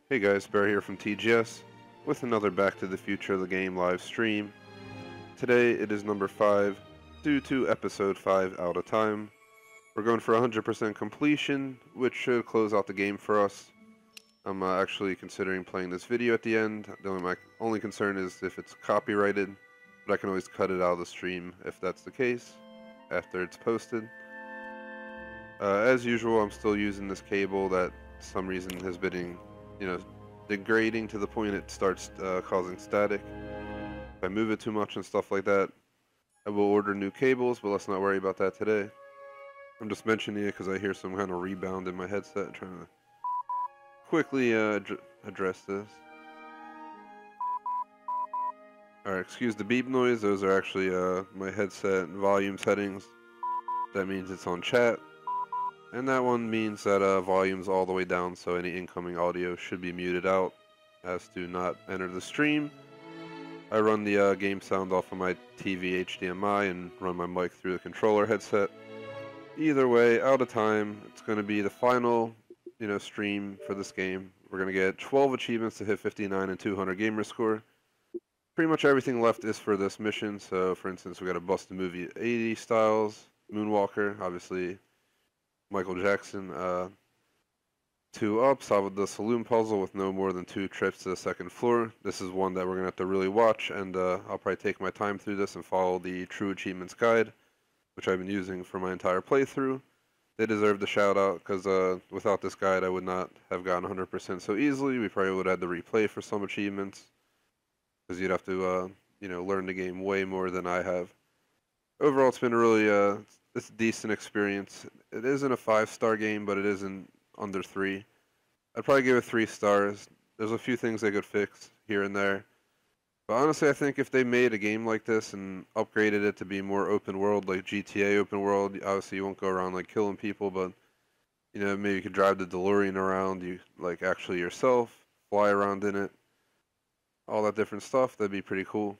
Hey guys, Bear here from TGS with another Back to the Future of the Game live stream. Today it is number 5 due to episode 5 out of time. We're going for 100% completion, which should close out the game for us. I'm actually considering playing this video at the end. My only concern is if it's copyrighted, but I can always cut it out of the stream if that's the case after it's posted. As usual, I'm still using this cable that for some reason has been, degrading to the point it starts causing static. If I move it too much and stuff like that, I will order new cables, but let's not worry about that today. I'm just mentioning it because I hear some kind of rebound in my headset. I'm trying to quickly address this. Alright, excuse the beep noise. Those are actually my headset volume settings. That means it's on chat. And that one means that volume's all the way down, so any incoming audio should be muted out as to not enter the stream. I run the game sound off of my TV HDMI and run my mic through the controller headset. Either way, out of time, it's going to be the final, stream for this game. We're going to get 12 achievements to hit 59 and 200 gamer score. Pretty much everything left is for this mission. So, for instance, we got to bust the movie 80 styles, Moonwalker, obviously Michael Jackson. 2 up, solve the saloon puzzle with no more than 2 trips to the second floor. This is one that we're going to have to really watch, and I'll probably take my time through this and follow the True Achievements guide, which I've been using for my entire playthrough. They deserve the shout out, because without this guide I would not have gotten 100% so easily. We probably would have had to replay for some achievements, because you'd have to, learn the game way more than I have. Overall, it's been a really it's a decent experience. It isn't a 5-star game, but it isn't under 3. I'd probably give it 3 stars. There's a few things they could fix here and there. But honestly, I think if they made a game like this and upgraded it to be more open world, like GTA open world, obviously you won't go around like killing people, but maybe you could drive the DeLorean around, you like actually yourself, fly around in it, all that different stuff. That'd be pretty cool.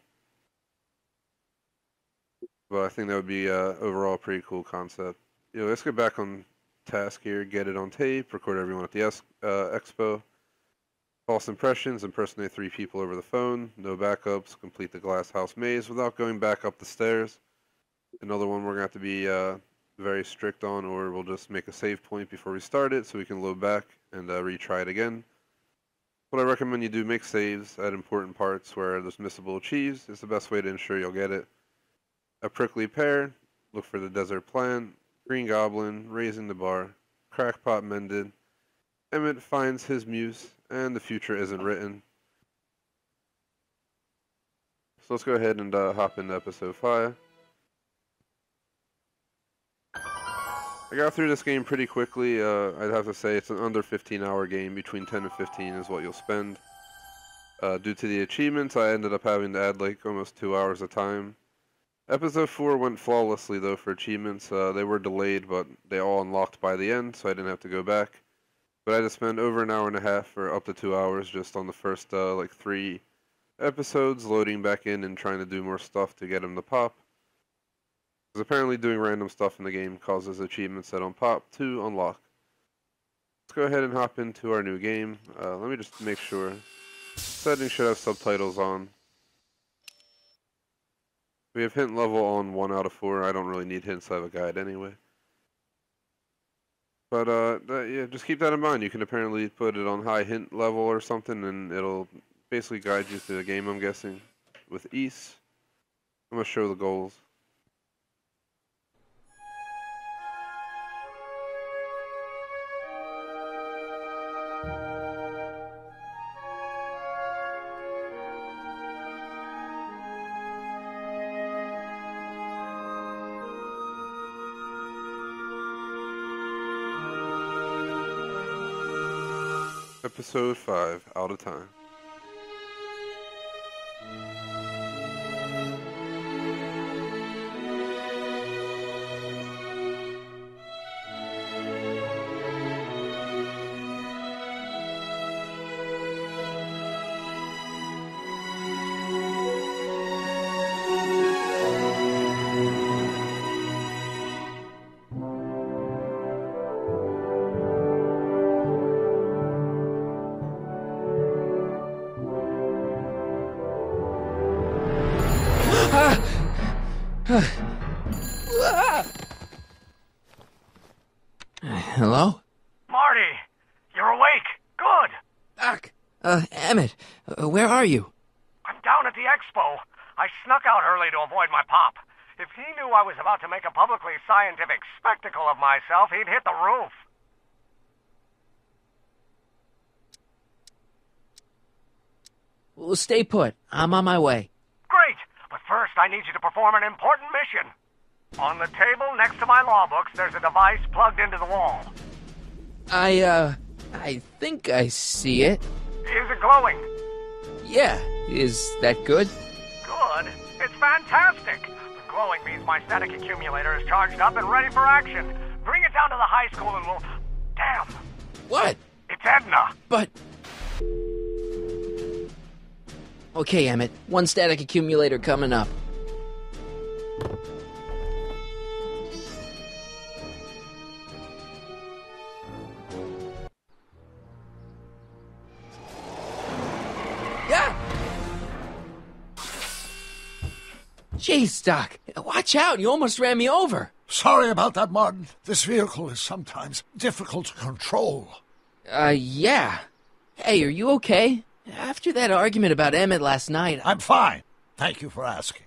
But I think that would be overall a pretty cool concept. Let's get back on task here. Get it on tape. Record everyone at the expo. False impressions. Impersonate 3 people over the phone. No backups. Complete the glass house maze without going back up the stairs. Another one we're going to have to be very strict on, or we'll just make a save point before we start it so we can load back and retry it again. What I recommend you do, make saves at important parts where there's missable achieves. It's the best way to ensure you'll get it. A prickly pear, look for the desert plant, green goblin, raising the bar, crackpot mended, Emmett finds his muse, and the future isn't written. So let's go ahead and hop into episode 5. I got through this game pretty quickly. I'd have to say it's an under 15-hour game. Between 10 and 15 is what you'll spend. Due to the achievements, I ended up having to add like almost 2 hours of time. Episode 4 went flawlessly though for achievements. They were delayed, but they all unlocked by the end, so I didn't have to go back. But I had to spend over an hour and a half or up to 2 hours just on the first 3 episodes, loading back in and trying to do more stuff to get them to pop. Because apparently doing random stuff in the game causes achievements that don't pop to unlock. Let's go ahead and hop into our new game. Let me just make sure. Settings should have subtitles on. We have hint level on 1 out of 4. I don't really need hints, I have a guide anyway. But yeah, just keep that in mind. You can apparently put it on high hint level or something, and it'll basically guide you through the game, I'm guessing, with ease. I'm going to show the goals. Episode 5, Out of Time. Hello? Marty, you're awake. Good. Doc. Emmett, where are you? I'm down at the expo. I snuck out early to avoid my pop. If he knew I was about to make a publicly scientific spectacle of myself, he'd hit the roof. Well, stay put. I'm on my way. Great, but first I need you to perform an important mission. On the table next to my law books, there's a device plugged into the wall. I think I see it. Is it glowing? Yeah, is that good? Good. It's fantastic. The glowing means my static accumulator is charged up and ready for action. Bring it down to the high school and we'll... Damn! What? It's Edna! But... Okay, Emmett. One static accumulator coming up. Yeah! Jeez, Doc. Watch out. You almost ran me over. Sorry about that, Martin. This vehicle is sometimes difficult to control. Yeah. Hey, are you okay? After that argument about Emmett last night... I'm fine. Thank you for asking.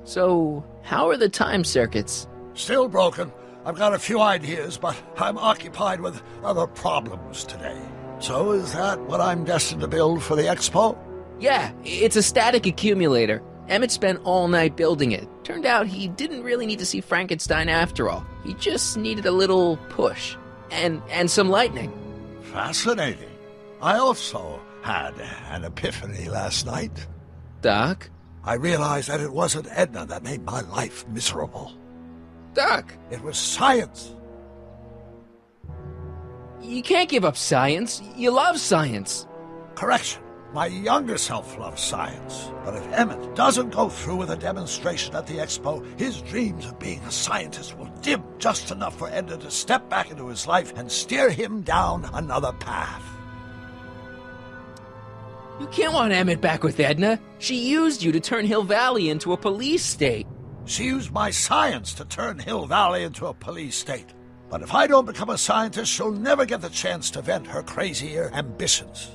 So, how are the time circuits? Still broken. I've got a few ideas, but I'm occupied with other problems today. So is that what I'm destined to build for the expo? Yeah, it's a static accumulator. Emmett spent all night building it. Turned out he didn't really need to see Frankenstein after all. He just needed a little push. And some lightning. Fascinating. I also had an epiphany last night. Doc? I realized that it wasn't Edna that made my life miserable. Doc! It was science. You can't give up science. You love science. Correction. My younger self loves science. But if Emmett doesn't go through with a demonstration at the expo, his dreams of being a scientist will dim just enough for Edna to step back into his life and steer him down another path. You can't want Emmett back with Edna. She used you to turn Hill Valley into a police state. She used my science to turn Hill Valley into a police state. But if I don't become a scientist, she'll never get the chance to vent her crazier ambitions.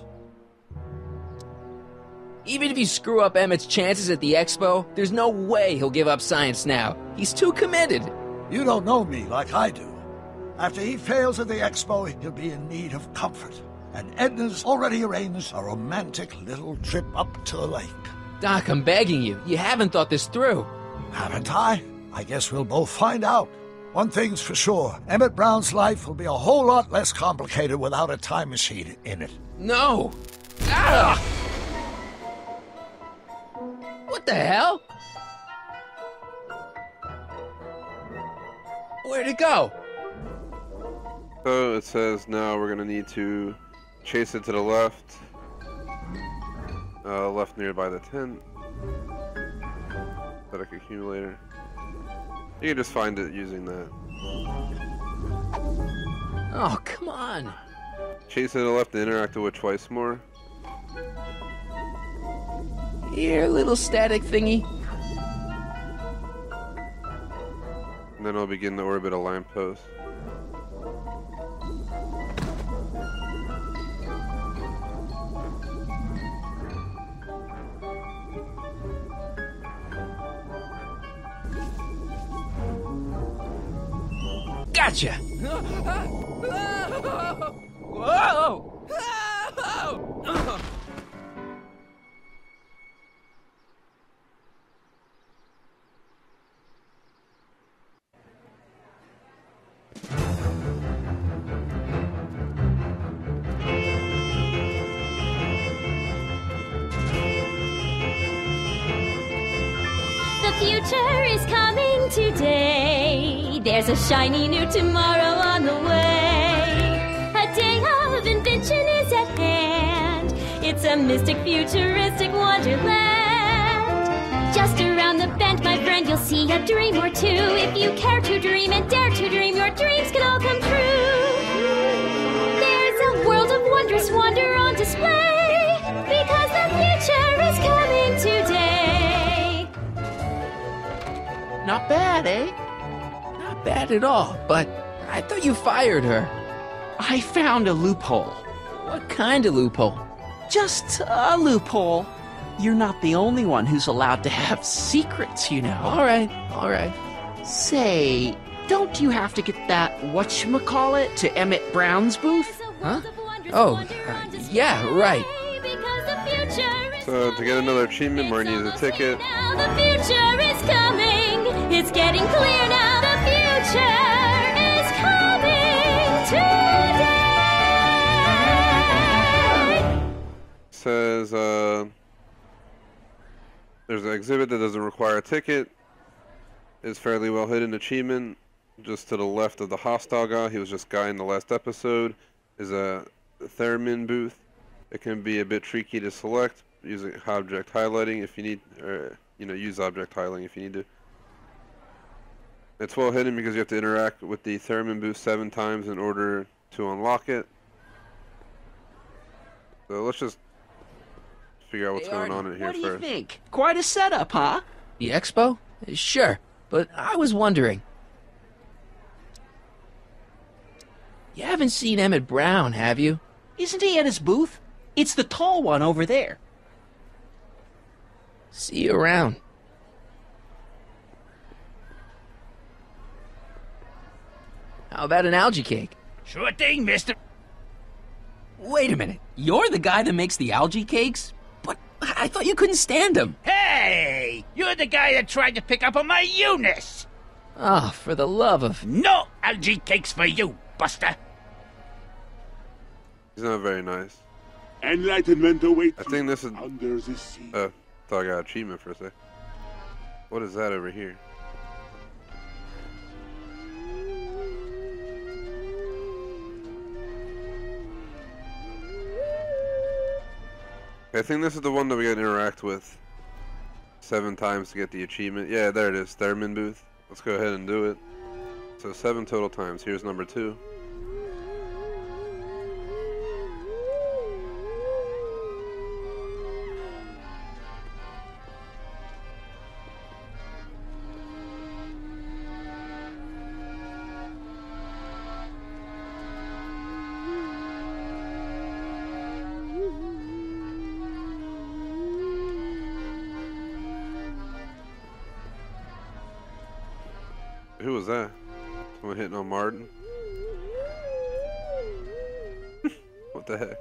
Even if you screw up Emmett's chances at the expo, there's no way he'll give up science now. He's too committed. You don't know me like I do. After he fails at the expo, he'll be in need of comfort. And Edna's already arranged a romantic little trip up to the lake. Doc, I'm begging you. You haven't thought this through. Haven't I? I guess we'll both find out. One thing's for sure. Emmett Brown's life will be a whole lot less complicated without a time machine in it. No! Ah! What the hell? Where'd it go? So it says now we're going to need to chase it to the left. Left nearby the tent. Static accumulator. You can just find it using that. Oh, come on. Chase it to the left and interact with it twice more. Here, little static thingy. And then I'll begin to orbit a lamppost. Gotcha! Whoa! The future is coming today. There's a shiny new tomorrow on the way. A day of invention is at hand. It's a mystic, futuristic wonderland. Just around the bend, my friend, you'll see a dream or two. If you care to dream and dare to dream, your dreams can all come true. There's a world of bad at all, but I thought you fired her. I found a loophole. What kind of loophole? Just a loophole. You're not the only one who's allowed to have secrets, you know. All right, all right. Say, don't you have to get that whatchamacallit to Emmett Brown's booth? Huh? Oh, yeah, right. So to get another achievement, Marty needs a ticket. Now the future is coming. It's getting clear now. The future is coming today. Says there's an exhibit that doesn't require a ticket. It's fairly well hidden achievement. Just to the left of the hostile guy, he was just guy in the last episode, is a theremin booth. It can be a bit tricky to select using object highlighting if you need, or use object highlighting if you need to. It's well hidden because you have to interact with the theremin booth 7 times in order to unlock it. So let's just figure out what's going on in here first. What do you think? Quite a setup, huh? The expo? Sure, but I was wondering. You haven't seen Emmett Brown, have you? Isn't he at his booth? It's the tall one over there. See you around. How about an algae cake? Sure thing, mister. Wait a minute. You're the guy that makes the algae cakes? But I thought you couldn't stand them. Hey! You're the guy that tried to pick up on my Eunice! Oh, for the love of... No algae cakes for you, Buster! He's not very nice. Enlightenment awaits I think this is... under the sea. thought I got achievement for a sec. What is that over here? I think this is the one that we gotta interact with 7 times to get the achievement. Yeah, there it is, theremin booth. Let's go ahead and do it. So 7 total times. Here's number 2. Who was that? Someone hitting on Martin? What the heck?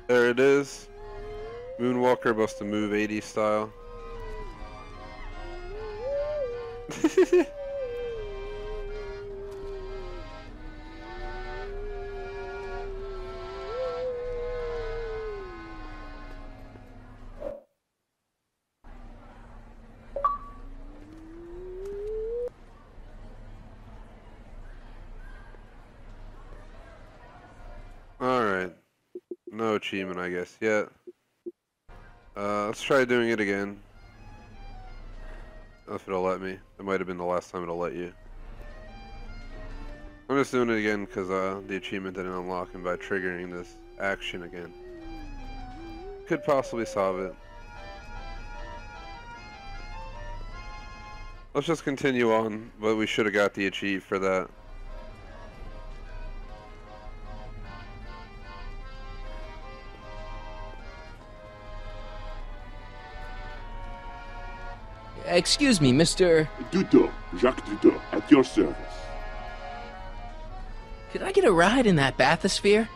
There it is. Moonwalker must have moved 80s style. Alright. No achievement, I guess, yet. Let's try doing it again. If it'll let me. It might have been the last time it'll let you. I'm just doing it again because the achievement didn't unlock, and by triggering this action again, could possibly solve it. Let's just continue on, but we should have got the achieve for that. Excuse me, Mr. Duto, Jacques Duto, at your service. Could I get a ride in that bathysphere?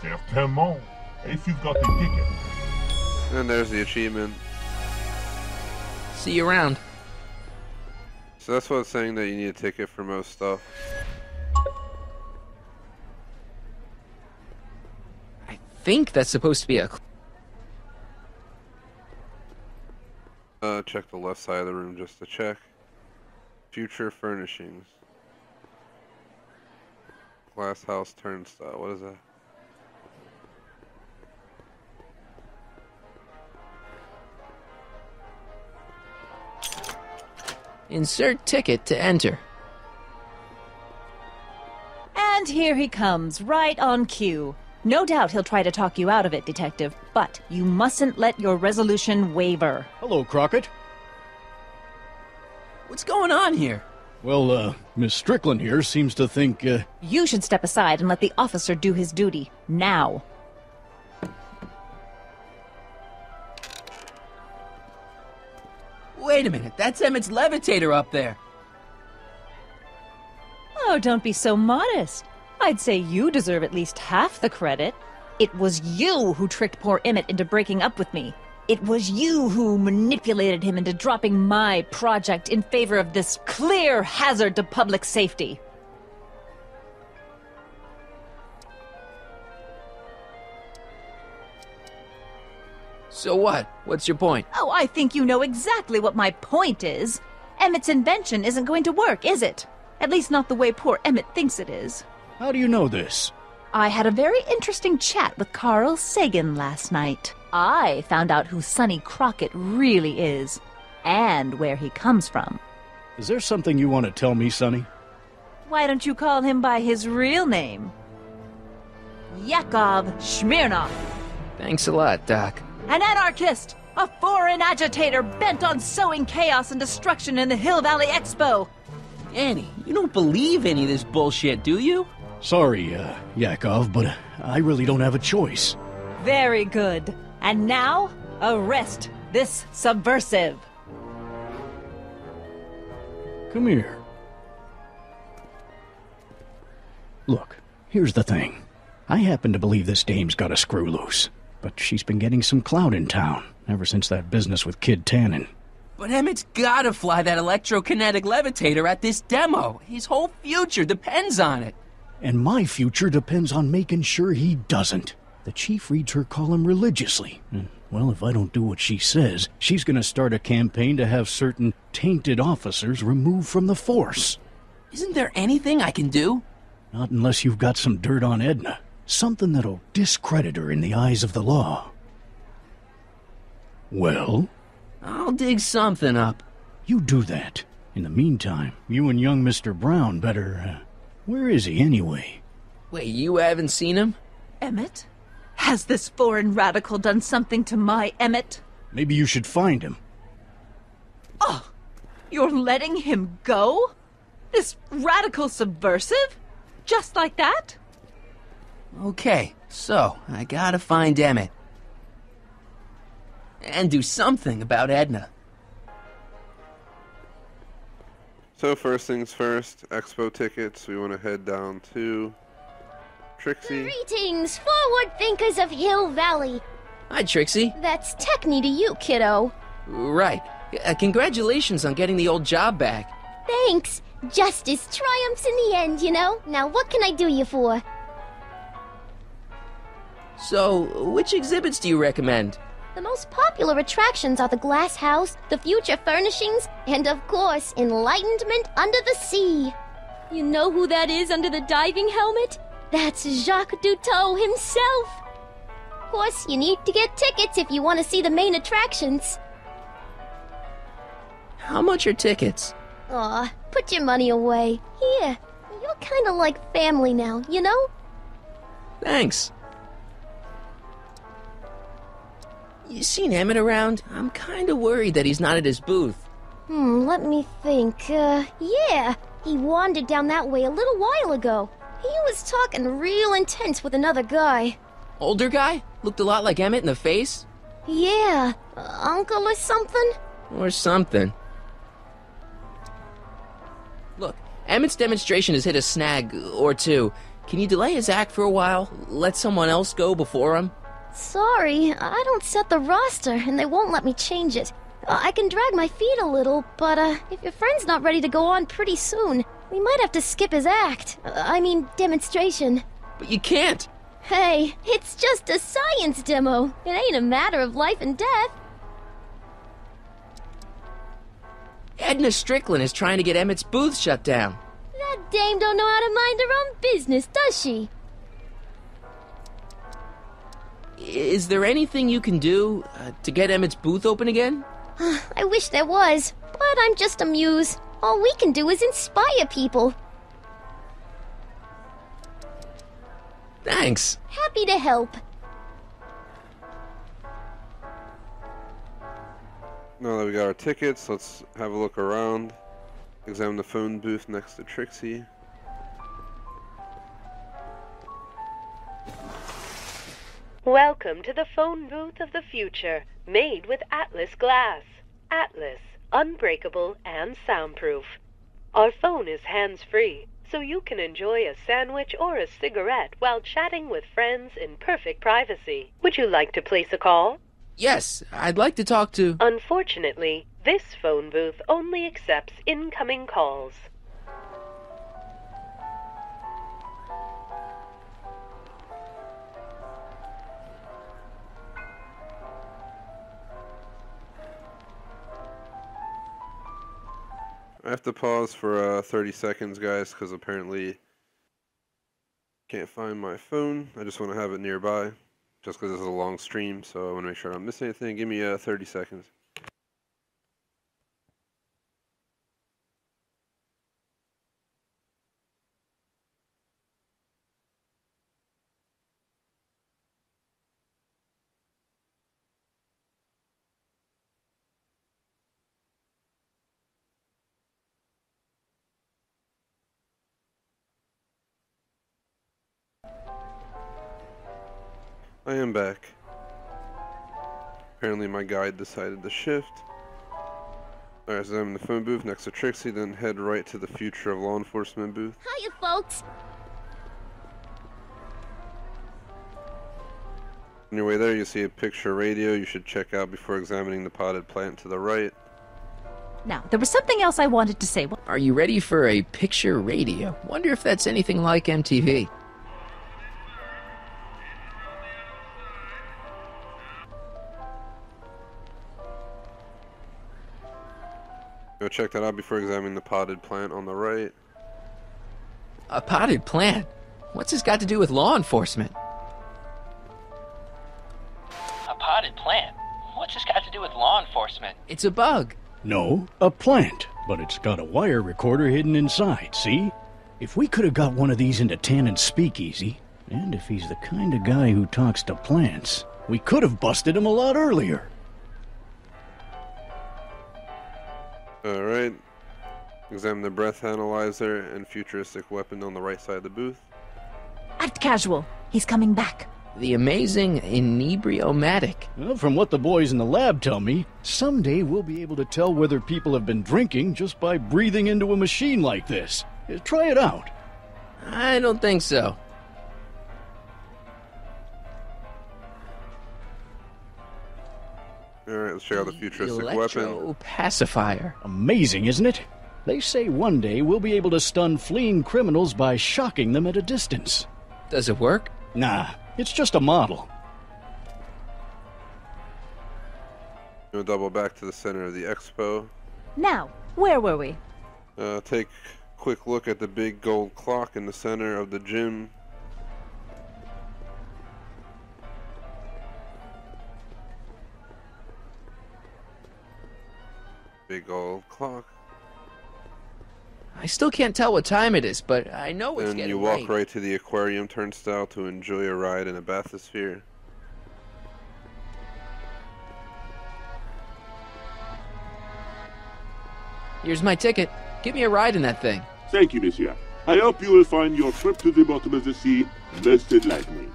Certainement. If you've got the ticket. And there's the achievement. See you around. So that's what it's saying, that you need a ticket for most stuff. I think that's supposed to be a... Check the left side of the room just to check. Future furnishings. Glass house turnstile. What is that? Insert ticket to enter. And here he comes, right on cue. No doubt he'll try to talk you out of it, Detective, but you mustn't let your resolution waver. Hello, Crockett. What's going on here? Well, Miss Strickland here seems to think, You should step aside and let the officer do his duty, now. Wait a minute, that's Emmett's levitator up there. Oh, don't be so modest. I'd say you deserve at least half the credit. It was you who tricked poor Emmett into breaking up with me. It was you who manipulated him into dropping my project in favor of this clear hazard to public safety. So what? What's your point? Oh, I think you know exactly what my point is. Emmett's invention isn't going to work, is it? At least not the way poor Emmett thinks it is. how do you know this? I had a very interesting chat with Carl Sagan last night. I found out who Sonny Crockett really is, and where he comes from. Is there something you want to tell me, Sonny? Why don't you call him by his real name? Yakov Smirnov. Thanks a lot, Doc. An anarchist! A foreign agitator bent on sowing chaos and destruction in the Hill Valley Expo! Annie, you don't believe any of this bullshit, do you? Sorry, Yakov, but I really don't have a choice. Very good. And now, arrest this subversive. Come here. Look, here's the thing. I happen to believe this dame's got a screw loose, but she's been getting some clout in town ever since that business with Kid Tannen. But Emmett's gotta fly that electrokinetic levitator at this demo. His whole future depends on it. And my future depends on making sure he doesn't. The chief reads her column religiously. And, well, if I don't do what she says, she's gonna start a campaign to have certain tainted officers removed from the force. Isn't there anything I can do? Not unless you've got some dirt on Edna. Something that'll discredit her in the eyes of the law. Well? I'll dig something up. You do that. In the meantime, you and young Mr. Brown better, where is he anyway? Wait, you haven't seen him? Emmett? Has this foreign radical done something to my Emmett? Maybe you should find him. Oh, you're letting him go? This radical subversive? Just like that? Okay, so I gotta find Emmett. And do something about Edna. So first things first, expo tickets. We want to head down to Trixie. Greetings, forward thinkers of Hill Valley. Hi, Trixie. That's Techni to you, kiddo. Right. Congratulations on getting the old job back. Thanks. Justice triumphs in the end, you know? Now what can I do you for? So, which exhibits do you recommend? The most popular attractions are the Glass House, the Future Furnishings, and of course, Enlightenment Under the Sea. You know who that is under the diving helmet? That's Jacques Duteau himself. Of course, you need to get tickets if you want to see the main attractions. How much are tickets? Aw, put your money away. Here, you're kinda like family now, you know? Thanks. You seen Emmett around? I'm kinda worried that he's not at his booth. Let me think. Yeah, he wandered down that way a little while ago. He was talking real intense with another guy. Older guy? Looked a lot like Emmett in the face? Yeah, uncle or something? Or something. Emmett's demonstration has hit a snag or two. Can you delay his act for a while? Let someone else go before him? Sorry, I don't set the roster, and they won't let me change it. I can drag my feet a little, but if your friend's not ready to go on pretty soon, we might have to skip his act. Demonstration. But you can't. Hey, it's just a science demo. It ain't a matter of life and death. Edna Strickland is trying to get Emmett's booth shut down. That dame don't know how to mind her own business, does she? Is there anything you can do to get Emmett's booth open again? I wish there was, but I'm just a muse. All we can do is inspire people. Thanks. Happy to help. Now that we got our tickets, let's have a look around. Examine the phone booth next to Trixie. Welcome to the phone booth of the future, made with Atlas glass. Atlas, unbreakable and soundproof. Our phone is hands-free, so you can enjoy a sandwich or a cigarette while chatting with friends in perfect privacy. Would you like to place a call? Yes, I'd like to talk to... Unfortunately, this phone booth only accepts incoming calls. I have to pause for 30 seconds, guys, because apparently can't find my phone. I just want to have it nearby, just because this is a long stream, so I want to make sure I don't miss anything. Give me 30 seconds. I am back. Apparently my guide decided to shift. Alright, so I'm in the phone booth next to Trixie, then head right to the future of law enforcement booth. Hiya, folks. On your way there, you see a picture radio you should check out before examining the potted plant to the right. Now, there was something else I wanted to say. Are you ready for a picture radio? Wonder if that's anything like MTV. Go check that out before examining the potted plant on the right. A potted plant? What's this got to do with law enforcement? A potted plant? What's this got to do with law enforcement? It's a bug. No, a plant, but it's got a wire recorder hidden inside, see? If we could have got one of these into Tannen's speakeasy, and if he's the kind of guy who talks to plants, we could have busted him a lot earlier. Alright. Examine the breath analyzer and futuristic weapon on the right side of the booth. Act casual. He's coming back. The amazing inebriomatic. Well, from what the boys in the lab tell me, someday we'll be able to tell whether people have been drinking just by breathing into a machine like this. Try it out. I don't think so. Alright, let's check out the futuristic weapon. Pacifier. Amazing, isn't it? They say one day we'll be able to stun fleeing criminals by shocking them at a distance. Does it work? Nah, it's just a model. We'll double back to the center of the expo. Now, where were we? Take a quick look at the big gold clock in the center of the gym. Big old clock. I still can't tell what time it is, but I know it's Then getting you walk late. right to the aquarium turnstile to enjoy a ride in a bathysphere. Here's my ticket. Give me a ride in that thing. Thank you, monsieur. I hope you will find your trip to the bottom of the sea most enlightening.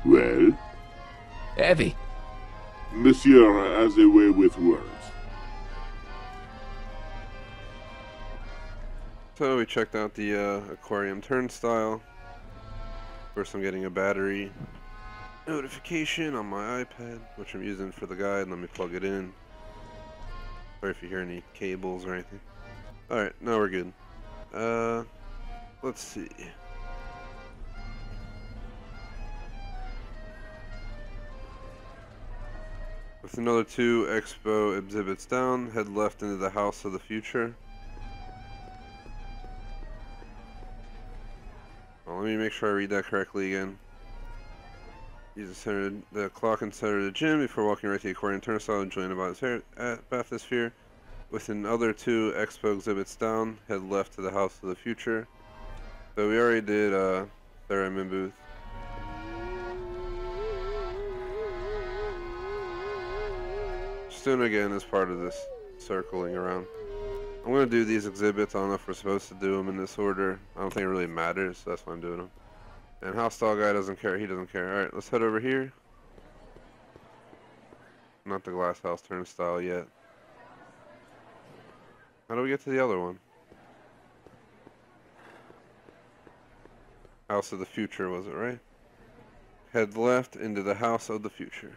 Well? Heavy. Monsieur has a way with words. So we checked out the aquarium turnstile. First, I'm getting a battery notification on my iPad, which I'm using for the guide. Let me plug it in. Sorry if you hear any cables or anything. Alright, now we're good. Let's see. With another 2 expo exhibits down, head left into the House of the Future. Well, let me make sure I read that correctly again. Use the clock and center of the gym before walking right to the aquarium turnstile and join about his bathysphere. With another 2 expo exhibits down, head left to the House of the Future. So we already did Theremin booth. Just doing it again as part of this circling around. I'm going to do these exhibits. I don't know if we're supposed to do them in this order. I don't think it really matters, so that's why I'm doing them. And House Style Guy doesn't care. He doesn't care. Alright, let's head over here. Not the glass house turnstile yet. How do we get to the other one? House of the Future, was it right? Head left into the House of the Future.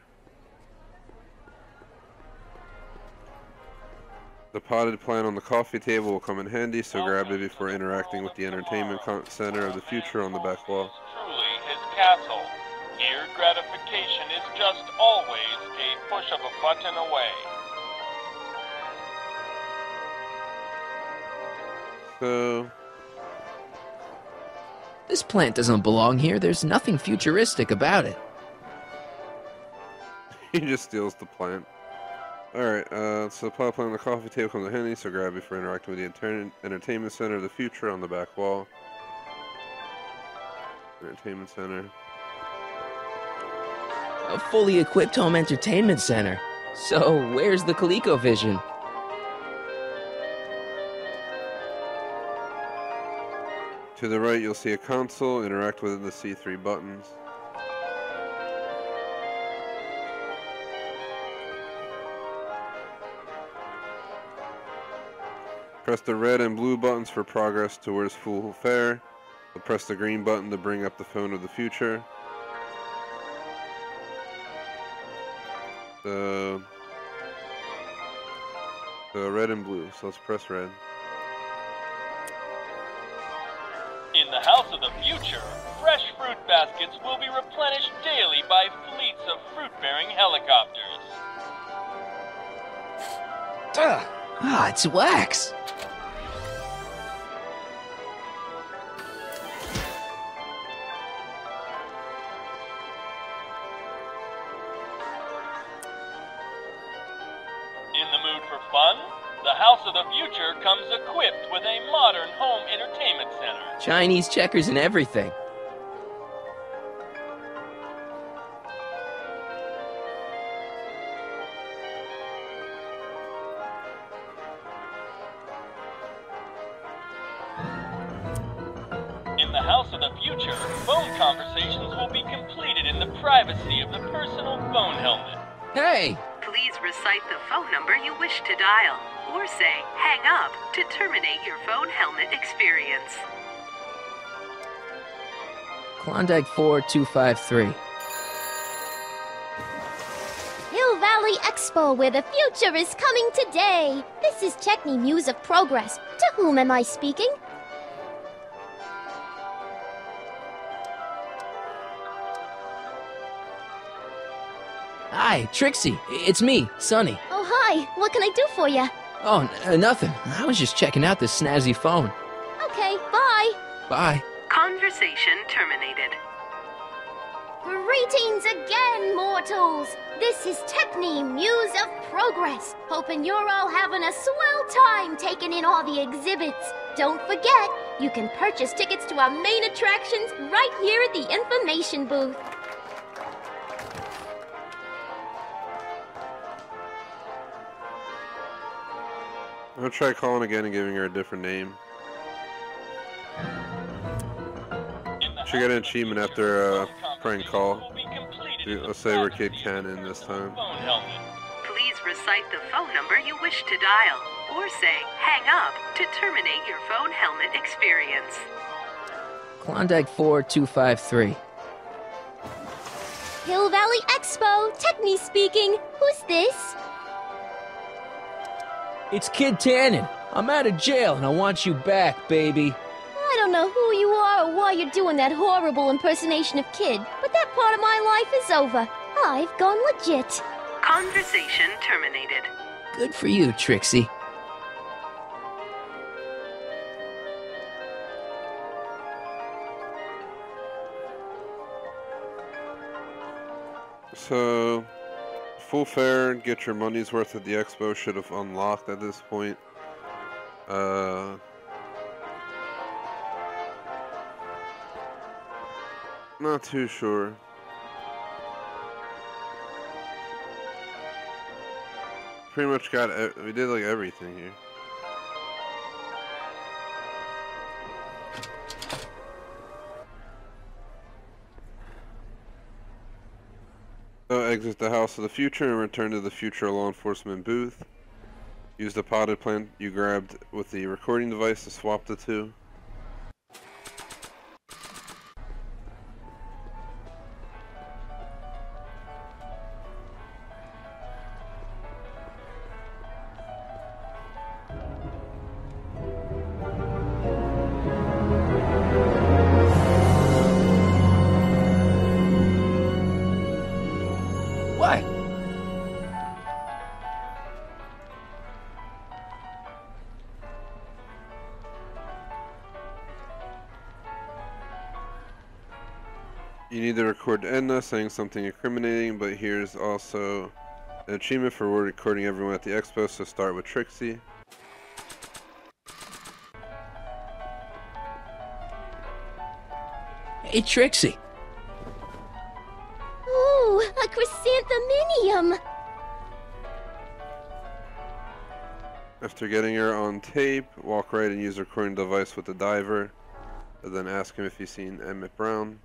The potted plant on the coffee table will come in handy, so grab it before interacting with the entertainment center of the future on the back wall. Truly his castle. Here, gratification is just always a push of a button away. So... This plant doesn't belong here. There's nothing futuristic about it. He just steals the plant. Alright, so the pot plant on the coffee table comes in handy, so grab it for interacting with the entertainment center of the future on the back wall. Entertainment center. A fully equipped home entertainment center. So, where's the ColecoVision? To the right, you'll see a console. Interact with the C3 buttons. Press the red and blue buttons for progress towards full fare. Press the green button to bring up the phone of the future. So red and blue. So let's press red. In the House of the Future, fresh fruit baskets will be replenished daily by fleets of fruit-bearing helicopters. Ah, it's wax. In the mood for fun? The House of the Future comes equipped with a modern home entertainment center. Chinese checkers and everything. In the House of the Future, phone conversations will be completed in the privacy of the personal phone helmet. Hey! Please recite the phone number you wish to dial, or say hang up to terminate your phone helmet experience. Klondike 4253. Hill Valley Expo, where the future is coming today. This is Techni Muse of Progress. To whom am I speaking? Hi, Trixie. It's me, Sonny. Oh, hi. What can I do for you? Oh, nothing. I was just checking out this snazzy phone. Okay, bye. Bye. Conversation terminated. Greetings again, mortals. This is Techni Muse of Progress. Hoping you're all having a swell time taking in all the exhibits. Don't forget, you can purchase tickets to our main attractions right here at the information booth. I'll try calling again and giving her a different name. She got an achievement after a prank call. Let's say we're Kid Cannon this time. phone helmet. Please recite the phone number you wish to dial, or say hang up to terminate your phone helmet experience. Klondike 4253. Hill Valley Expo, Techni speaking. Who's this? It's Kid Tannen. I'm out of jail and I want you back, baby. I don't know who you are or why you're doing that horrible impersonation of Kid, but that part of my life is over. I've gone legit. Conversation terminated. Good for you, Trixie. So, full fare, get your money's worth at the expo should have unlocked at this point. Not too sure. Pretty much got, we did like everything here. So exit the House of the Future and return to the Future Law Enforcement booth. Use the potted plant you grabbed with the recording device to swap the two. What? You need to record Edna saying something incriminating, but here's also an achievement for recording everyone at the expo, so start with Trixie. Hey, Trixie. Ooh, a chrysantheminium. After getting her on tape, walk right and use the recording device with the diver, and then ask him if he's seen Emmett Brown.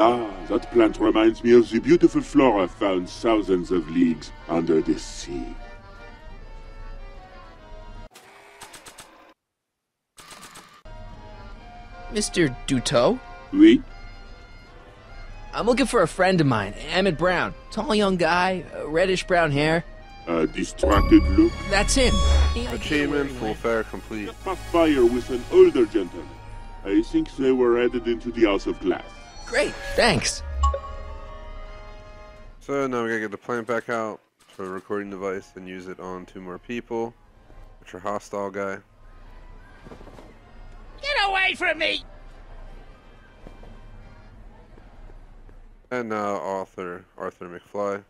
Ah, that plant reminds me of the beautiful flora found thousands of leagues under the sea. Mr. Duteau? Oui? I'm looking for a friend of mine, Emmett Brown. Tall young guy, reddish-brown hair. A distracted look? That's him. Achievement, full fare complete. A fire with an older gentleman. I think they were headed into the House of Glass. Great, thanks. So now we gotta get the plant back out for the recording device and use it on 2 more people. Which are hostile guy. Get away from me! And now Arthur McFly.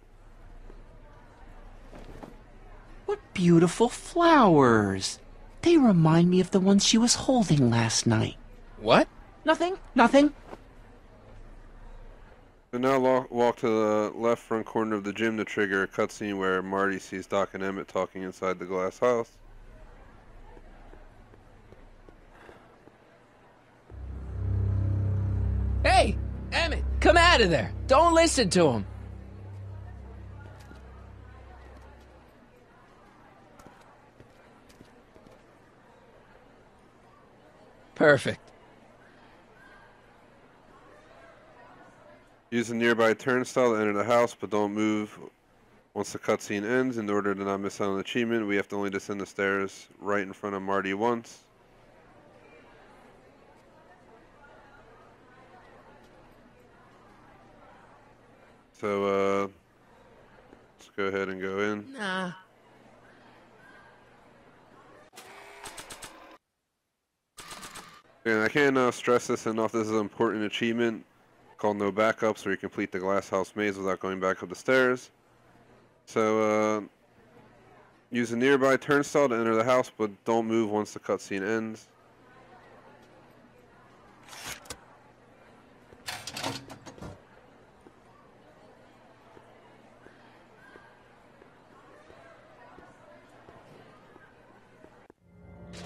What beautiful flowers. They remind me of the ones she was holding last night. What? Nothing. So now walk to the left front corner of the gym to trigger a cutscene where Marty sees Doc and Emmett talking inside the glass house. Hey, Emmett, come out of there. Don't listen to him. Perfect. Use a nearby turnstile to enter the house, but don't move once the cutscene ends. In order to not miss out on the achievement, we have to only descend the stairs right in front of Marty once. So, let's go ahead and go in. Nah. And I can't stress this enough. This is an important achievement called No Backups, where you complete the glass house maze without going back up the stairs. So, use a nearby turnstile to enter the house, but don't move once the cutscene ends.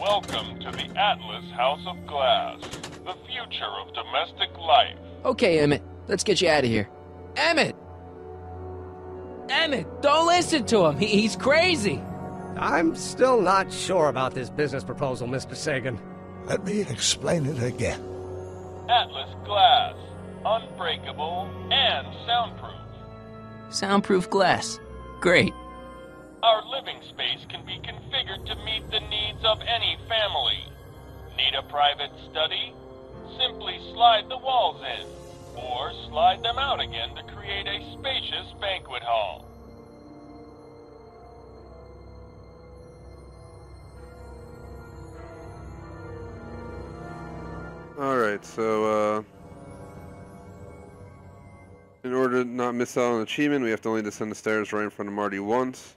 Welcome to the Atlas House of Glass, the future of domestic life. Okay, Emmett, let's get you out of here. Emmett! Emmett, don't listen to him. He's crazy. I'm still not sure about this business proposal, Mr. Sagan. Let me explain it again. Atlas glass, unbreakable and soundproof. Soundproof glass. Great. Our living space can be configured to meet the needs of any family. Need a private study? Simply slide the walls in, or slide them out again to create a spacious banquet hall. Alright, so, in order to not miss out on an achievement, we have to only descend the stairs right in front of Marty once.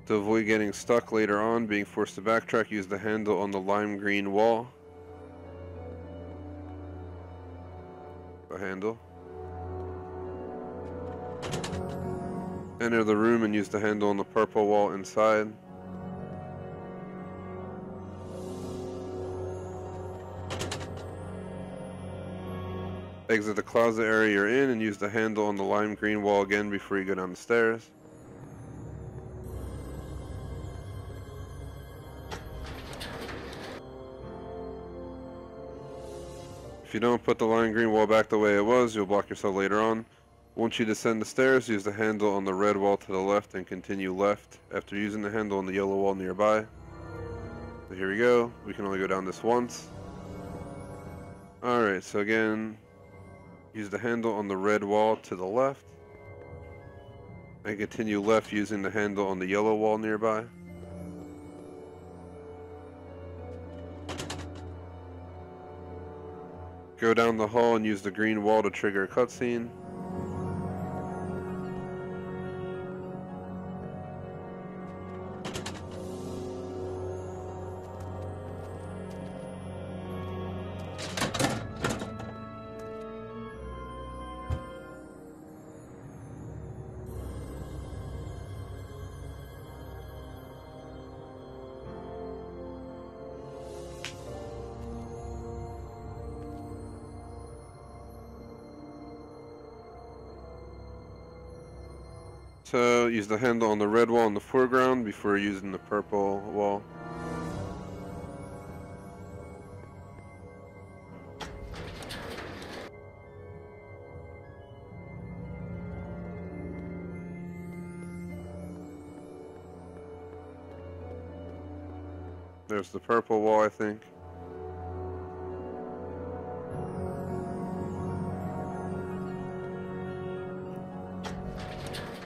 To avoid getting stuck later on, being forced to backtrack, use the handle on the lime green wall. A handle. Enter the room and use the handle on the purple wall inside. Exit the closet area you're in and use the handle on the lime green wall again before you go down the stairs. If you don't put the lime green wall back the way it was, you'll block yourself later on. Once you descend the stairs, use the handle on the red wall to the left and continue left after using the handle on the yellow wall nearby. So here we go. We can only go down this once. Alright, so again, use the handle on the red wall to the left. And continue left using the handle on the yellow wall nearby. Go down the hall and use the green wall to trigger a cutscene. So use the handle on the red wall in the foreground before using the purple wall. There's the purple wall, I think.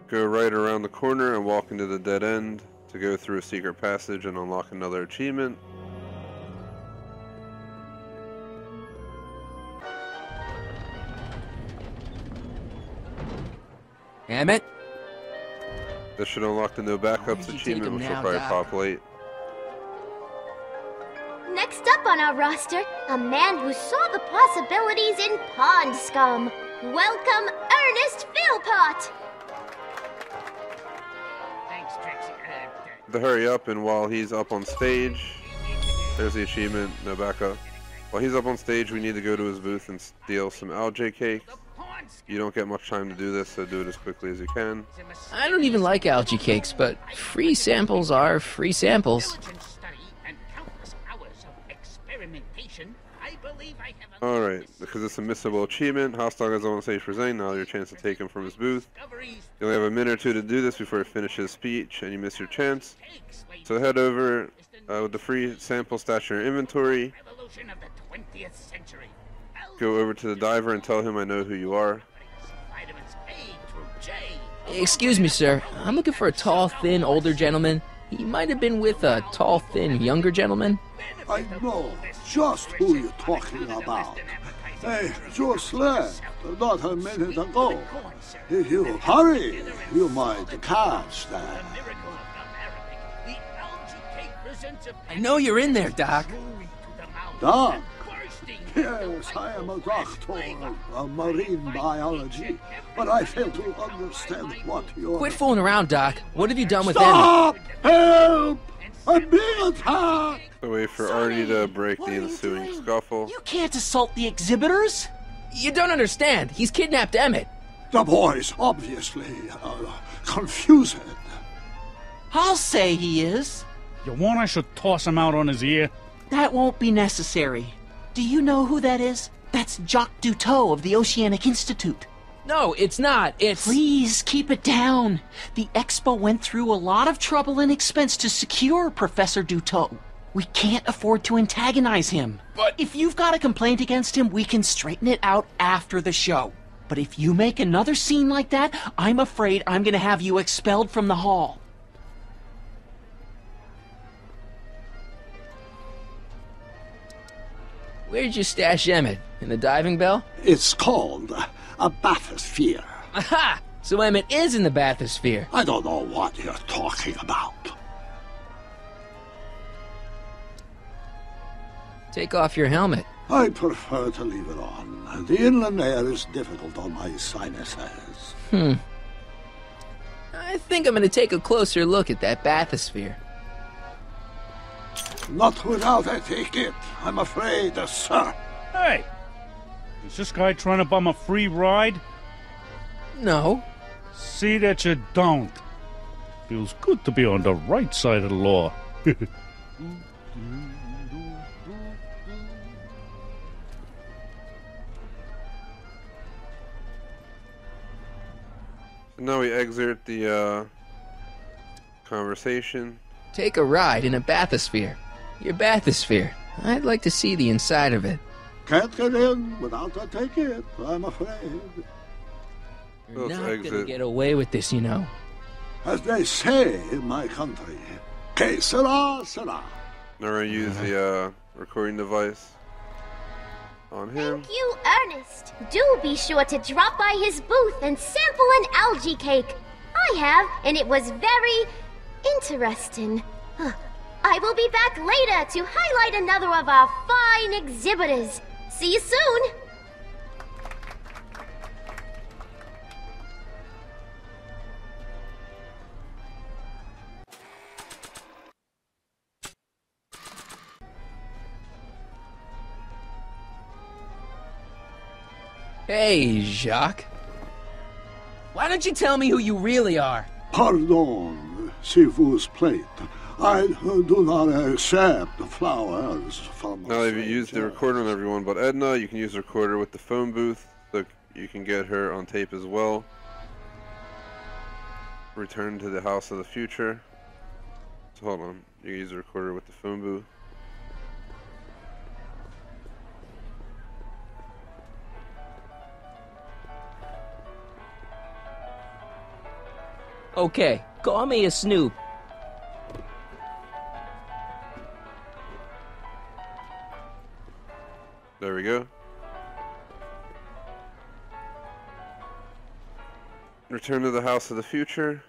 Go right around the corner and walk into the dead end to go through a secret passage and unlock another achievement. Emmett? This should unlock the no backups achievement, which will probably pop late. Next up on our roster, a man who saw the possibilities in pond scum. Welcome, Ernest Philpott! To hurry up, and while he's up on stage, there's the achievement, no backup. While he's up on stage, we need to go to his booth and steal some algae cake. You don't get much time to do this, so do it as quickly as you can. I don't even like algae cakes, but free samples are free samples. Alright, because it's a missable achievement, hostile guys on stage presenting, now your chance to take him from his booth. You only have a minute or two to do this before he finishes his speech, and you miss your chance. So head over with the free sample stashed in your inventory. Go over to the diver and tell him I know who you are. Excuse me, sir. I'm looking for a tall, thin, older gentleman. He might have been with a tall, thin, younger gentleman. I know just who you're talking about. They just left not a minute ago. If you hurry, you might catch them. I know you're in there, Doc. Doc? Yes, I am a doctor of marine biology, but I fail to understand what you're... Quit fooling around, Doc. What have you done with Stop! Emmett? Help! I'm being attacked! So wait for Artie to break the ensuing scuffle. You can't assault the exhibitors! You don't understand. He's kidnapped Emmett. The boy's obviously confused. I'll say he is. You want I should toss him out on his ear? That won't be necessary. Do you know who that is? That's Jacques Duteau of the Oceanic Institute. No, it's not. It's... Please, keep it down. The Expo went through a lot of trouble and expense to secure Professor Duteau. We can't afford to antagonize him. But if you've got a complaint against him, we can straighten it out after the show. But if you make another scene like that, I'm afraid I'm gonna have you expelled from the hall. Where'd you stash Emmett? In the diving bell? It's called a bathysphere. Aha! So Emmett is in the bathysphere. I don't know what you're talking about. Take off your helmet. I prefer to leave it on. The inland air is difficult on my sinuses. I think I'm gonna take a closer look at that bathysphere. Not without a ticket, I'm afraid, sir. Hey! Is this guy trying to bum a free ride? No. See that you don't. Feels good to be on the right side of the law. Now we exit the conversation. Take a ride in a bathysphere. Your bathysphere. I'd like to see the inside of it. Can't get in without a ticket, I'm afraid. You're not gonna get away with this, you know. As they say in my country, que sera, sera. Now I use the recording device on him. Thank you, Ernest. Do be sure to drop by his booth and sample an algae cake. I have, and it was very interesting. I will be back later to highlight another of our fine exhibitors. See you soon. Hey, Jacques. Why don't you tell me who you really are? Pardon, s'il vous plaît. I do not accept flowers from... Now that you've used the recorder on everyone but Edna, you can use the recorder with the phone booth, so you can get her on tape as well. Return to the House of the Future. So hold on, you can use the recorder with the phone booth. Okay, call me a snoop. There we go. Return to the House of the Future.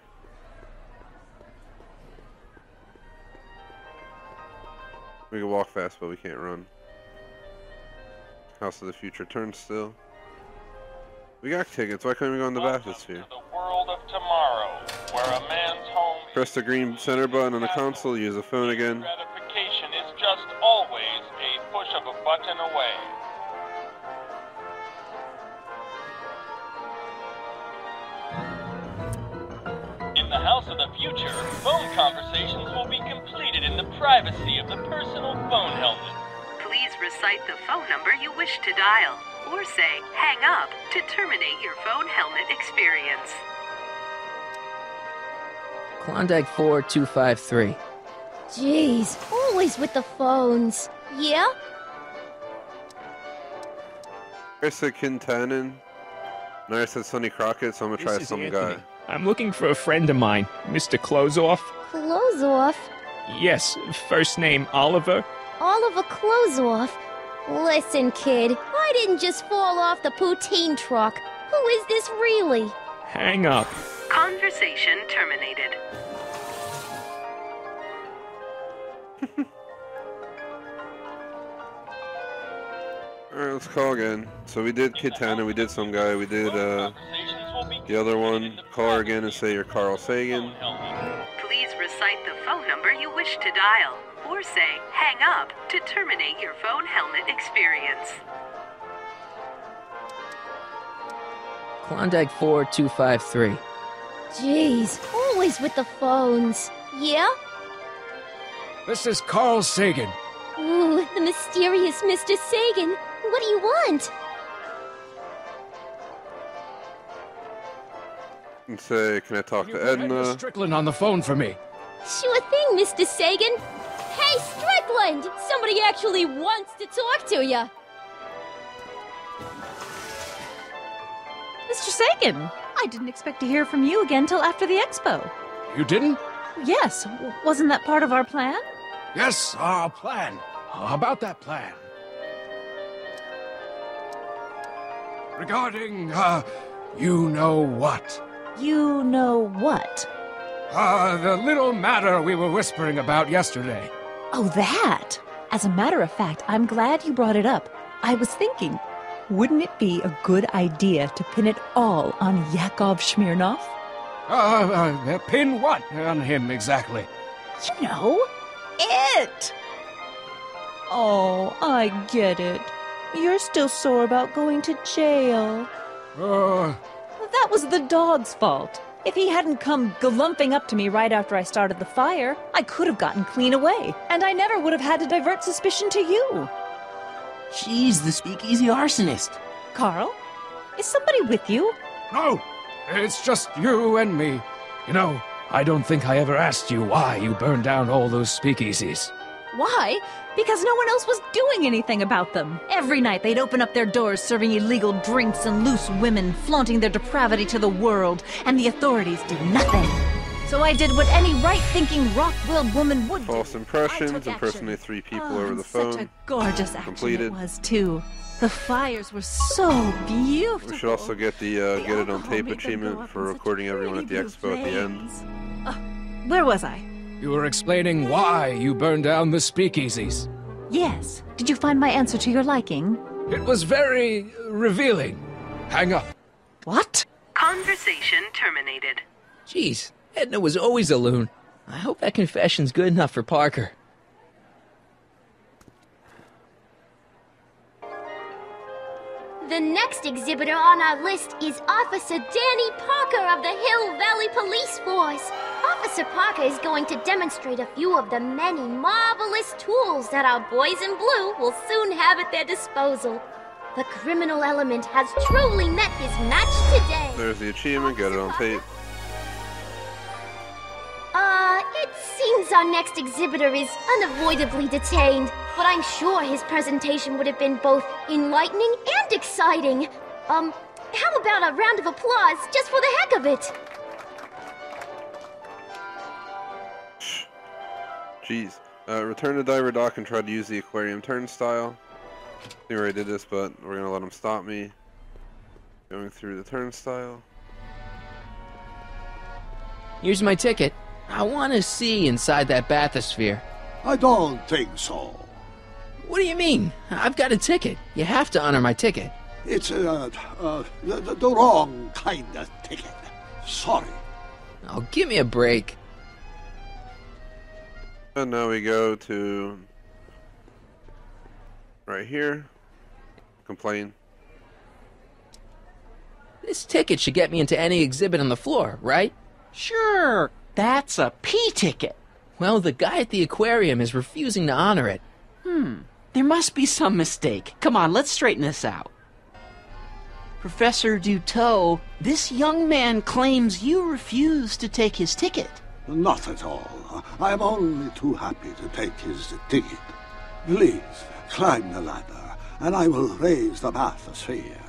We can walk fast, but we can't run. House of the Future turnstile. We got tickets. Why couldn't we go in the bathysphere? The world of tomorrow, where a man's home. Press the green center button on the console. Use the phone again. Gratification is just always a push of a button away. In the House of the Future, phone conversations will be completed in the privacy of the personal phone helmet. Please recite the phone number you wish to dial, or say hang up to terminate your phone helmet experience. Klondike 4253. Jeez, always with the phones. Yeah? I said Kintanen. Now I said Sonny Crockett, so I'm gonna try some guy. I'm looking for a friend of mine, Mr. Closeoff. Close off? Yes, first name Oliver. Oliver Closeoff? Listen, kid, I didn't just fall off the poutine truck. Who is this really? Hang up. Conversation terminated. Alright, let's call again. So we did Kitana, we did some guy, we did the other one. Call her again and say you're Carl Sagan. Please recite the phone number you wish to dial, or say hang up to terminate your phone helmet experience. Klondike 4253. Jeez, always with the phones. Yeah? This is Carl Sagan. Ooh, the mysterious Mr. Sagan. What do you want? And say, can I talk to Edna Edna? Strickland on the phone for me. Sure thing, Mr. Sagan. Hey, Strickland! Somebody actually wants to talk to you. Mr. Sagan, I didn't expect to hear from you again till after the expo. You didn't? Yes, wasn't that part of our plan? Yes, our plan. How about that plan? Regarding, you know what? You know what? The little matter we were whispering about yesterday. Oh, that! As a matter of fact, I'm glad you brought it up. I was thinking, wouldn't it be a good idea to pin it all on Yakov Smirnov? Pin what on him exactly? You know, it! Oh, I get it. You're still sore about going to jail. That was the dog's fault. If he hadn't come galumping up to me right after I started the fire, I could have gotten clean away, and I never would have had to divert suspicion to you. She's the speakeasy arsonist. Carl, is somebody with you? No, it's just you and me. You know, I don't think I ever asked you why you burned down all those speakeasies. Why? Because no one else was doing anything about them. Every night they'd open up their doors serving illegal drinks and loose women, flaunting their depravity to the world, and the authorities did nothing. So I did what any right-thinking, rock-willed woman would do. False impressions, impersonate 3 people over the phone. Such a gorgeous action completed. it was, too. The fires were so beautiful. We should also get the get it on tape achievement for recording everyone at the expo at the end. Where was I? You were explaining why you burned down the speakeasies. Yes. Did you find my answer to your liking? It was very revealing. Hang up. What? Conversation terminated. Jeez, Edna was always a loon. I hope that confession's good enough for Parker. The next exhibitor on our list is Officer Danny Parker of the Hill Valley Police Force. Officer Parker is going to demonstrate a few of the many marvelous tools that our boys in blue will soon have at their disposal. The criminal element has truly met his match today. There's the achievement, get it on tape. It seems our next exhibitor is unavoidably detained, but I'm sure his presentation would have been both enlightening and exciting. How about a round of applause just for the heck of it? Jeez. Return to diver dock and try to use the aquarium turnstile. I think I already did this, but we're gonna let him stop me. Going through the turnstile. Here's my ticket. I want to see inside that bathysphere. I don't think so. What do you mean? I've got a ticket. You have to honor my ticket. It's the wrong kind of ticket. Sorry. Oh, give me a break. And now we go to right here. Complain. This ticket should get me into any exhibit on the floor, right? Sure. That's a P ticket. Well, the guy at the aquarium is refusing to honor it. There must be some mistake. Come on, let's straighten this out. Professor Duteau, this young man claims you refused to take his ticket. Not at all. I'm only too happy to take his ticket. Please, climb the ladder, and I will raise the bathysphere.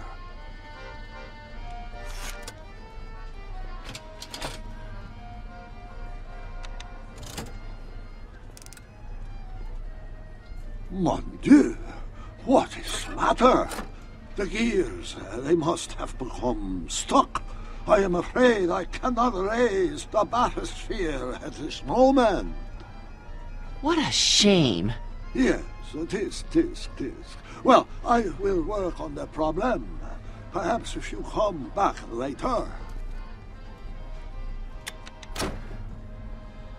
Mon Dieu! What is the matter? The gears, they must have become stuck. I am afraid I cannot raise the bathysphere at this moment. What a shame. Yes, it is. Well, I will work on the problem. Perhaps if you come back later.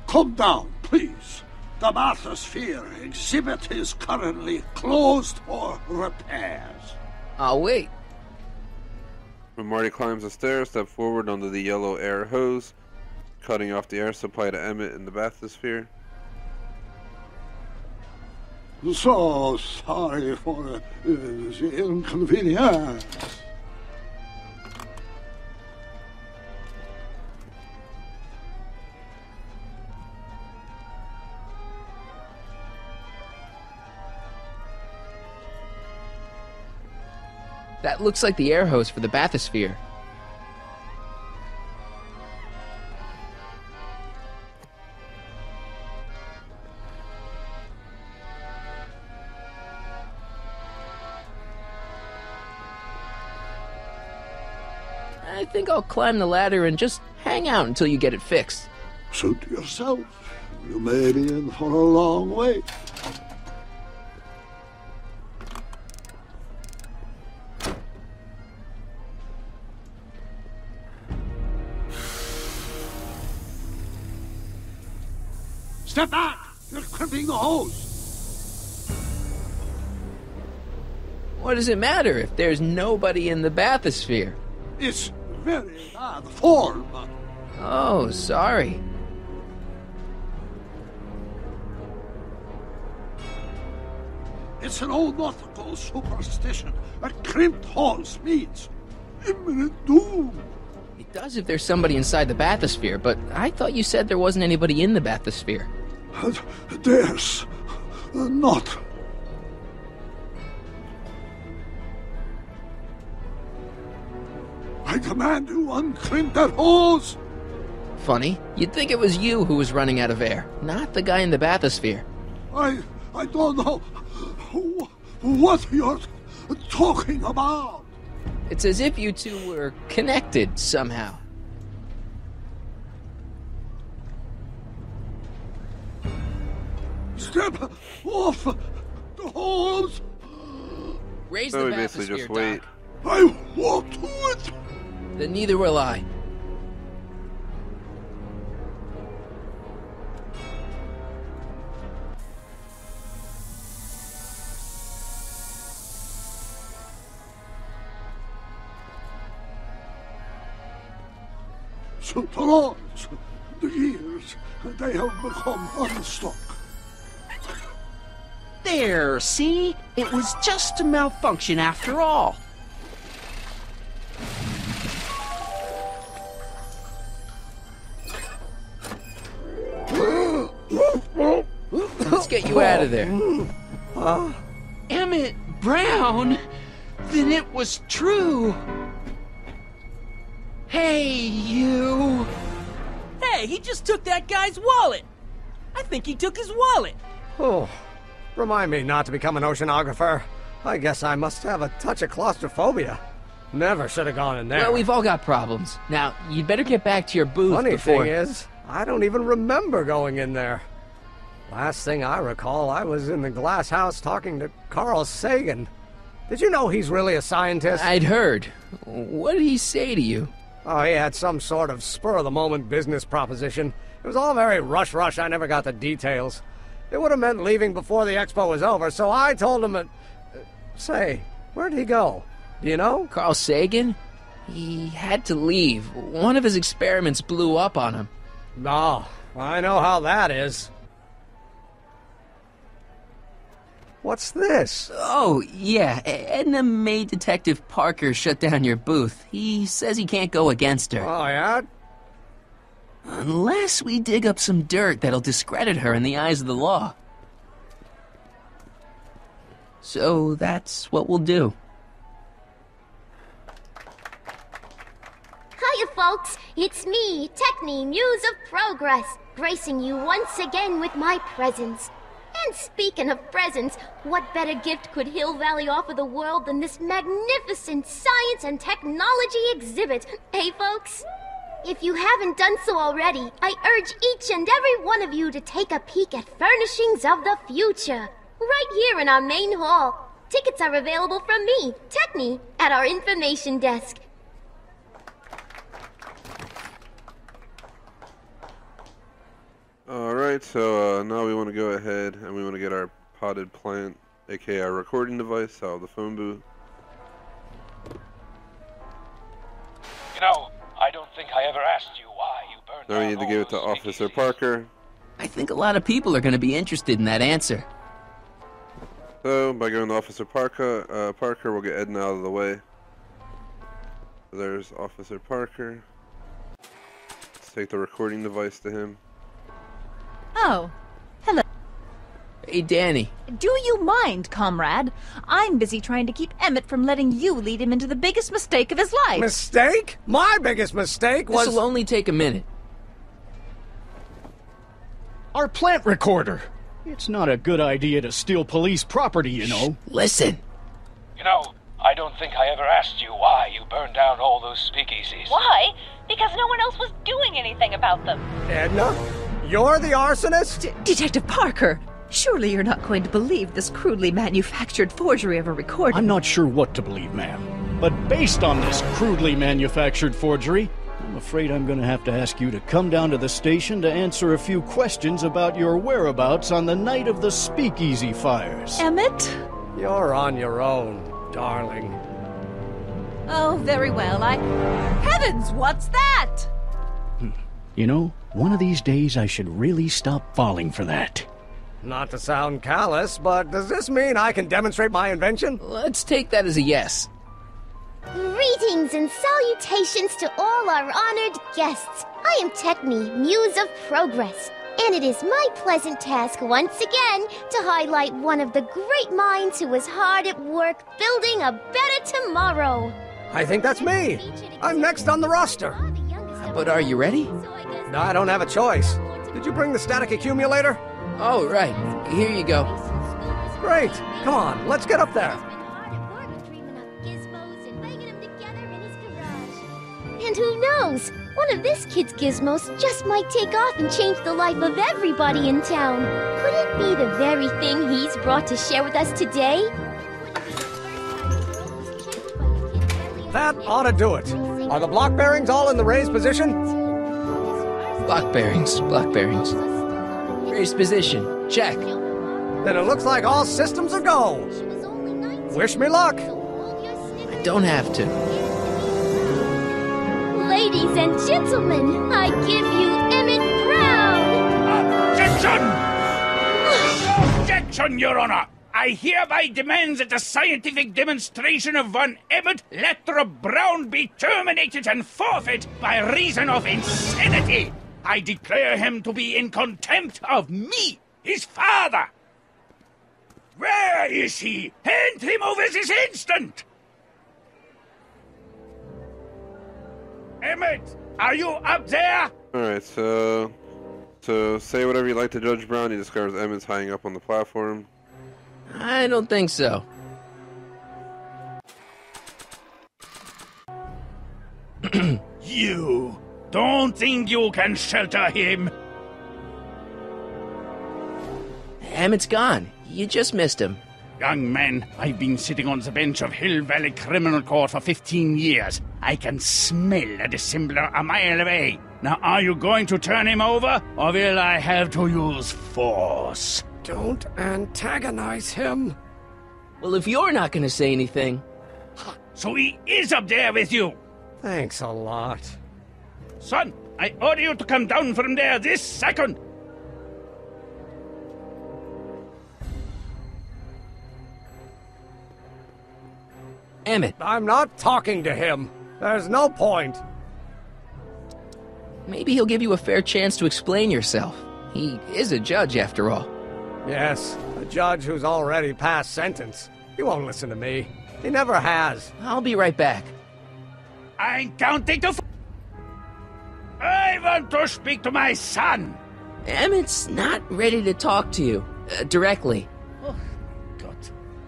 Come down, please. The bathysphere exhibit is currently closed for repairs. I'll wait. When Marty climbs the stairs, step forward onto the yellow air hose, cutting off the air supply to Emmett in the bathysphere. So sorry for the inconvenience. That looks like the air hose for the bathysphere. I think I'll climb the ladder and just hang out until you get it fixed. Suit yourself. You may be in for a long wait. Step back! You're crimping the hose! What does it matter if there's nobody in the bathysphere? It's very bad form. Oh, sorry. It's an old nautical superstition. A crimped hose means imminent doom. It does if there's somebody inside the bathysphere, but I thought you said there wasn't anybody in the bathysphere. There's not. I command you uncrimp that hose! Funny, you'd think it was you who was running out of air, not the guy in the bathysphere. I don't know what you're talking about. It's as if you two were connected somehow. Step off the hose! Raise So the we basically bathysphere, just wait. Doc. I won't do it! Then neither will I. So the lords, the gears, they have become unstuck. There, see? It was just a malfunction after all. Let's get you out of there. Emmett Brown? Then it was true. Hey, you. Hey, he just took that guy's wallet. I think he took his wallet. Oh, remind me not to become an oceanographer. I guess I must have a touch of claustrophobia. Never should have gone in there. Well, we've all got problems. Now, you'd better get back to your booth Funny before... thing is, I don't even remember going in there. Last thing I recall, I was in the glass house talking to Carl Sagan. Did you know he's really a scientist? I'd heard. What did he say to you? Oh, he had some sort of spur-of-the-moment business proposition. It was all very rush. I never got the details. It would have meant leaving before the expo was over, so I told him that... Say, where'd he go? Do you know? Carl Sagan? He had to leave. One of his experiments blew up on him. Oh, I know how that is. What's this? Oh, yeah. Edna made Detective Parker shut down your booth. He says he can't go against her. Oh, yeah? Unless we dig up some dirt that'll discredit her in the eyes of the law. So that's what we'll do. Hiya, folks. It's me, Techni, Muse of Progress, gracing you once again with my presence. And speaking of presents, what better gift could Hill Valley offer the world than this magnificent science and technology exhibit? Hey, folks? If you haven't done so already, I urge each and every one of you to take a peek at Furnishings of the Future, right here in our main hall. Tickets are available from me, Techni, at our information desk. Alright. Alright, so now we want to go ahead and we want to get our potted plant, aka our recording device, out of the phone booth. You know, I don't think I ever asked you why you burned Now we need to give it to Officer Parker. I think a lot of people are going to be interested in that answer. So, by going to Officer Parker, we'll get Edna out of the way. So there's Officer Parker. Let's take the recording device to him. Oh, hello. Hey, Danny. Do you mind, comrade? I'm busy trying to keep Emmett from letting you lead him into the biggest mistake of his life. Mistake? My biggest mistake was... This'll only take a minute. Our plant recorder. It's not a good idea to steal police property, you know. Listen. You know, I don't think I ever asked you why you burned down all those speakeasies. Why? Because no one else was doing anything about them. Edna? You're the arsonist? Detective Parker, surely you're not going to believe this crudely manufactured forgery of a recording. I'm not sure what to believe, ma'am. But based on this crudely manufactured forgery, I'm afraid I'm going to have to ask you to come down to the station to answer a few questions about your whereabouts on the night of the speakeasy fires. Emmett? You're on your own, darling. Oh, very well. Heavens, what's that? You know, one of these days I should really stop falling for that. Not to sound callous, but does this mean I can demonstrate my invention? Let's take that as a yes. Greetings and salutations to all our honored guests. I am Techne, Muse of Progress, and it is my pleasant task once again to highlight one of the great minds who was hard at work building a better tomorrow. I think that's me. I'm next on the roster. But are you ready? I don't have a choice. Did you bring the static accumulator? Oh, right. Here you go. Great. Come on, let's get up there. And who knows? One of this kid's gizmos just might take off and change the life of everybody in town. Could it be the very thing he's brought to share with us today? That ought to do it. Are the block bearings all in the raised position? Block bearings. Raised position. Check. Then it looks like all systems are go. Wish me luck. I don't have to. Ladies and gentlemen, I give you Emmett Brown! Objection! Objection, Your Honor! I hereby demand that the scientific demonstration of one Emmett Lathrop Brown be terminated and forfeit by reason of insanity! I declare him to be in contempt of me, his father! Where is he? Hand him over this instant! Emmett, are you up there? Alright, so say whatever you like to Judge Brown. He discovers Emmett's hanging up on the platform. I don't think so. You don't think you can shelter him? Emmett's gone. You just missed him. Young man, I've been sitting on the bench of Hill Valley Criminal Court for 15 years. I can smell a dissembler a mile away. Now, are you going to turn him over, or will I have to use force? Don't antagonize him. Well, if you're not going to say anything... So he is up there with you? Thanks a lot. Son, I order you to come down from there this second. Emmett. I'm not talking to him. There's no point. Maybe he'll give you a fair chance to explain yourself. He is a judge, after all. Yes, a judge who's already passed sentence. He won't listen to me. He never has. I'll be right back. I'm counting to... I want to speak to my son. Emmett's not ready to talk to you, directly. Oh, God.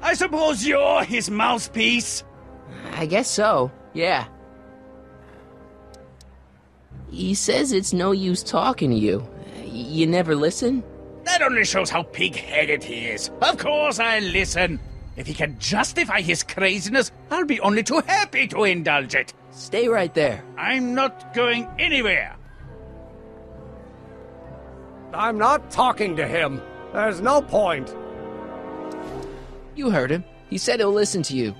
I suppose you're his mouthpiece? I guess so, yeah. He says it's no use talking to you. You never listen? That only shows how pig-headed he is. Of course I'll listen. If he can justify his craziness, I'll be only too happy to indulge it. Stay right there. I'm not going anywhere. I'm not talking to him. There's no point. You heard him. He said he'll listen to you.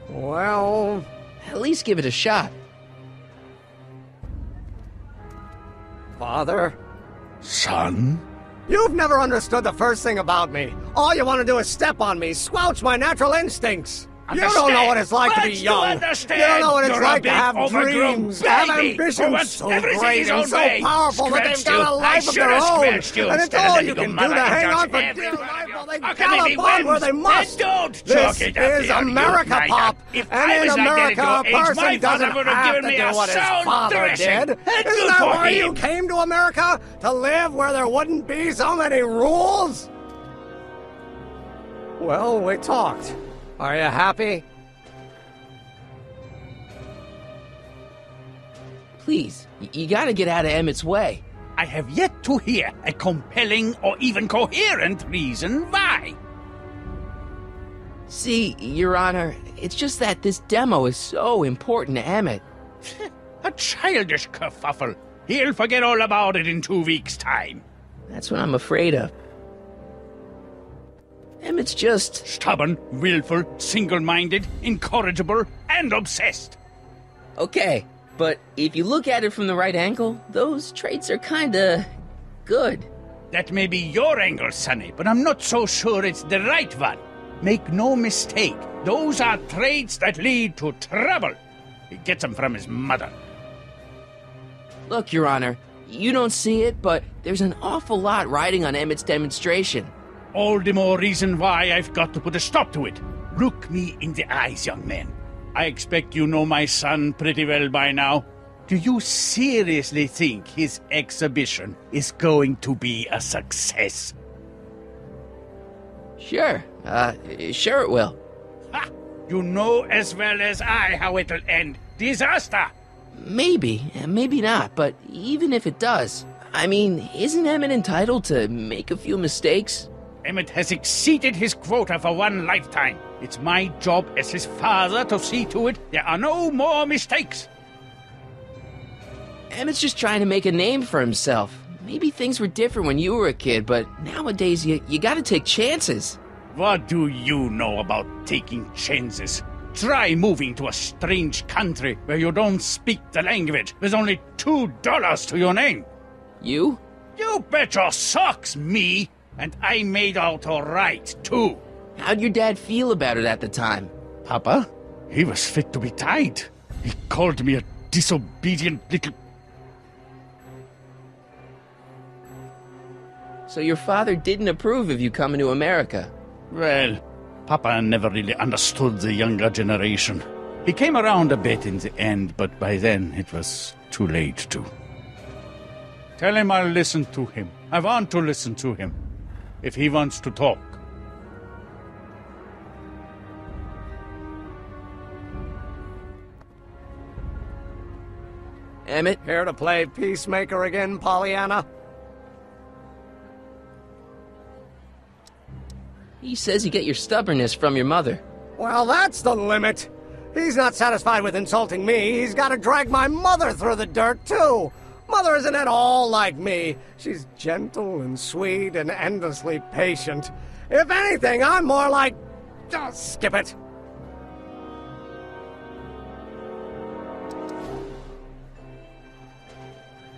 Well... At least give it a shot. Father? Son? You've never understood the first thing about me. All you want to do is step on me, squelch my natural instincts. You don't know what it's like to be young. You don't know what it's like to have dreams, have ambitions so great and so powerful that they've got a life of their own. And it's all you can do to hang on for dear life while they gallop on where they must. This is America, Pop. And in America, a person doesn't have to do what his father did. Isn't that why you came to America? To live where there wouldn't be so many rules? Well, we talked. Are you happy? Please, you gotta get out of Emmett's way. I have yet to hear a compelling or even coherent reason why. See, Your Honor, it's just that this demo is so important to Emmett. A childish kerfuffle. He'll forget all about it in 2 weeks' time. That's what I'm afraid of. Emmett's just... stubborn, willful, single-minded, incorrigible, and obsessed. Okay, but if you look at it from the right angle, those traits are kinda... good. That may be your angle, Sonny, but I'm not so sure it's the right one. Make no mistake, those are traits that lead to trouble. He gets them from his mother. Look, Your Honor, you don't see it, but there's an awful lot riding on Emmett's demonstration. All the more reason why I've got to put a stop to it. Look me in the eyes, young man. I expect you know my son pretty well by now. Do you seriously think his exhibition is going to be a success? Sure. Sure it will. Ha! You know as well as I how it'll end. Disaster! Maybe, maybe not, but even if it does, I mean, isn't Emmett entitled to make a few mistakes? Emmett has exceeded his quota for one lifetime. It's my job as his father to see to it there are no more mistakes. Emmett's just trying to make a name for himself. Maybe things were different when you were a kid, but nowadays you gotta take chances. What do you know about taking chances? Try moving to a strange country where you don't speak the language with only $2 to your name. You? You bet your socks, me! And I made out all right, too. How'd your dad feel about it at the time? Papa? He was fit to be tied. He called me a disobedient little... So your father didn't approve of you coming to America? Well, Papa never really understood the younger generation. He came around a bit in the end, but by then it was too late to. Tell him I'll listen to him. I want to listen to him. If he wants to talk. Emmett? Here to play peacemaker again, Pollyanna? He says you get your stubbornness from your mother. Well, that's the limit. He's not satisfied with insulting me. He's got to drag my mother through the dirt, too. Mother isn't at all like me. She's gentle and sweet and endlessly patient. If anything, I'm more like... Just skip it.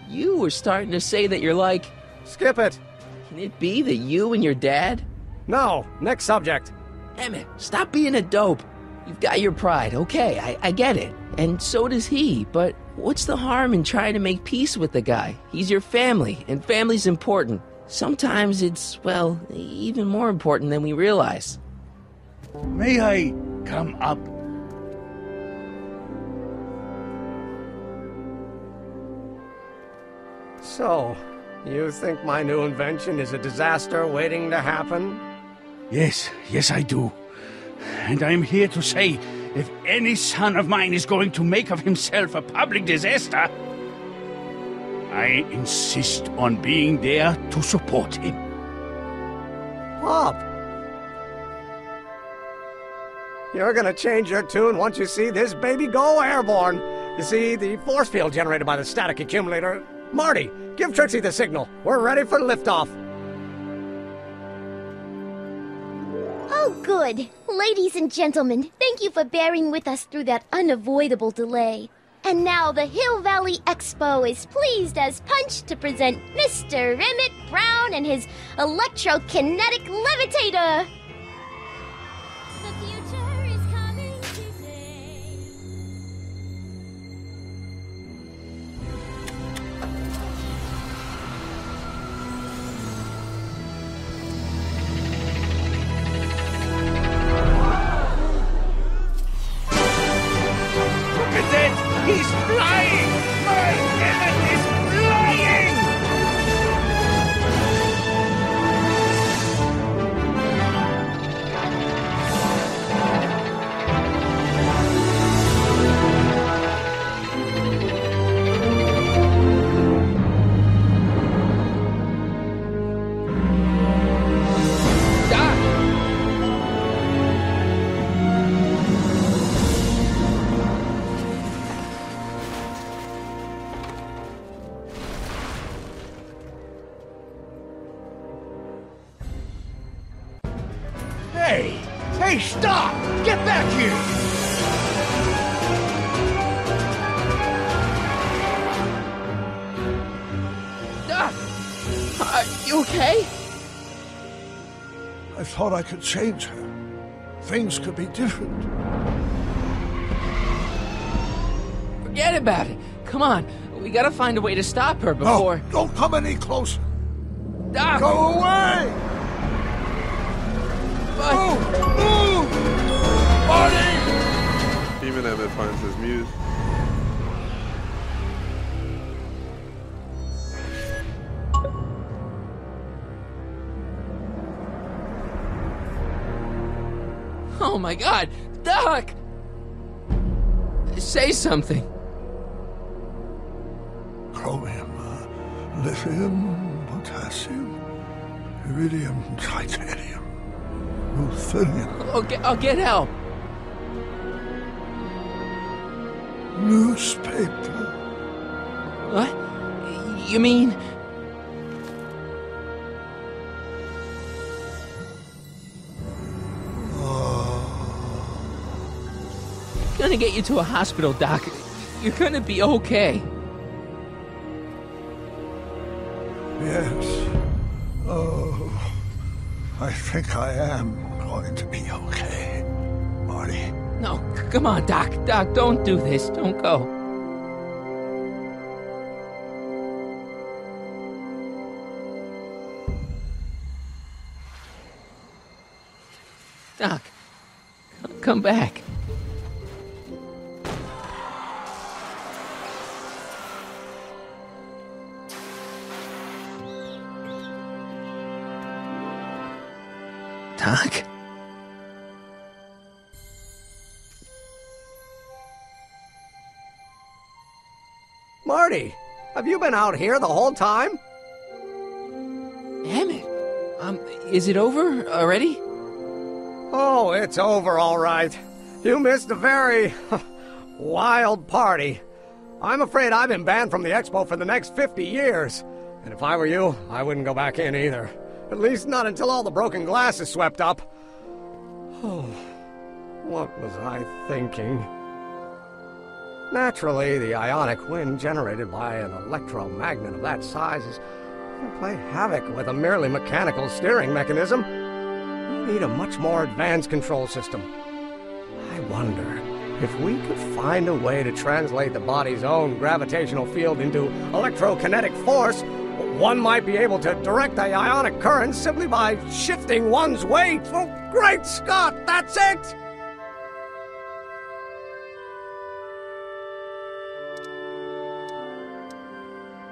You were starting to say that you're like... Skip it. Can it be that you and your dad? No, next subject. Emmett, stop being a dope. You've got your pride, okay, I get it. And so does he, but what's the harm in trying to make peace with the guy? He's your family, and family's important. Sometimes it's, well, even more important than we realize. May I come up? So, you think my new invention is a disaster waiting to happen? Yes, I do. And I'm here to say, if any son of mine is going to make of himself a public disaster, I insist on being there to support him. Pop! You're gonna change your tune once you see this baby go airborne. You see, the force field generated by the static accumulator... Marty, give Trixie the signal. We're ready for liftoff. Oh, good. Ladies and gentlemen, thank you for bearing with us through that unavoidable delay. And now the Hill Valley Expo is pleased as punch to present Mr. Emmett Brown and his electrokinetic levitator. The future is coming today. Look at that! He's flying! My Emmett is flying! Hey! Hey, stop! Get back here! Doc! Are you okay? I thought I could change her. Things could be different. Forget about it. Come on. We gotta find a way to stop her before... No, don't come any closer. Doc! Go away! Move! Move! Marty! Demon Emmett finds his muse. Oh my god! Doc! Say something. Chromium, lithium, potassium, iridium, titanium, ruthenium. I'll get help. Newspaper. What? You mean... Gonna get you to a hospital, Doc. You're gonna be okay. Yes. Oh, I think I am going to be okay, Marty. No, come on, Doc. Doc, don't do this. Don't go. Doc, come back. Doc? Marty, have you been out here the whole time? Emmett, is it over already? Oh, it's over all right. You missed a very wild party. I'm afraid I've been banned from the expo for the next 50 years. And if I were you, I wouldn't go back in either. At least not until all the broken glass is swept up. Oh, what was I thinking? Naturally, the ionic wind generated by an electromagnet of that size is going to play havoc with a merely mechanical steering mechanism. We need a much more advanced control system. I wonder if we could find a way to translate the body's own gravitational field into electrokinetic force. One might be able to direct the ionic current simply by shifting one's weight. Oh, great Scott, that's it!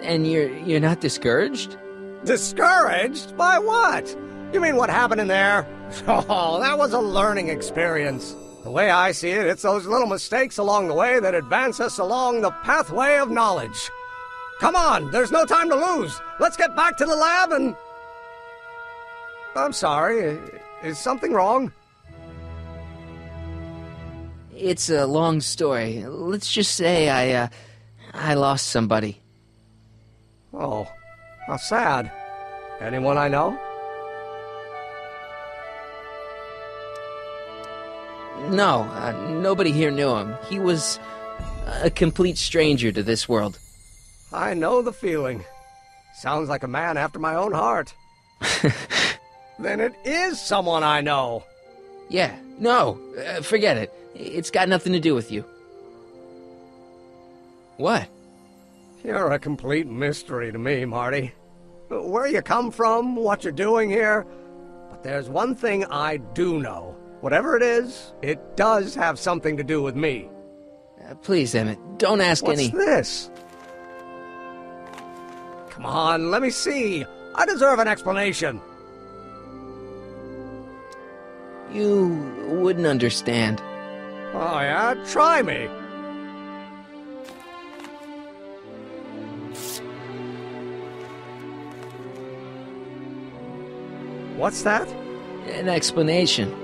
And you're not discouraged? Discouraged? By what? You mean what happened in there? Oh, that was a learning experience. The way I see it, it's those little mistakes along the way that advance us along the pathway of knowledge. Come on, there's no time to lose. Let's get back to the lab and... I'm sorry, is something wrong? It's a long story. Let's just say I lost somebody. Oh, How sad. Anyone I know? No, nobody here knew him. He was a complete stranger to this world. I know the feeling. Sounds like a man after my own heart. Then it is someone I know. Yeah, no, forget it. It's got nothing to do with you. What? You're a complete mystery to me, Marty. Where you come from, what you're doing here. But there's one thing I do know. Whatever it is, it does have something to do with me. Please, Emmett, don't ask any... What's this? Come on, let me see. I deserve an explanation. You wouldn't understand. Oh, yeah? Try me. What's that? An explanation.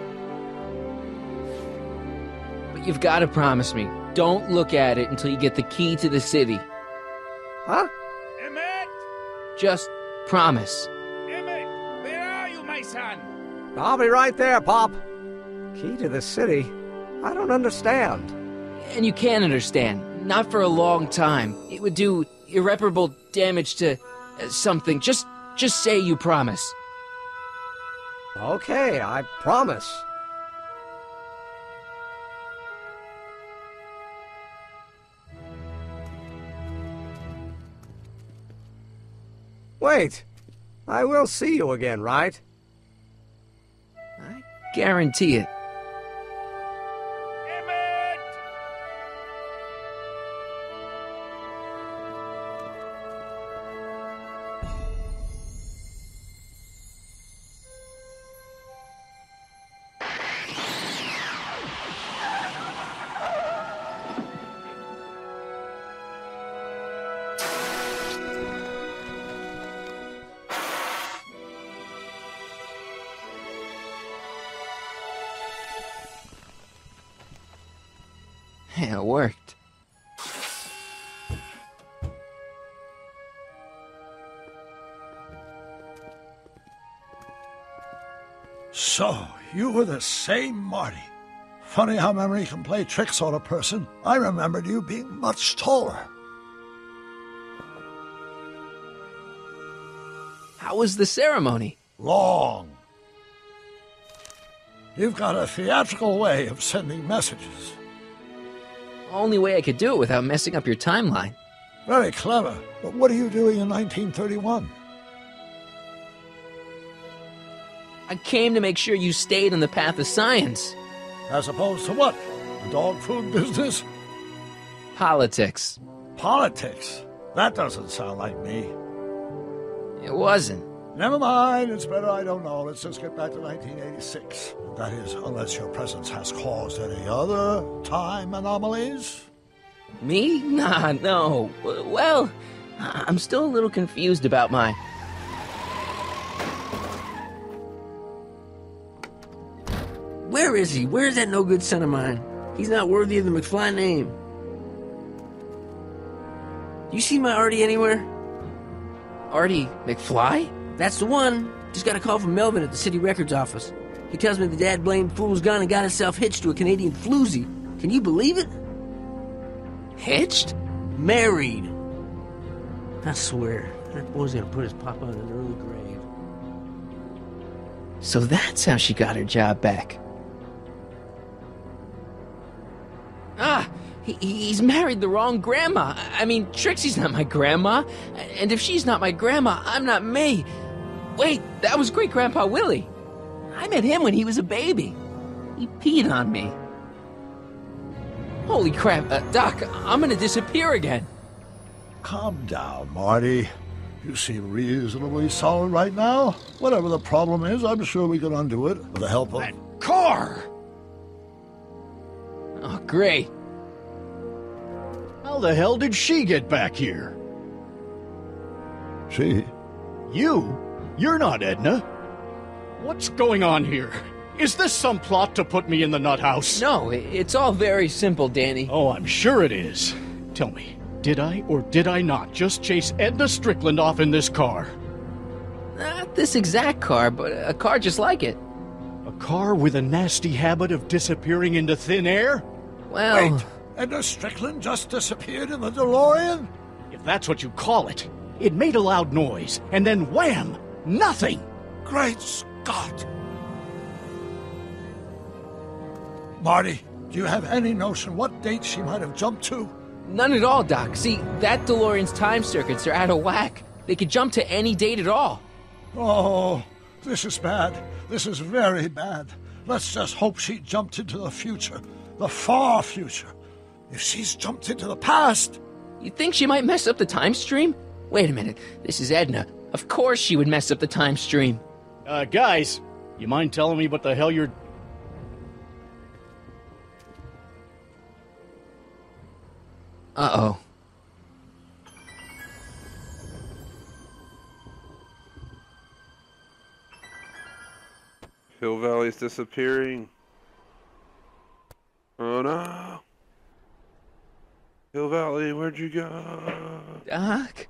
But you've got to promise me, don't look at it until you get the key to the city. Huh? Emmett! Just promise. Emmett, where are you, my son? I'll be right there, Pop. Key to the city? I don't understand. And you can't understand. Not for a long time. It would do irreparable damage to something. Just say you promise. Okay, I promise. Wait. I will see you again, right? I guarantee it. It worked. So, you were the same Marty. Funny how memory can play tricks on a person. I remembered you being much taller. How was the ceremony? Long. You've got a theatrical way of sending messages. Only way I could do it without messing up your timeline. Very clever. But what are you doing in 1931? I came to make sure you stayed on the path of science. As opposed to what? The dog food business? Politics. Politics? That doesn't sound like me. It wasn't. Never mind, it's better I don't know. Let's just get back to 1986. That is, unless your presence has caused any other time anomalies. Me? Nah, no. Well, I'm still a little confused about my... Where is he? Where's that no-good son of mine? He's not worthy of the McFly name. You see my Artie anywhere? Artie McFly? That's the one. Just got a call from Melvin at the city records office. He tells me the dad-blamed fool's gone and got himself hitched to a Canadian floozy. Can you believe it? Hitched? Married. I swear, that boy's gonna put his papa in an early grave. So that's how she got her job back. Ah! He's married the wrong grandma. I mean, Trixie's not my grandma. And if she's not my grandma, I'm not me. Wait, that was Great-Grandpa Willie. I met him when he was a baby. He peed on me. Holy crap, Doc, I'm gonna disappear again. Calm down, Marty. You seem reasonably solid right now. Whatever the problem is, I'm sure we can undo it with the help of... That car! Oh, great. How the hell did she get back here? She? You? You're not Edna. What's going on here? Is this some plot to put me in the nut house? No, it's all very simple, Danny. Oh, I'm sure it is. Tell me, Did I or did I not just chase Edna Strickland off in this car? Not this exact car, but a car just like it. A car with a nasty habit of disappearing into thin air? Well... Wait, Edna Strickland just disappeared in the DeLorean? If that's what you call it. It made a loud noise, and then wham! Nothing! Great Scott! Marty, do you have any notion what date she might have jumped to? None at all, Doc. See, that DeLorean's time circuits are out of whack. They could jump to any date at all. Oh, this is bad. This is very bad. Let's just hope she jumped into the future. The far future. If she's jumped into the past... You think she might mess up the time stream? Wait a minute. This is Edna. Of course she would mess up the time stream. Guys, you mind telling me what the hell you're... Uh-oh. Hill Valley's disappearing. Oh no. Hill Valley, where'd you go? Doc?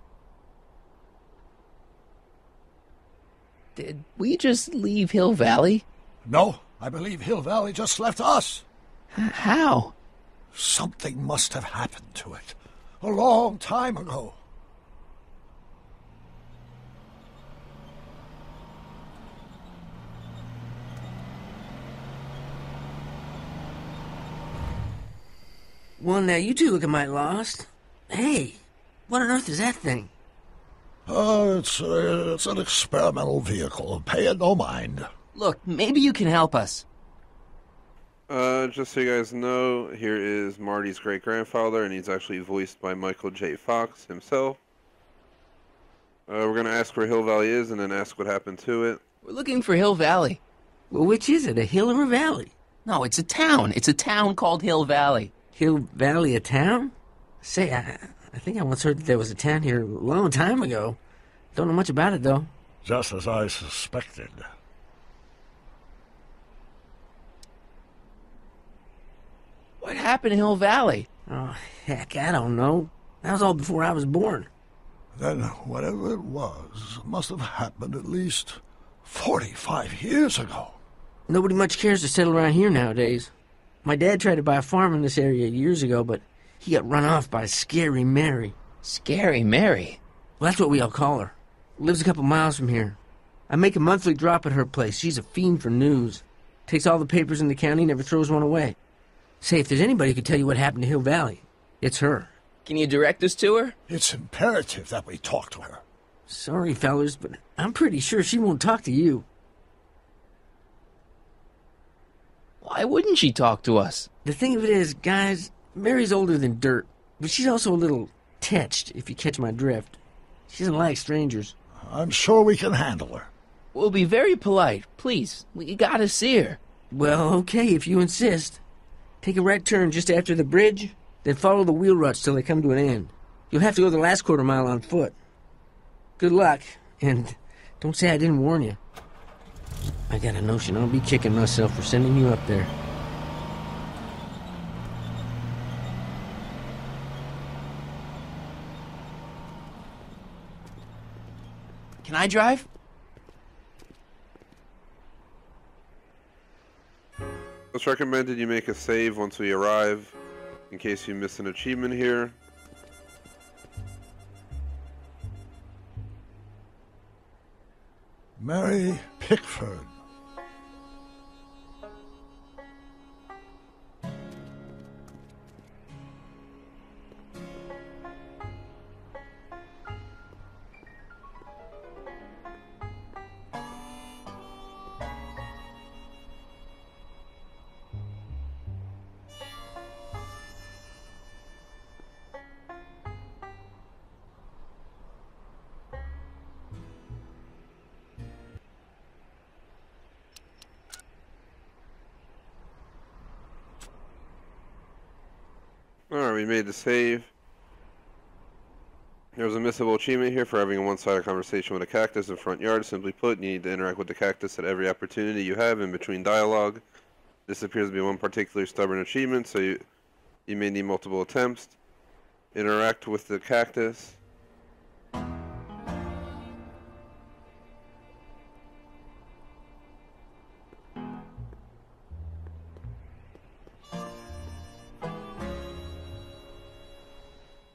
Did we just leave Hill Valley? No, I believe Hill Valley just left us. How? Something must have happened to it. A long time ago. Well, now you two look mighty lost. Hey, what on earth is that thing? It's an experimental vehicle. Pay it no mind. Look, maybe you can help us. Just so you guys know, here is Marty's great-grandfather, and he's actually voiced by Michael J. Fox himself. We're going to ask where Hill Valley is, and then ask what happened to it. We're looking for Hill Valley. Well, which is it, a hill or a valley? No, it's a town. It's a town called Hill Valley. Hill Valley, a town? Say, I think I once heard that there was a town here a long time ago. Don't know much about it, though. Just as I suspected. What happened in Hill Valley? Oh, heck, I don't know. That was all before I was born. Then whatever it was must have happened at least 45 years ago. Nobody much cares to settle around here nowadays. My dad tried to buy a farm in this area years ago, but he got run off by Scary Mary. Scary Mary? Well, that's what we all call her. Lives a couple miles from here. I make a monthly drop at her place. She's a fiend for news. Takes all the papers in the county, never throws one away. Say, if there's anybody who could tell you what happened to Hill Valley, it's her. Can you direct us to her? It's imperative that we talk to her. Sorry, fellers, but I'm pretty sure she won't talk to you. Why wouldn't she talk to us? The thing of it is, guys, Mary's older than dirt, but she's also a little tetched, if you catch my drift. She doesn't like strangers. I'm sure we can handle her. We'll be very polite. Please, we gotta see her. Well, okay, if you insist. Take a right turn just after the bridge, then follow the wheel ruts till they come to an end. You'll have to go the last quarter mile on foot. Good luck, and don't say I didn't warn you. I got a notion I'll be kicking myself for sending you up there. Can I drive? It's recommended you make a save once we arrive, in case you miss an achievement here. Mary Pickford. Alright, we made the save. There's a missable achievement here for having a one-sided conversation with a cactus in front yard. Simply put, you need to interact with the cactus at every opportunity you have in between dialogue. This appears to be one particularly stubborn achievement, so you may need multiple attempts. Interact with the cactus.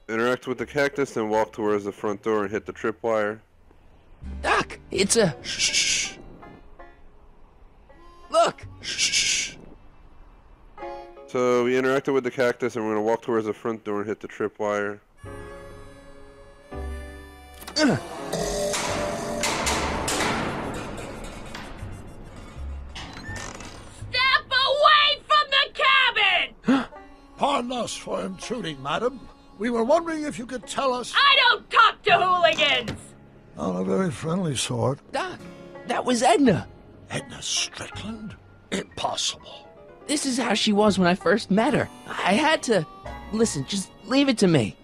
Interact with the cactus, then walk towards the front door and hit the tripwire. Doc, it's a... Shh. Look! Shh. So we interacted with the cactus, and we're gonna walk towards the front door and hit the tripwire. Step away from the cabin! Pardon us for intruding, madam. We were wondering if you could tell us... I don't talk to hooligans! On a very friendly sort. Doc, that was Edna. Edna Strickland? Impossible. This is how she was when I first met her. I had to... Listen, just leave it to me.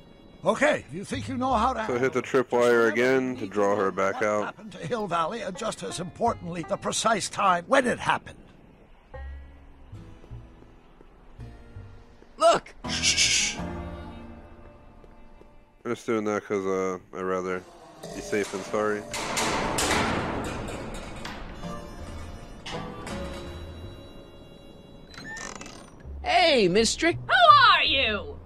Okay, you think you know how to... So hit the tripwire again to draw her back out. What happened to Hill Valley, and just as importantly, the precise time when it happened. Look! Shh. I'm just doing that because I'd rather be safe than sorry. Hey, Miss Strick... Who are you?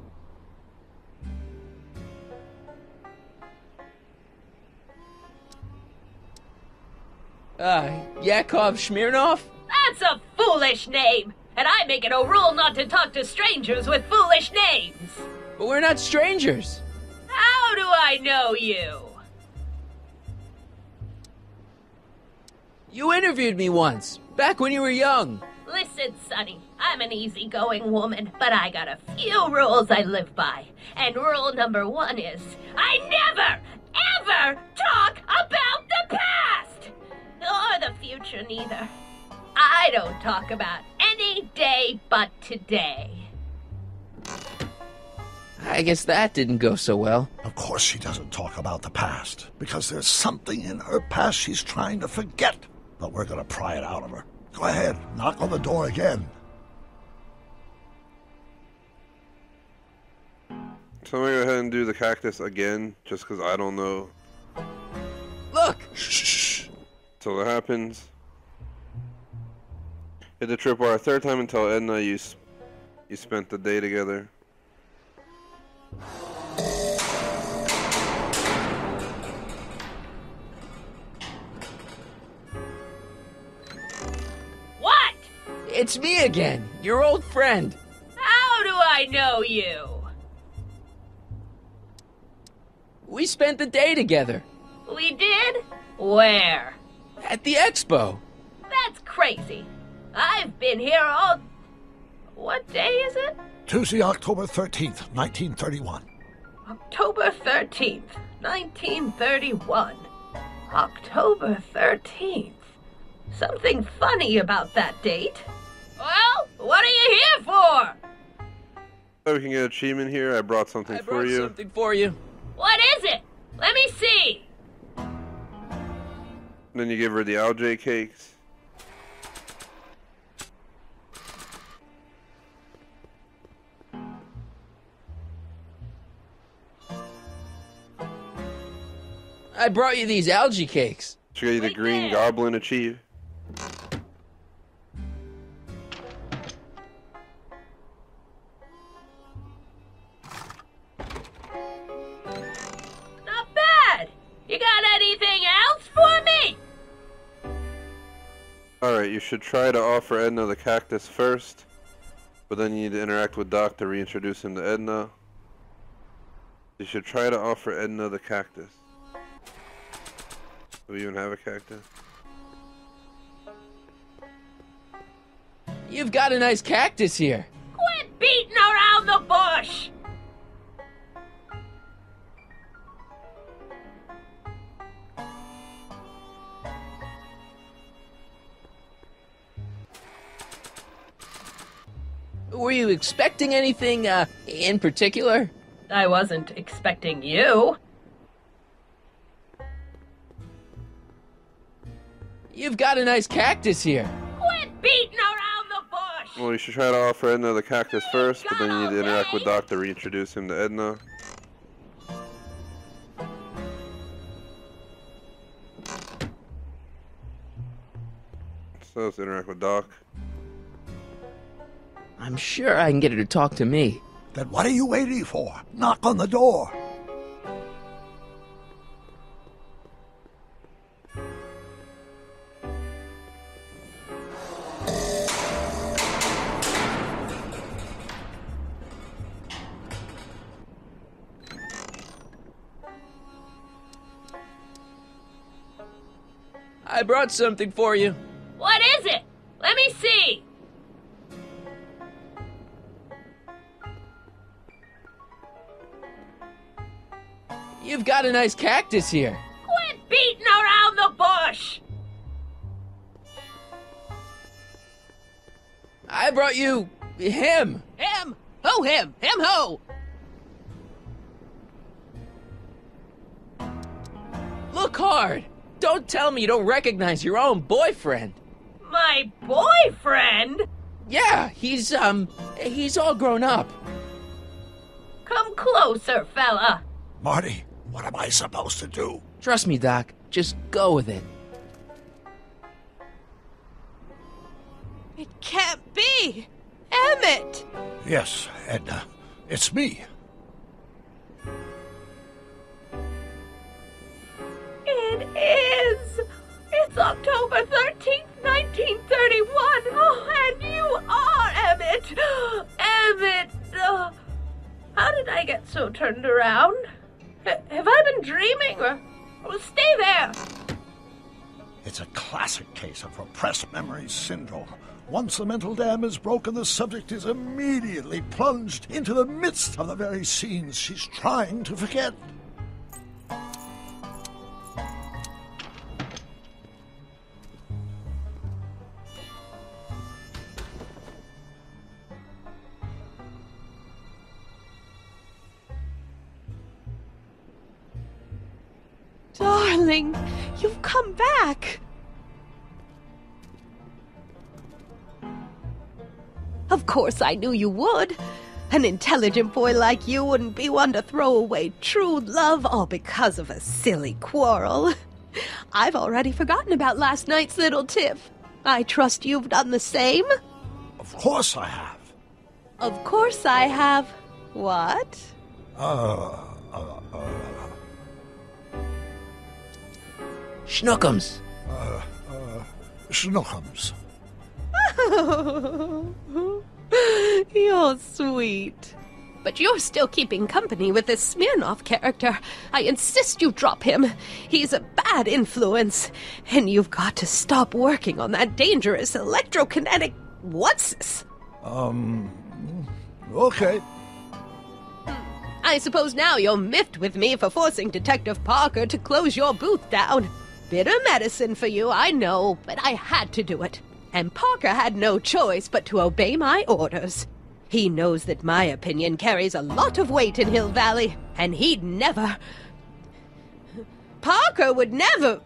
Yakov Smirnov? That's a foolish name, and I make it a rule not to talk to strangers with foolish names. But we're not strangers. How do I know you? You interviewed me once, back when you were young. Listen, Sonny, I'm an easygoing woman, but I got a few rules I live by. And rule number 1 is, I never, ever talk about the past! Or the future, neither. I don't talk about any day but today. I guess that didn't go so well. Of course she doesn't talk about the past, because there's something in her past she's trying to forget. But we're gonna pry it out of her. Go ahead, knock on the door again. So I'm gonna go ahead and do the cactus again, just because I don't know. Look! Shh. Till that happens. Hit the tripwire a third time and tell Edna you spent the day together. What? It's me again, your old friend. How do I know you? We spent the day together. We did? Where? At the expo. That's crazy. I've been here all... What day is it? Tuesday, October 13th, 1931. October 13th, 1931. October 13th. Something funny about that date. Well, what are you here for? So we can get an achievement here. I brought something for you. Something for you. What is it? Let me see. Then you give her the algae cakes. I brought you these algae cakes. She got you the green goblin achieve. Not bad. You got anything else for me? Alright, you should try to offer Edna the cactus first, but then you need to interact with Doc to reintroduce him to Edna. You should try to offer Edna the cactus. Do we even have a cactus? You've got a nice cactus here. Quit beating around the bush. Were you expecting anything, in particular? I wasn't expecting you. You've got a nice cactus here. Quit beating around the bush. Well, you should try to offer Edna the cactus first, but then you need to interact with Doc to reintroduce him to Edna. So let's interact with Doc. I'm sure I can get her to talk to me. Then what are you waiting for? Knock on the door. I brought something for you. What is it? Let me see. You've got a nice cactus here. Quit beating around the bush. I brought you him. Him? Who him? Him who? Look hard. Don't tell me you don't recognize your own boyfriend. My boyfriend? Yeah, he's all grown up. Come closer, fella. Marty, what am I supposed to do? Trust me, Doc. Just go with it. It can't be! Emmett! Yes, Edna. It's me. It is! It's October 13th, 1931! Oh, and you are Emmett! Emmett! How did I get so turned around? Have I been dreaming? Or stay there! It's a classic case of repressed memory syndrome. Once the mental dam is broken, the subject is immediately plunged into the midst of the very scenes she's trying to forget. Darling, you've come back. Of course I knew you would. An intelligent boy like you wouldn't be one to throw away true love all because of a silly quarrel. I've already forgotten about last night's little tiff. I trust you've done the same? Of course I have. Of course I have. What? Schnookums. Schnookums. You're sweet. But you're still keeping company with this Smirnoff character. I insist you drop him. He's a bad influence. And you've got to stop working on that dangerous electrokinetic... What's this? Okay. I suppose now you're miffed with me for forcing Detective Parker to close your booth down. Bitter medicine for you, I know, but I had to do it. And Parker had no choice but to obey my orders. He knows that my opinion carries a lot of weight in Hill Valley, and he'd never... Parker would never...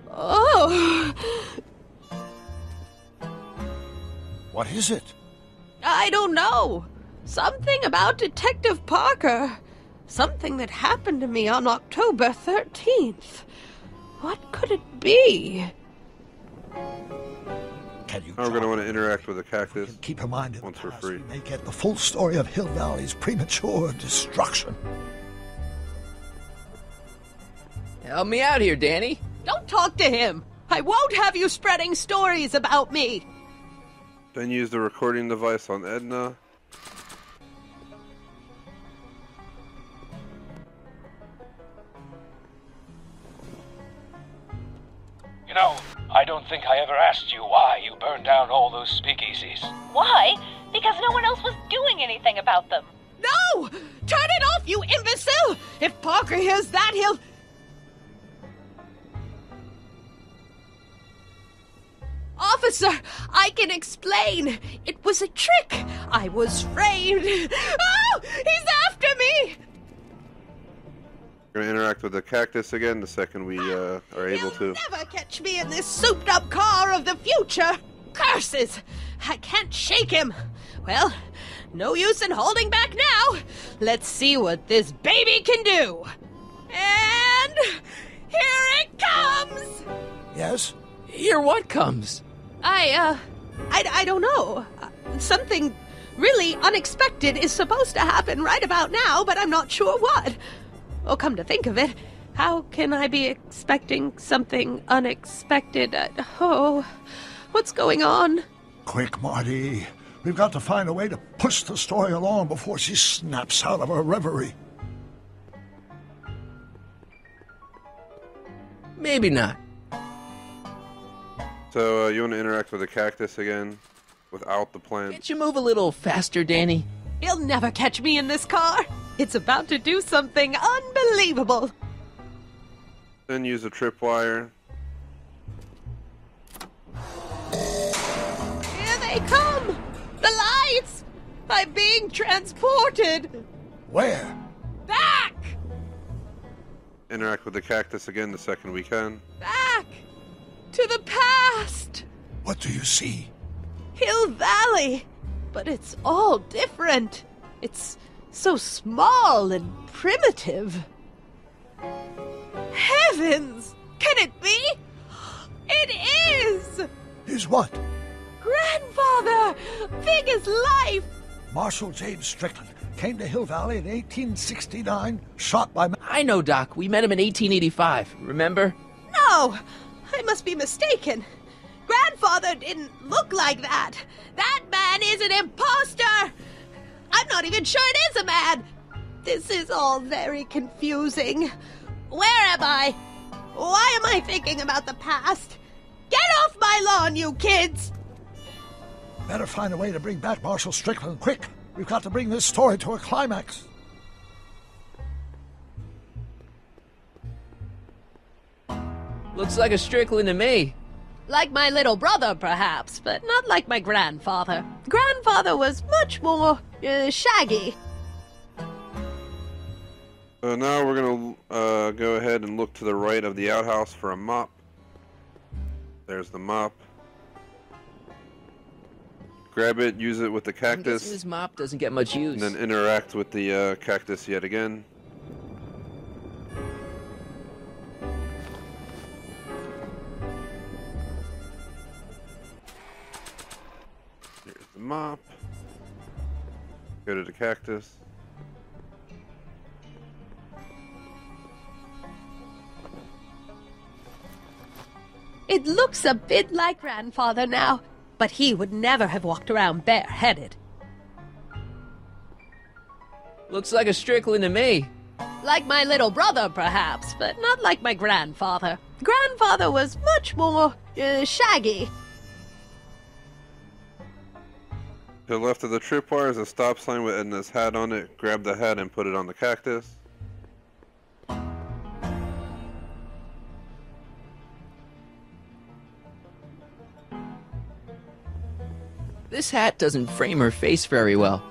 Oh... What is it? I don't know. Something about Detective Parker. Something that happened to me on October 13th. What could it be? We're going to want to interact with the cactus. Keep in mind, once we're free. We may get the full story of Hill Valley's premature destruction. Help me out here, Danny. Don't talk to him. I won't have you spreading stories about me. Then use the recording device on Edna. You know, I don't think I ever asked you why you burned down all those speakeasies. Why? Because no one else was doing anything about them. No! Turn it off, you imbecile! If Parker hears that, he'll... Officer, I can explain. It was a trick. I was framed. Oh! He's after me! We're going to interact with the cactus again the second we are able to. Never catch me in this souped-up car of the future. Curses! I can't shake him. Well, no use in holding back now. Let's see what this baby can do. And here it comes! Yes? Here what comes? I don't know. Something really unexpected is supposed to happen right about now, but I'm not sure what. Oh, come to think of it, how can I be expecting something unexpected? What's going on? Quick, Marty. We've got to find a way to push the story along before she snaps out of her reverie. Maybe not. So, you want to interact with the cactus again? Without the plant? Can't you move a little faster, Danny? He'll never catch me in this car. It's about to do something unbelievable. Then use a tripwire. Here they come! The lights! I'm being transported! Where? Back! Interact with the cactus again the second we can. Back! To the past! What do you see? Hill Valley! But it's all different. It's so small and primitive. Heavens! Can it be? It is! Is what? Grandfather! Big as life! Marshal James Strickland came to Hill Valley in 1869, shot by... I know, Doc. We met him in 1885. Remember? No! I must be mistaken. Grandfather didn't look like that. That man is an imposter! I'm not even sure it is a man! This is all very confusing. Where am I? Why am I thinking about the past? Get off my lawn, you kids! Better find a way to bring back Marshal Strickland, quick! We've got to bring this story to a climax. Looks like a Strickland to me. Like my little brother, perhaps, but not like my grandfather. Grandfather was much more, shaggy. So now we're going to go ahead and look to the right of the outhouse for a mop. There's the mop. Grab it, use it with the cactus. This mop doesn't get much use. And then interact with the cactus yet again. Here's the mop. Go to the cactus. It looks a bit like Grandfather now, but he would never have walked around bareheaded. Looks like a Strickland to me. Like my little brother, perhaps, but not like my grandfather. Grandfather was much more, shaggy. To the left of the tripwire is a stop sign with Edna's hat on it. Grab the hat and put it on the cactus. This hat doesn't frame her face very well.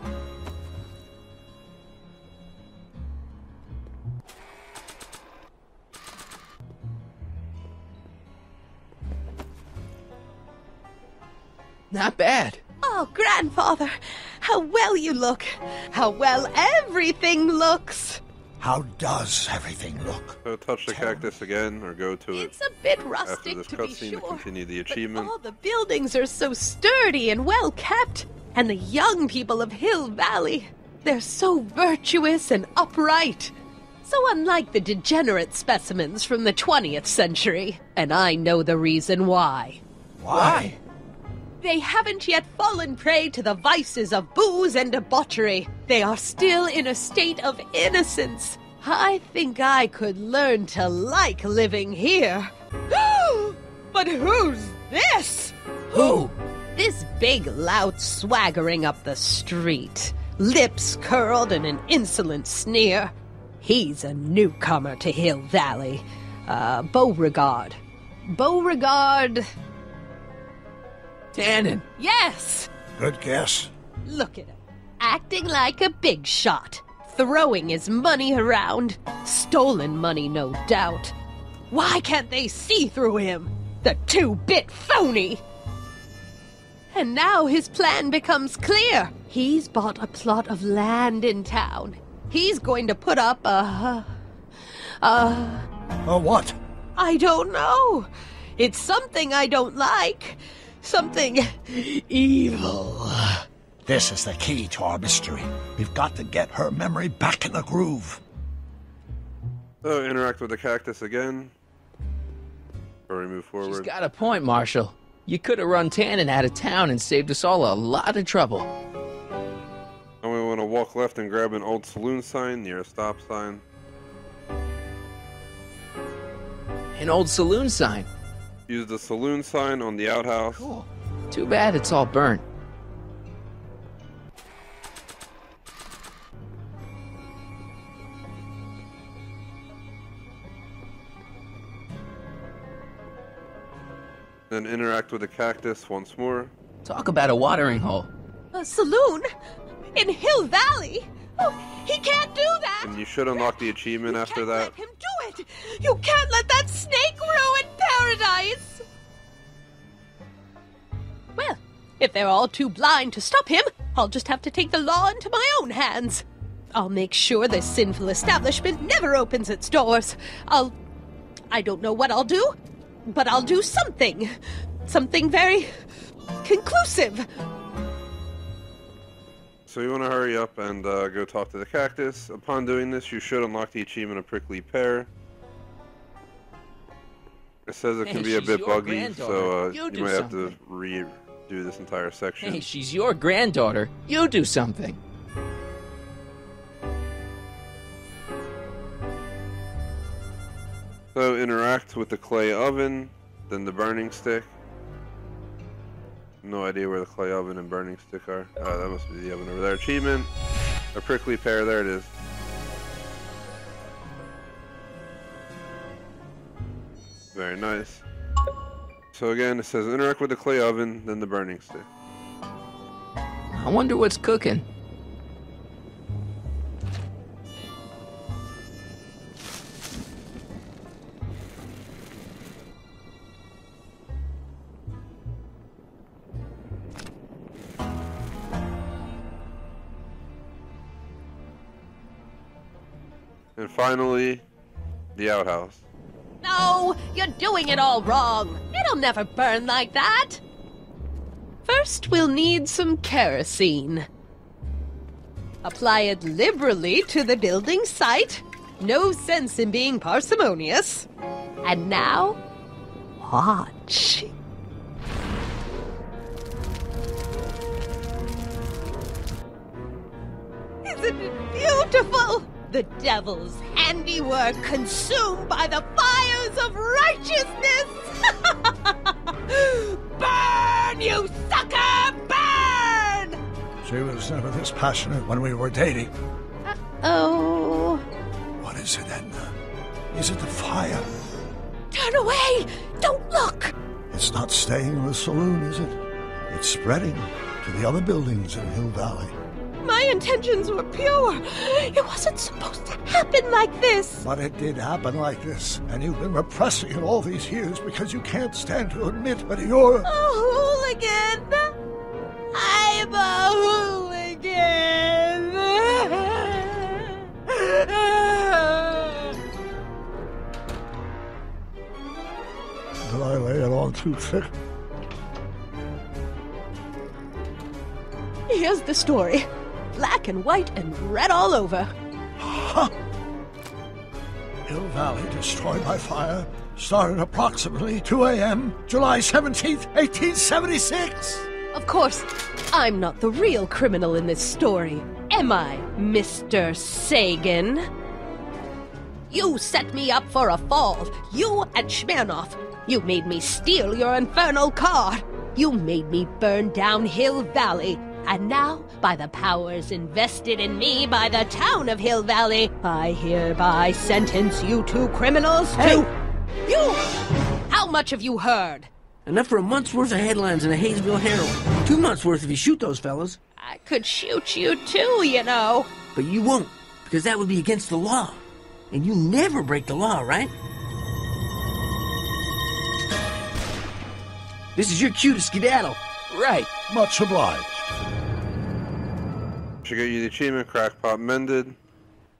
Not bad. Oh, Grandfather, how well you look. How well everything looks. How does everything look? So touch the cactus again, or go to it. It's a bit after rustic, this to be cutscene sure. to continue the achievement. All the buildings are so sturdy and well kept. And the young people of Hill Valley, they're so virtuous and upright. So unlike the degenerate specimens from the 20th century. And I know the reason why. Why? They haven't yet fallen prey to the vices of booze and debauchery. They are still in a state of innocence. I think I could learn to like living here. But who's this? Who? This big lout swaggering up the street, lips curled in an insolent sneer. He's a newcomer to Hill Valley. Beauregard. Beauregard... Tannen. Yes! Good guess. Look at him. Acting like a big shot. Throwing his money around. Stolen money, no doubt. Why can't they see through him? The two-bit phony! And now his plan becomes clear. He's bought a plot of land in town. He's going to put up a what? I don't know. It's something I don't like. something evil. This is the key to our mystery. We've got to get her memory back in the groove. So interact with the cactus again. Or we move forward. She's got a point, Marshall. You could have run Tannen out of town and saved us all a lot of trouble. And we want to walk left and grab an old saloon sign near a stop sign. An old saloon sign. Use the saloon sign on the outhouse. Cool. Too bad it's all burnt. Then interact with the cactus once more. Talk about a watering hole. A saloon? In Hill Valley? Oh, he can't do that! And you should unlock the achievement after that. Let him do it! You can't let that snake ruin paradise! Well, if they're all too blind to stop him, I'll just have to take the law into my own hands. I'll make sure this sinful establishment never opens its doors. I don't know what I'll do, but I'll do something. Something very conclusive. So you want to hurry up and go talk to the cactus. Upon doing this, you should unlock the achievement of Prickly Pear. It says it can be a bit buggy, so you might have to redo this entire section. Hey, she's your granddaughter. You do something. So interact with the clay oven, then the burning stick. No idea where the clay oven and burning stick are. That must be the oven over there. Achievement, a prickly pear. There it is. Very nice. So again, it says interact with the clay oven, then the burning stick. I wonder what's cooking. And finally, the outhouse. No, you're doing it all wrong. It'll never burn like that. First, we'll need some kerosene. Apply it liberally to the building site. No sense in being parsimonious. And now, watch. Isn't it beautiful? The devil's handiwork consumed by the fires of righteousness! Burn, you sucker! Burn! She was never this passionate when we were dating. Oh. What is it, Edna? Is it the fire? Turn away! Don't look! It's not staying in the saloon, is it? It's spreading to the other buildings in Hill Valley. My intentions were pure. It wasn't supposed to happen like this. But it did happen like this, and you've been repressing it all these years because you can't stand to admit that you're... A hooligan! I'm a hooligan! Did I lay it on too thick? Here's the story. Black and white and red all over. Huh. Hill Valley destroyed by fire started approximately 2 a.m. July 17th, 1876. Of course, I'm not the real criminal in this story, am I, Mr. Sagan? You set me up for a fall. You and Smirnoff. You made me steal your infernal car. You made me burn down Hill Valley. And now, by the powers invested in me by the town of Hill Valley, I hereby sentence you two criminals to... You! How much have you heard? Enough for a month's worth of headlines in a Hayesville Herald. 2 months worth if you shoot those fellas. I could shoot you too, you know. But you won't, because that would be against the law. And you never break the law, right? This is your cue to skedaddle. Right. Much obliged. Should get you the achievement Crackpot Mended,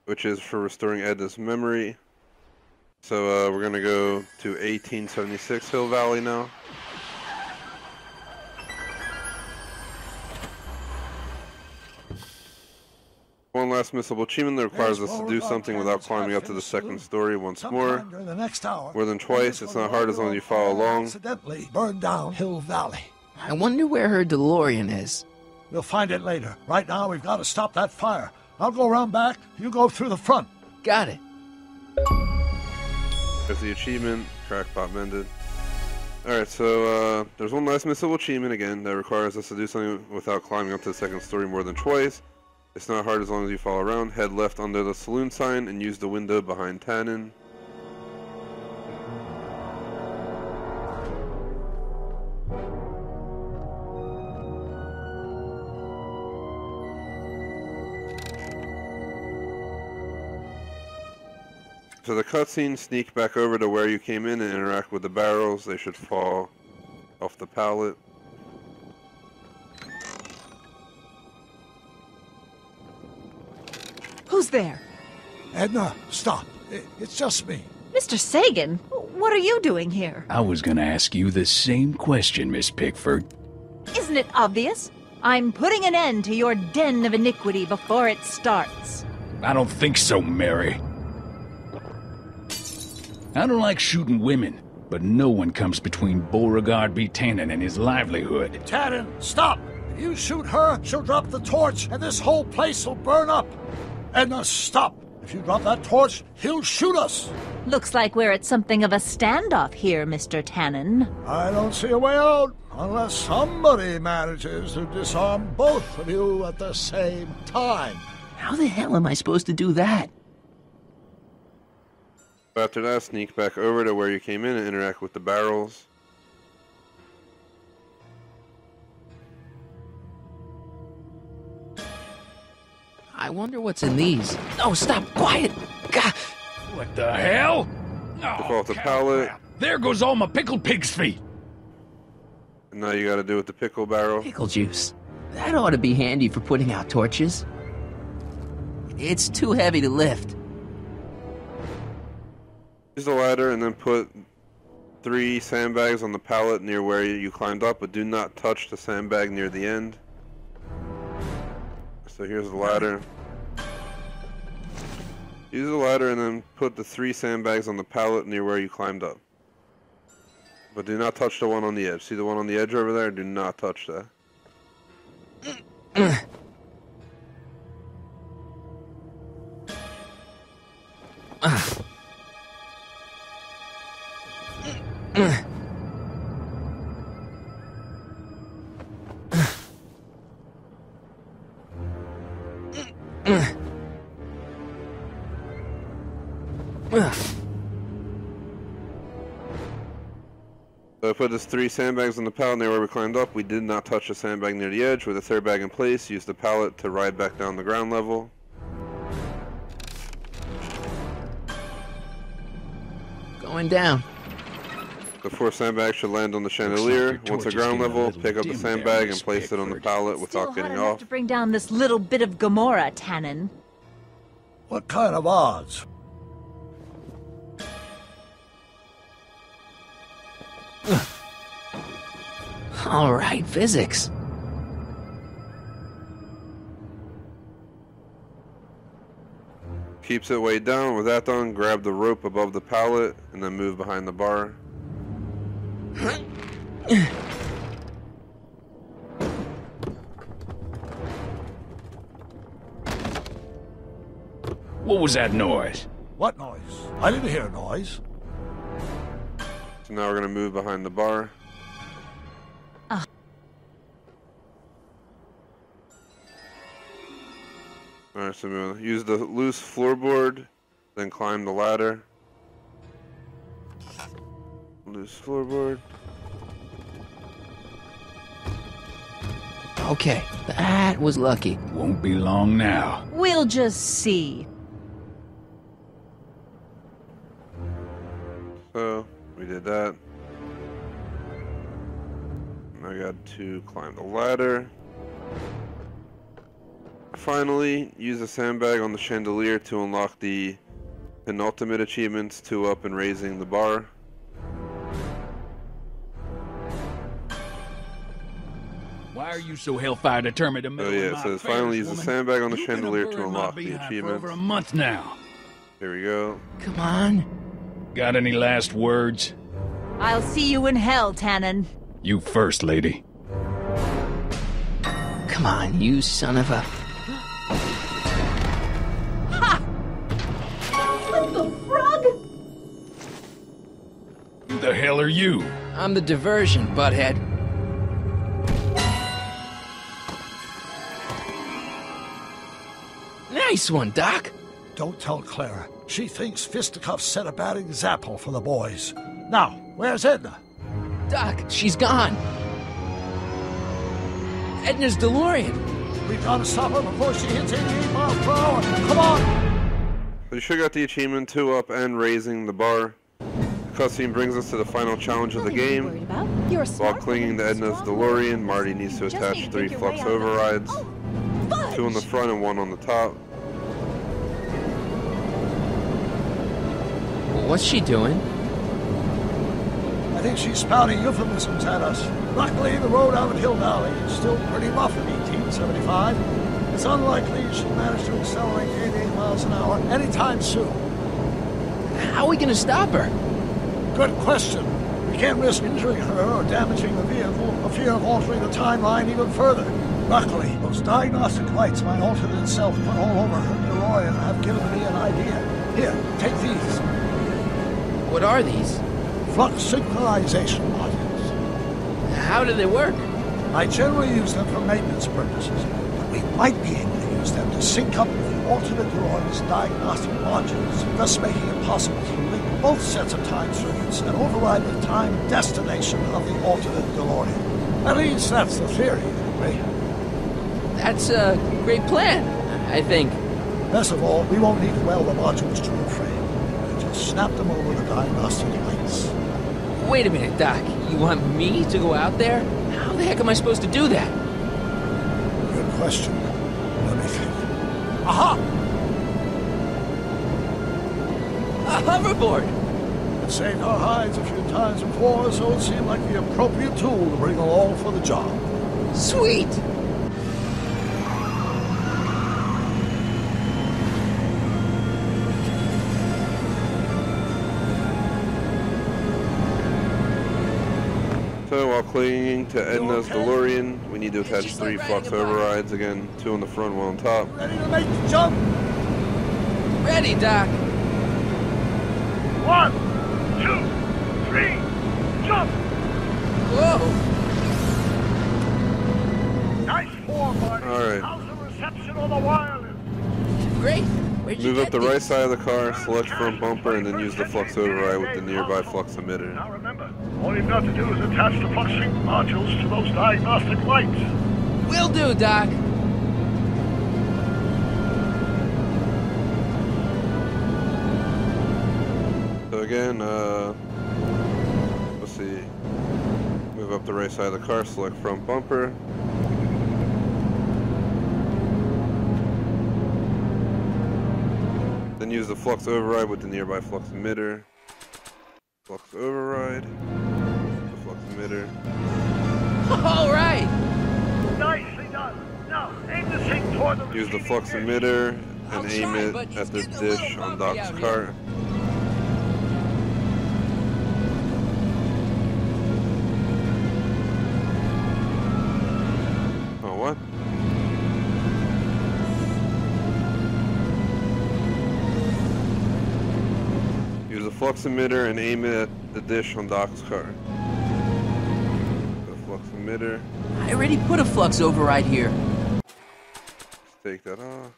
which is for restoring Edna's memory. So we're gonna go to 1876 Hill Valley now. last missable achievement that requires us to do something without climbing up to the second story once more. During the next hour, More than twice. It's not hard as long as you follow along. Accidentally burned down Hill Valley. I wonder where her DeLorean is. We'll find it later. Right now, we've got to stop that fire. I'll go around back. You go through the front. Got it. There's the achievement. Crackpot mended. Alright, so there's one last missable achievement again that requires us to do something without climbing up to the second story more than twice. It's not hard as long as you follow around. Head left under the saloon sign and use the window behind Tannen. For the cutscene, sneak back over to where you came in and interact with the barrels. They should fall off the pallet. Who's there? Edna, stop. It's just me. Mr. Sagan, what are you doing here? I was gonna ask you the same question, Miss Pickford. Isn't it obvious? I'm putting an end to your den of iniquity before it starts. I don't think so, Mary. I don't like shooting women, but no one comes between Beauregard B. Tannen and his livelihood. Tannen, stop! If you shoot her, she'll drop the torch, and this whole place will burn up. Edna, stop! If you drop that torch, he'll shoot us. Looks like we're at something of a standoff here, Mr. Tannen. I don't see a way out, unless somebody manages to disarm both of you at the same time. How the hell am I supposed to do that? After that, sneak back over to where you came in and interact with the barrels. I wonder what's in these. Oh, stop! Quiet! Gah! What the hell? Took off the pallet. There goes all my pickled pig's feet. And now you gotta do with the pickle barrel. Pickle juice. That ought to be handy for putting out torches. It's too heavy to lift. Use the ladder and then put 3 sandbags on the pallet near where you climbed up, but do not touch the sandbag near the end. So here's the ladder. Use the ladder and then put the 3 sandbags on the pallet near where you climbed up. But do not touch the one on the edge. See the one on the edge over there? Do not touch that. So I put this 3 sandbags on the pallet near where we climbed up. We did not touch the sandbag near the edge. With the 3rd bag in place, use the pallet to ride back down the ground level. Going down. The 4 sandbags should land on the chandelier. Once at ground level, pick up the sandbag and place it on the pallet without getting off. To bring down this little bit of Gomorrah, Tannen. What kind of odds? All right, physics. Keeps it weighed down. With that done, grab the rope above the pallet and then move behind the bar. What was that noise? What noise? I didn't hear a noise. So now we're going to move behind the bar. Alright, so we'll use the loose floorboard, then climb the ladder. Loose floorboard. Okay, that was lucky. Won't be long now. We'll just see. So, we did that. Now I got to climb the ladder. Finally, use a sandbag on the chandelier to unlock the penultimate achievements, 2 up and raising the bar. Why are you so hellfire determined to Oh meddle yeah, in it my says affairs, finally use the woman? sandbag on the You've been a chandelier bird to in my unlock the beehive for achievements. over a month now. Here we go. Come on. Got any last words? I'll see you in hell, Tannen. You first, lady. Come on, you son of a... What the frog? Who the hell are you? I'm the diversion, butthead. Nice one, Doc. Don't tell Clara. She thinks fisticuffs set a bad example for the boys. Now, where's Edna? Doc, she's gone. Edna's DeLorean. We've got to stop her before she hits 88 miles per hour. Come on! So you should got the achievement 2 up and raising the bar. The cutscene brings us to the final challenge of the game. While clinging to Edna's DeLorean, Marty needs to attach 3 flux overrides. 2 on the front and 1 on the top. What's she doing? I think she's spouting euphemisms at us. Luckily, the road out of Hill Valley is still pretty rough in 1875. It's unlikely she'll manage to accelerate 88 miles an hour anytime soon. How are we gonna stop her? Good question. We can't risk injuring her or damaging the vehicle for fear of altering the timeline even further. Luckily, those diagnostic lights my alternate self put all over her DeLorean have given me an idea. Here, take these. What are these? Flux synchronization modules. How do they work? I generally use them for maintenance purposes, but we might be able to use them to sync up with the alternate DeLorean's diagnostic modules, thus making it possible to link both sets of time circuits and override the time destination of the alternate DeLorean. At least that's the theory, anyway. That's a great plan, I think. Best of all, we won't need to weld the modules to her frame. We'll just snap them over the diagnostic lights. Wait a minute, Doc. You want me to go out there? How the heck am I supposed to do that? Good question. Let me think. Aha! A hoverboard! It saved our hides a few times before, so it seemed like the appropriate tool to bring along for the job. Sweet! So while clinging to Edna's DeLorean, we need to attach 3 flux overrides. Again, 2 on the front, 1 on top. Ready to make the jump? Ready, Doc. 1, 2, 3, jump! Whoa! Nice form, Marty. Alright. How's the reception on the wireless? Great. Move up the right side of the car, select front bumper, and then use the flux override with the nearby flux emitter. Now remember, all you've got to do is attach the flux sync modules to those diagnostic lights. Will do, Doc. So again, let's see. Move up the right side of the car, select front bumper. Then use the flux override with the nearby flux emitter. Flux override. The flux emitter. All right. Nicely done. Now aim the sync toward the Use the flux emitter and aim it at the dish on Doc's car. Oh, what? Use the flux emitter and aim it at the dish on Doc's car. The flux emitter. I already put a flux override here. Let's take that off.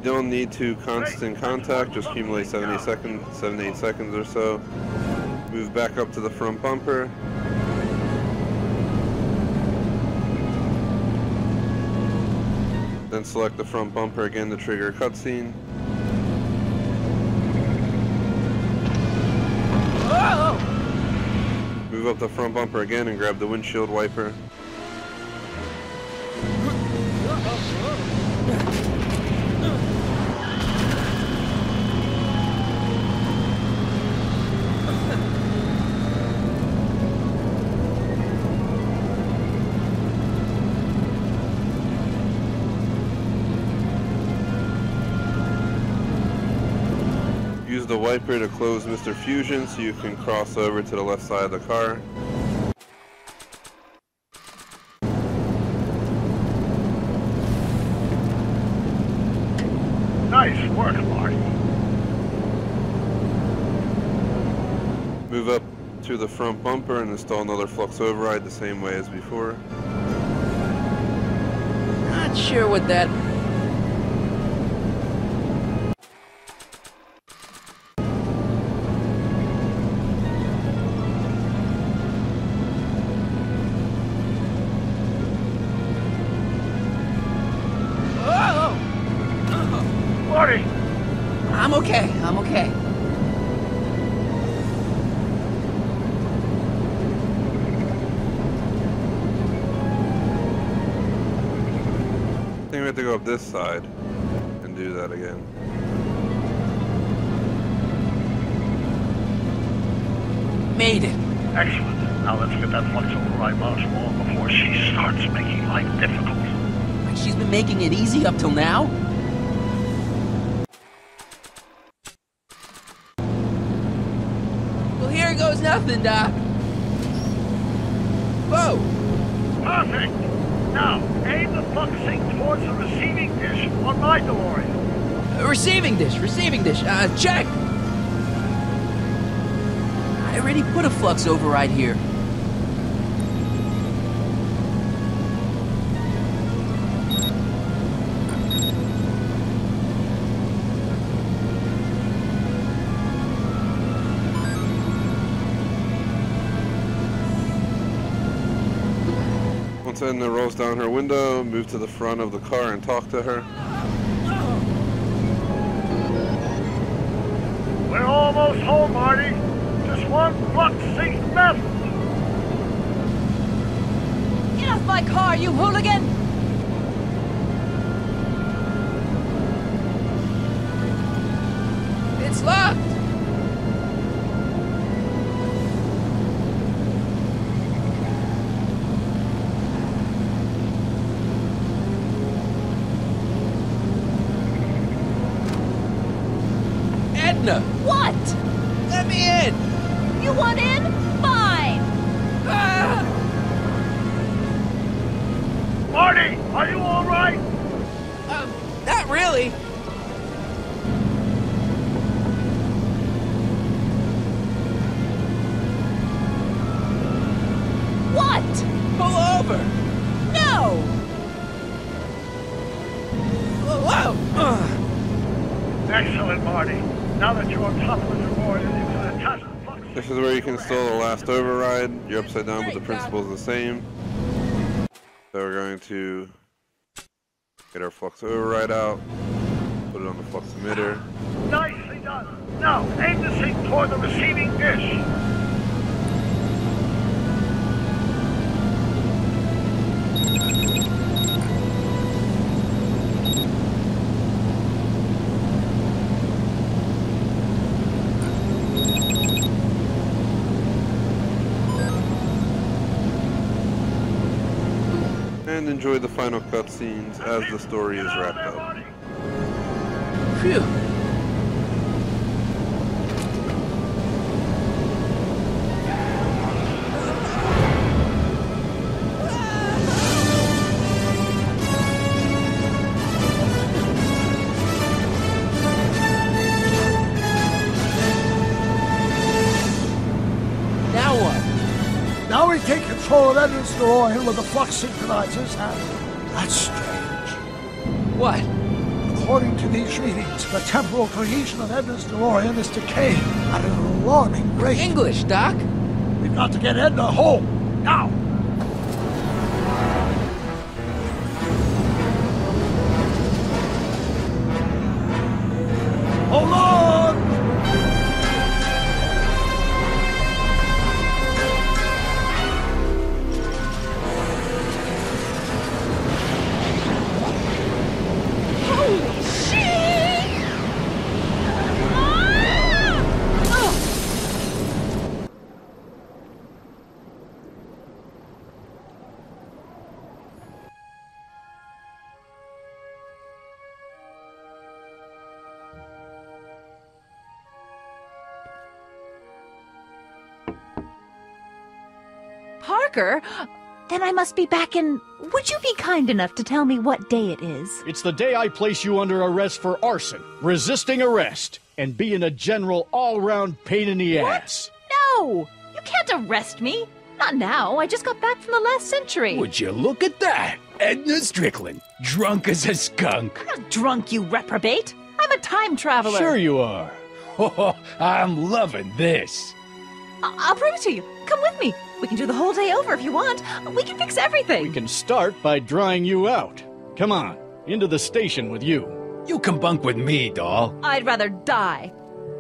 Don't need to constant contact, just accumulate 7 to 8 seconds or so. Move back up to the front bumper. Then Then select the front bumper again to trigger a cutscene. Move up the front bumper again and grab the windshield wiper. Use the wiper to close Mr. Fusion so you can cross over to the left side of the car. Nice work, Marty. Move up to the front bumper and install another flux override the same way as before. Not sure what that... Marty! I'm okay, I'm okay. I think we have to go up this side and do that again. Made it. Excellent. Now let's get that flux override module on before she starts making life difficult. Like she's been making it easy up till now? Well, here goes nothing, Doc. Whoa! Perfect! Now, aim the flux sink towards the receiving dish on my DeLorean. Receiving dish, check! I already put a flux override here. Once Edna rolls down her window, move to the front of the car and talk to her. We're almost home, Marty. Just one flux sink left. Get off my car, you hooligan! It's locked! Edna! What? Let me in! You want in? Fine! Ah! Marty, are you all right? Not really. What? Pull over! No! Whoa! Excellent, Marty. Now that you're on top of the DeLorean, you can attach the flux. This is where you can install the last override. You're upside down, but the principle is the same. So we're going to get our flux override out, put it on the flux emitter. Nicely done. Now, aim the sink toward the receiving dish. And enjoy the final cutscenes as the story is wrapped up. Phew. Now what? Now we take control of Edna's DeLorean with the flux synchronizers, and that's strange. What? According to these readings, the temporal cohesion of Edna's DeLorean is decaying at an alarming rate. English, Doc. We've got to get Edna home, now! Parker? Then I must be back in... Would you be kind enough to tell me what day it is? It's the day I place you under arrest for arson, resisting arrest, and being a general all-round pain in the ass. No! You can't arrest me. Not now. I just got back from the last century. Would you look at that? Edna Strickland, drunk as a skunk. I'm not drunk, you reprobate. I'm a time traveler. Sure you are. Oh, I'm loving this. I'll prove it to you. Come with me. We can do the whole day over if you want. We can fix everything. We can start by drying you out. Come on, into the station with you. You can bunk with me, doll. I'd rather die.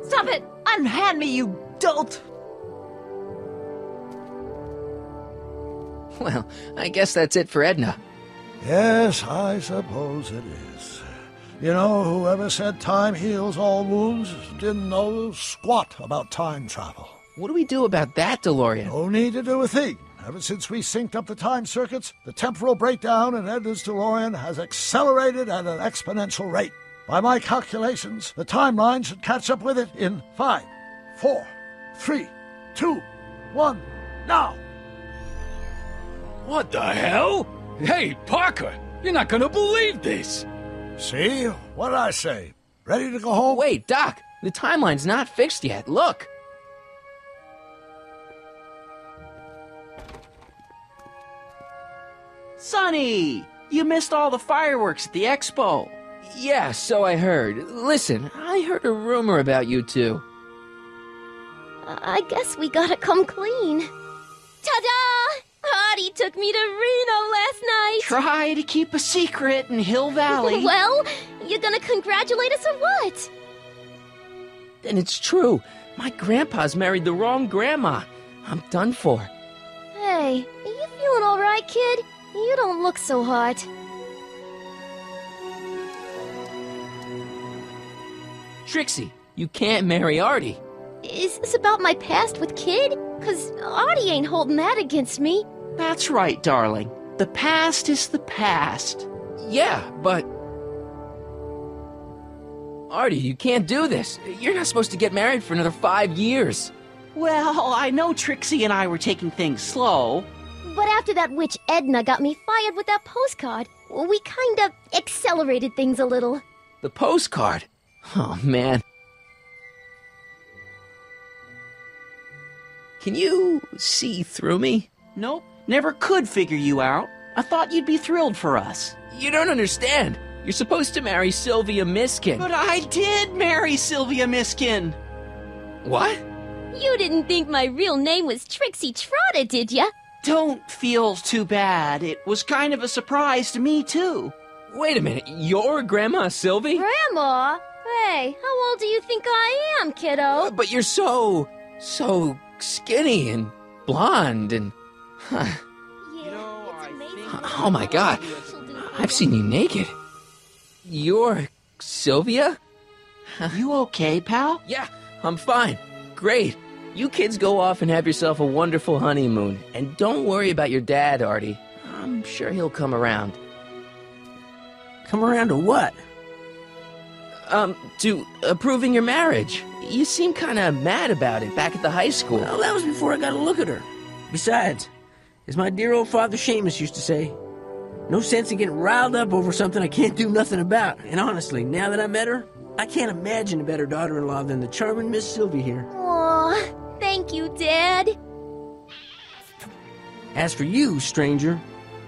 Stop it! Unhand me, you dolt! Well, I guess that's it for Edna. Yes, I suppose it is. You know, whoever said time heals all wounds didn't know squat about time travel. What do we do about that, DeLorean? No need to do a thing. Ever since we synced up the time circuits, the temporal breakdown in Edna's DeLorean has accelerated at an exponential rate. By my calculations, the timeline should catch up with it in 5, 4, 3, 2, 1, now! What the hell? Hey, Parker, you're not gonna believe this. See? What did I say? Ready to go home? Wait, Doc, the timeline's not fixed yet. Look! Sonny! You missed all the fireworks at the expo. Yeah, so I heard. Listen, I heard a rumor about you two. I guess we gotta come clean. Ta-da! Artie took me to Reno last night. Try to keep a secret in Hill Valley. Well, you gonna congratulate us or what? And it's true. My grandpa's married the wrong grandma. I'm done for. Hey, are you feeling all right, kid? You don't look so hot. Trixie, you can't marry Artie. Is this about my past with Kid? 'Cause Artie ain't holding that against me. That's right, darling. The past is the past. Yeah, but... Artie, you can't do this. You're not supposed to get married for another 5 years. Well, I know Trixie and I were taking things slow. But after that witch Edna got me fired with that postcard, we kinda accelerated things a little. The postcard? Oh, man. Can you see through me? Nope, never could figure you out. I thought you'd be thrilled for us. You don't understand. You're supposed to marry Sylvia Miskin. But I did marry Sylvia Miskin. What? You didn't think my real name was Trixie Trotter, did ya? Don't feel too bad. It was kind of a surprise to me, too. Wait a minute, you're Grandma Sylvie? Grandma? Hey, how old do you think I am, kiddo? But you're so skinny and blonde and... Oh my God, I've seen you naked. You're Sylvia? You okay, pal? Yeah, I'm fine. Great. You kids go off and have yourself a wonderful honeymoon. And don't worry about your dad, Artie. I'm sure he'll come around. Come around to what? To approving your marriage. You seem kind of mad about it back at the high school. Well, that was before I got a look at her. Besides, as my dear old father Seamus used to say, no sense in getting riled up over something I can't do nothing about. And honestly, now that I met her, I can't imagine a better daughter-in-law than the charming Miss Sylvie here. Aw, thank you, Dad. As for you, stranger,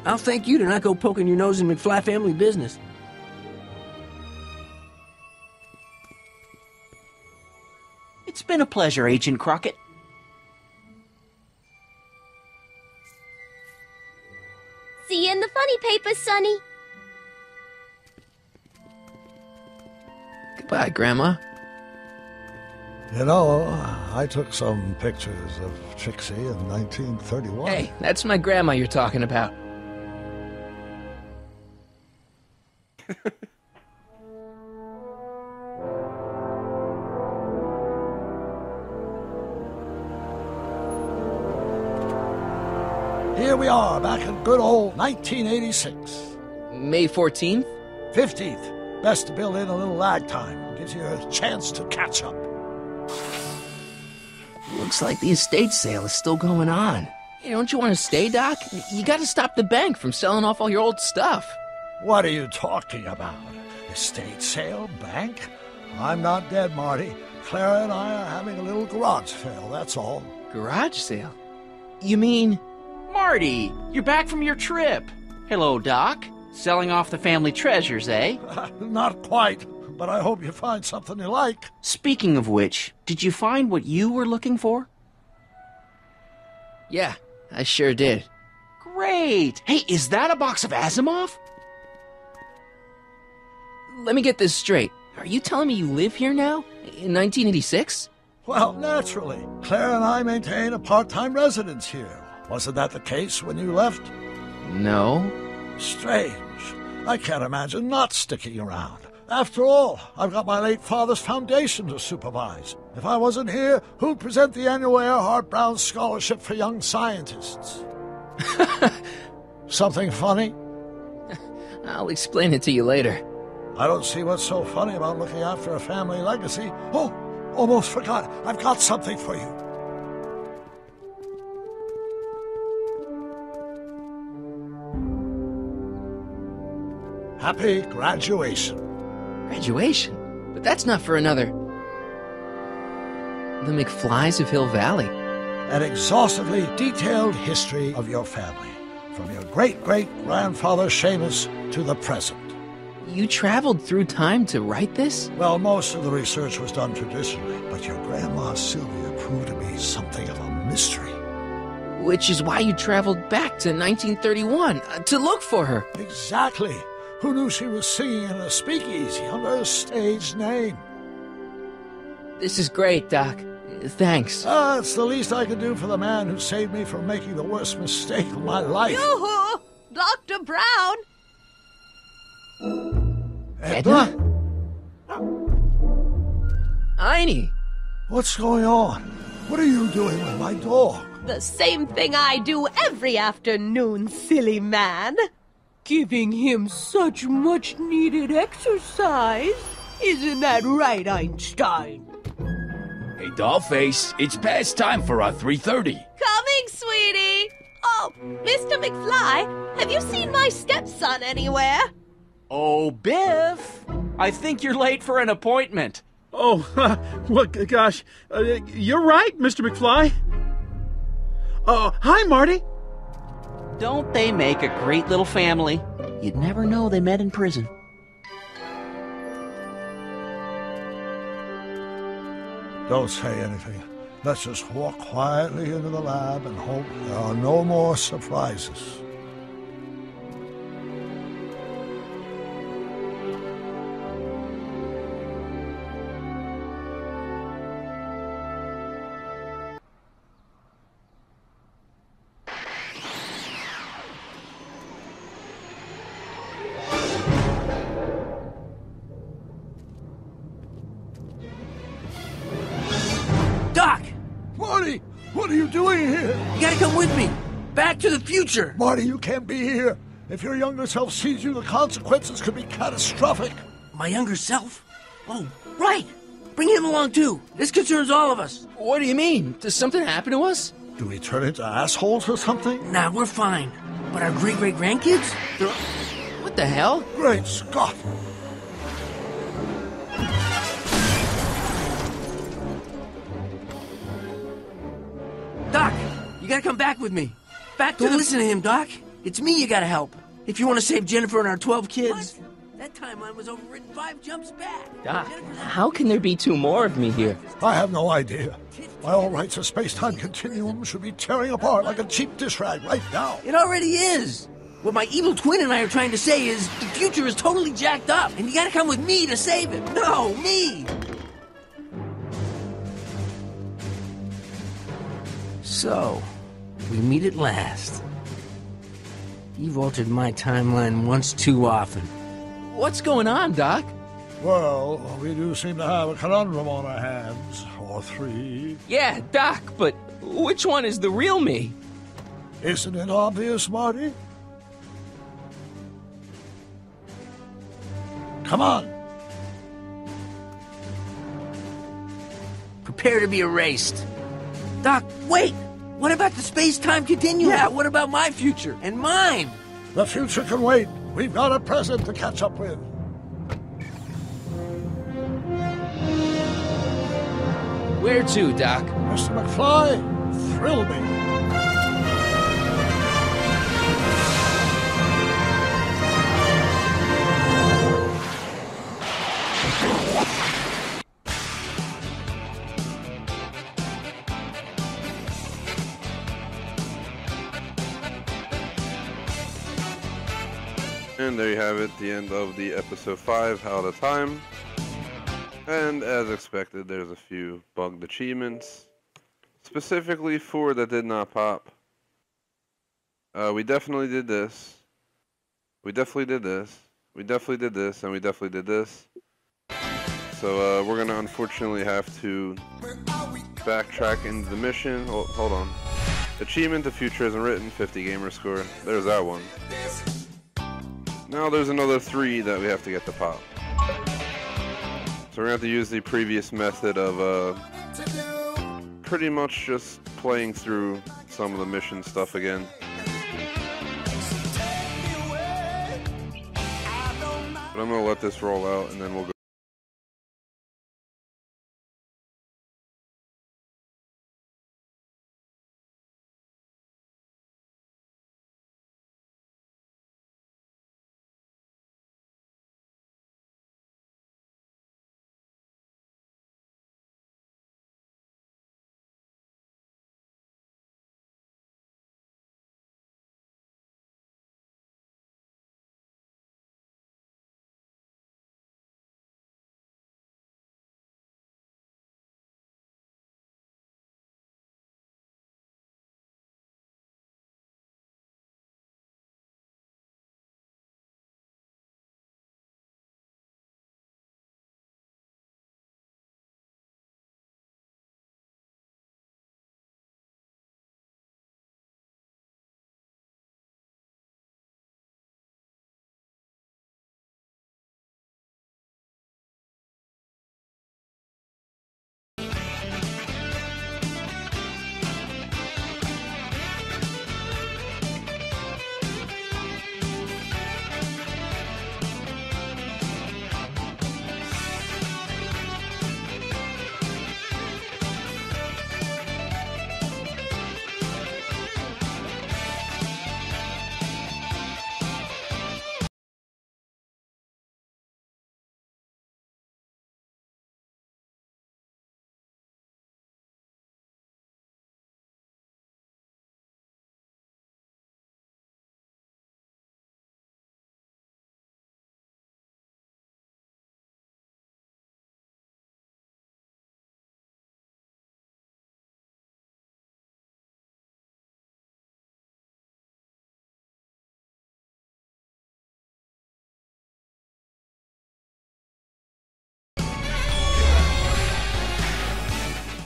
I'll thank you to not go poking your nose in McFly family business. It's been a pleasure, Agent Crockett. See you in the funny paper, Sonny. Goodbye, Grandma. You know, I took some pictures of Trixie in 1931. Hey, that's my grandma you're talking about. Here we are, back in good old 1986. May 14th? 15th. Best to build in a little lag time. Gives you a chance to catch up. Looks like the estate sale is still going on. Hey, don't you want to stay, Doc? You gotta stop the bank from selling off all your old stuff. What are you talking about? Estate sale? Bank? I'm not dead, Marty. Clara and I are having a little garage sale, that's all. Garage sale? You mean... Marty, you're back from your trip. Hello, Doc. Selling off the family treasures, eh? Not quite, but I hope you find something you like. Speaking of which, did you find what you were looking for? Yeah, I sure did. Great! Hey, is that a box of Asimov? Let me get this straight. Are you telling me you live here now? In 1986? Well, naturally. Claire and I maintain a part-time residence here. Wasn't that the case when you left? No. Strange. I can't imagine not sticking around. After all, I've got my late father's foundation to supervise. If I wasn't here, who'd present the annual Earhart Brown Scholarship for Young Scientists? Something funny? I'll explain it to you later. I don't see what's so funny about looking after a family legacy. Oh, almost forgot. I've got something for you. Happy graduation. Graduation? But that's not for another... The McFlys of Hill Valley. An exhaustively detailed history of your family, from your great-great-grandfather Seamus to the present. You traveled through time to write this? Well, most of the research was done traditionally, but your grandma Sylvia proved to be something of a mystery. Which is why you traveled back to 1931, to look for her. Exactly. Who knew she was singing in a speakeasy under a stage name? This is great, Doc. Thanks. It's the least I can do for the man who saved me from making the worst mistake of my life. Yoo-hoo! Dr. Brown! Edna? Einie! What's going on? What are you doing with my dog? The same thing I do every afternoon, silly man. Giving him such much-needed exercise. Isn't that right, Einstein? Hey, Dollface, it's past time for our 3:30. Coming, sweetie! Oh, Mr. McFly, have you seen my stepson anywhere? Oh, Biff! I think you're late for an appointment. Oh, well, gosh. You're right, Mr. McFly. Hi, Marty. Don't they make a great little family? You'd never know they met in prison. Don't say anything. Let's just walk quietly into the lab and hope there are no more surprises. Doc! Marty! What are you doing here? You gotta come with me! Back to the future! Marty, you can't be here. If your younger self sees you, the consequences could be catastrophic. My younger self? Oh, right! Bring him along too. This concerns all of us. What do you mean? Does something happen to us? Do we turn into assholes or something? Nah, we're fine. But our great-great-grandkids? What the hell? Great Scott! Doc, you gotta come back with me. Don't listen to him, Doc. It's me you gotta help. If you want to save Jennifer and our 12 kids. What? That timeline was overwritten 5 jumps back. Doc, how can there be 2 more of me here? I have no idea. By all rights, a space-time continuum should be tearing apart like a cheap dish rag right now. It already is. What my evil twin and I are trying to say is the future is totally jacked up, and you gotta come with me to save it. No, me! So, we meet at last. You've altered my timeline once too often. What's going on, Doc? Well, we do seem to have a conundrum on our hands. Or 3. Yeah, Doc, but which one is the real me? Isn't it obvious, Marty? Come on. Prepare to be erased. Doc, wait! What about the space-time continuum? Yeah, what about my future? And mine? The future can wait. We've got a present to catch up with. Where to, Doc? Mr. McFly, thrill me. And there you have it, the end of the episode 5, Outatime. And as expected, there's a few bugged achievements. Specifically 4 that did not pop. We definitely did this. We definitely did this. We definitely did this, and we definitely did this. So we're gonna unfortunately have to backtrack into the mission. Oh, hold on. Achievement, the future isn't written, 50 gamer score. There's that one. Now there's another 3 that we have to get to pop. So we're gonna have to use the previous method of pretty much just playing through some of the mission stuff again. But I'm gonna let this roll out and then we'll go.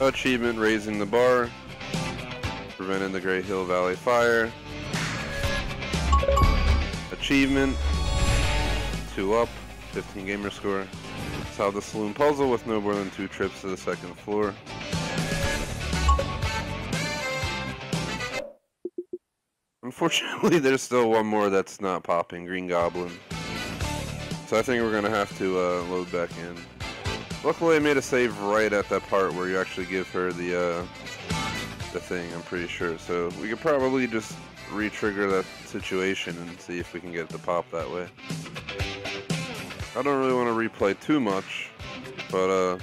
Achievement, raising the bar, preventing the Great Hill Valley fire. Achievement, 2 up, 15 gamer score. Solve the saloon puzzle with no more than 2 trips to the 2nd floor. Unfortunately, there's still one more that's not popping, Green Goblin. So I think we're gonna have to load back in. Luckily, I made a save right at that part where you actually give her the thing, I'm pretty sure. So we could probably just re-trigger that situation and see if we can get it to pop that way. I don't really want to replay too much, but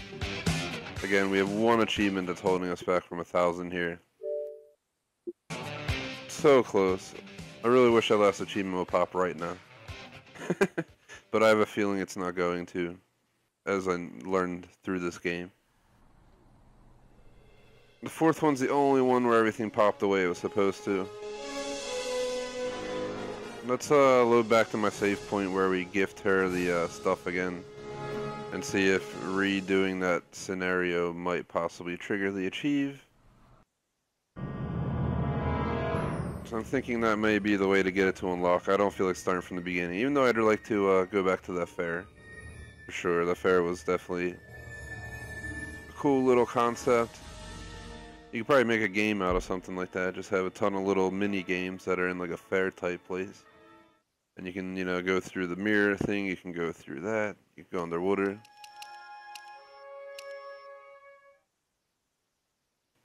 again, we have 1 achievement that's holding us back from 1,000 here. So close. I really wish that last achievement would pop right now. But I have a feeling it's not going to, as I learned through this game. The 4th one's the only one where everything popped the way it was supposed to. Let's load back to my save point where we gift her the stuff again and see if redoing that scenario might possibly trigger the achieve. So I'm thinking that may be the way to get it to unlock. I don't feel like starting from the beginning, even though I'd like to go back to that fair. For sure, the fair was definitely a cool little concept. You could probably make a game out of something like that. Just have a ton of little mini games that are in like a fair type place. And you can, go through the mirror thing. You can go through that. You can go underwater.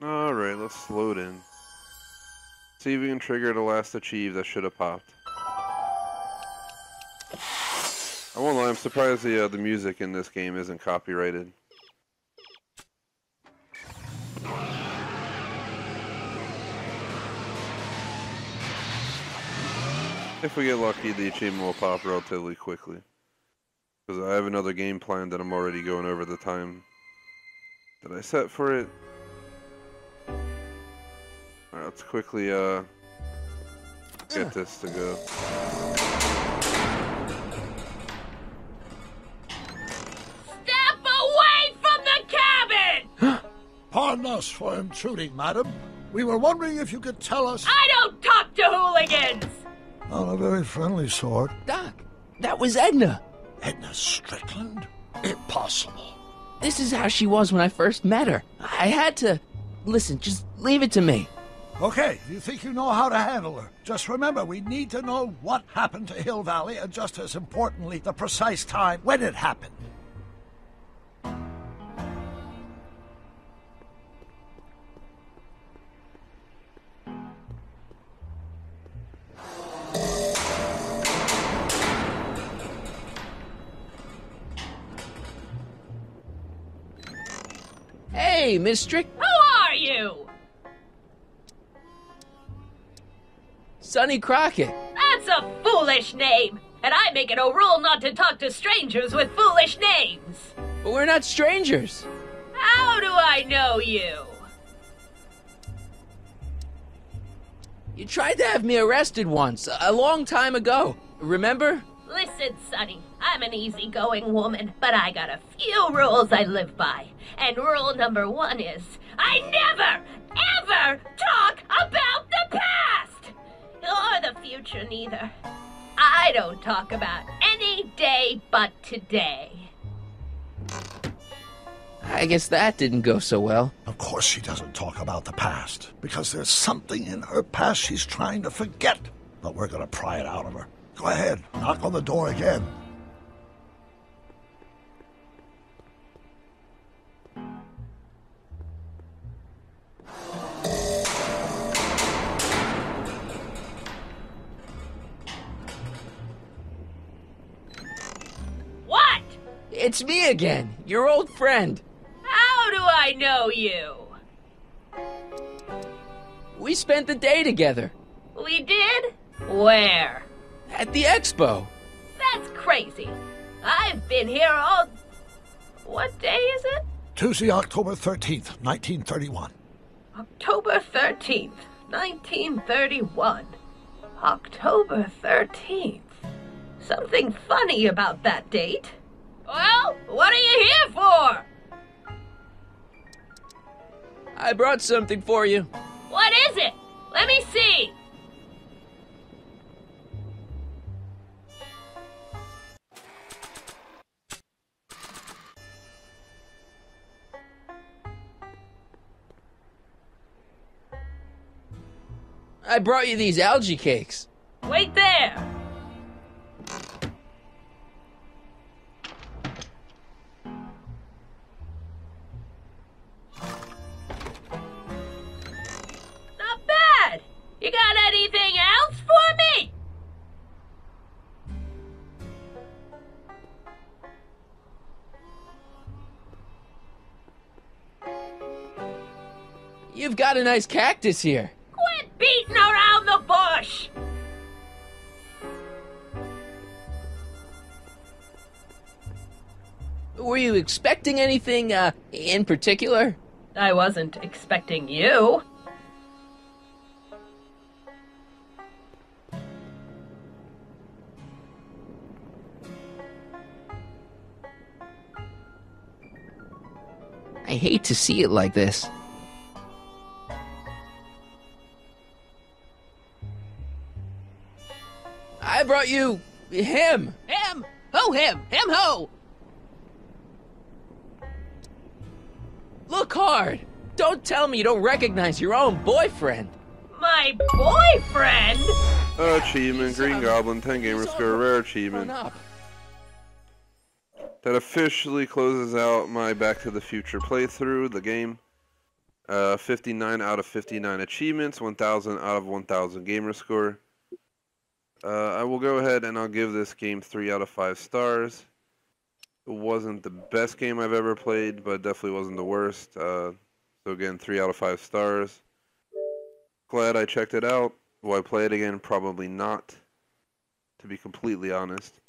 Alright, let's load in. See if we can trigger the last achieve that should have popped. I won't lie, I'm surprised the music in this game isn't copyrighted. If we get lucky, the achievement will pop relatively quickly. Because I have another game planned that I'm already going over the time that I set for it. Alright, let's quickly get this to go. Step away from the cabin! Pardon us for intruding, madam. We were wondering if you could tell us... I don't talk to hooligans! On a very friendly sort. Doc, that was Edna. Edna Strickland? Impossible. This is how she was when I first met her. I had to... Listen, just leave it to me. Okay, you think you know how to handle her. Just remember, we need to know what happened to Hill Valley, and just as importantly, the precise time when it happened. Hey, Miss Strick... Who are you? Sonny Crockett. That's a foolish name, and I make it a rule not to talk to strangers with foolish names. But we're not strangers. How do I know you? You tried to have me arrested once, a long time ago. Remember? Listen, Sonny, I'm an easygoing woman, but I got a few rules I live by. And rule number 1 is, I never, ever talk about the past! Or the future, neither. I don't talk about any day but today. I guess that didn't go so well. Of course she doesn't talk about the past, because there's something in her past she's trying to forget. But we're gonna pry it out of her. Go ahead, knock on the door again. What? It's me again, your old friend. How do I know you? We spent the day together. We did? Where? At the expo. That's crazy. I've been here all... What day is it? Tuesday, October 13th, 1931. October 13th, 1931. October 13th. Something funny about that date. Well, what are you here for? I brought something for you. What is it? Let me see. I brought you these algae cakes. Wait there. Not bad. You got anything else for me? You've got a nice cactus here. Quit beating around the bush! Were you expecting anything, in particular? I wasn't expecting you. I hate to see it like this. I brought you... him! Him? Who him? Him who? Look hard! Don't tell me you don't recognize your own boyfriend. My boyfriend? Achievement, Green Goblin, 10 gamer score, rare achievement. That officially closes out my Back to the Future playthrough, the game. 59 out of 59 achievements, 1000 out of 1000 gamer score. I will go ahead and I'll give this game 3 out of 5 stars. It wasn't the best game I've ever played, but definitely wasn't the worst. So again, 3 out of 5 stars. Glad I checked it out. Will I play it again? Probably not, to be completely honest.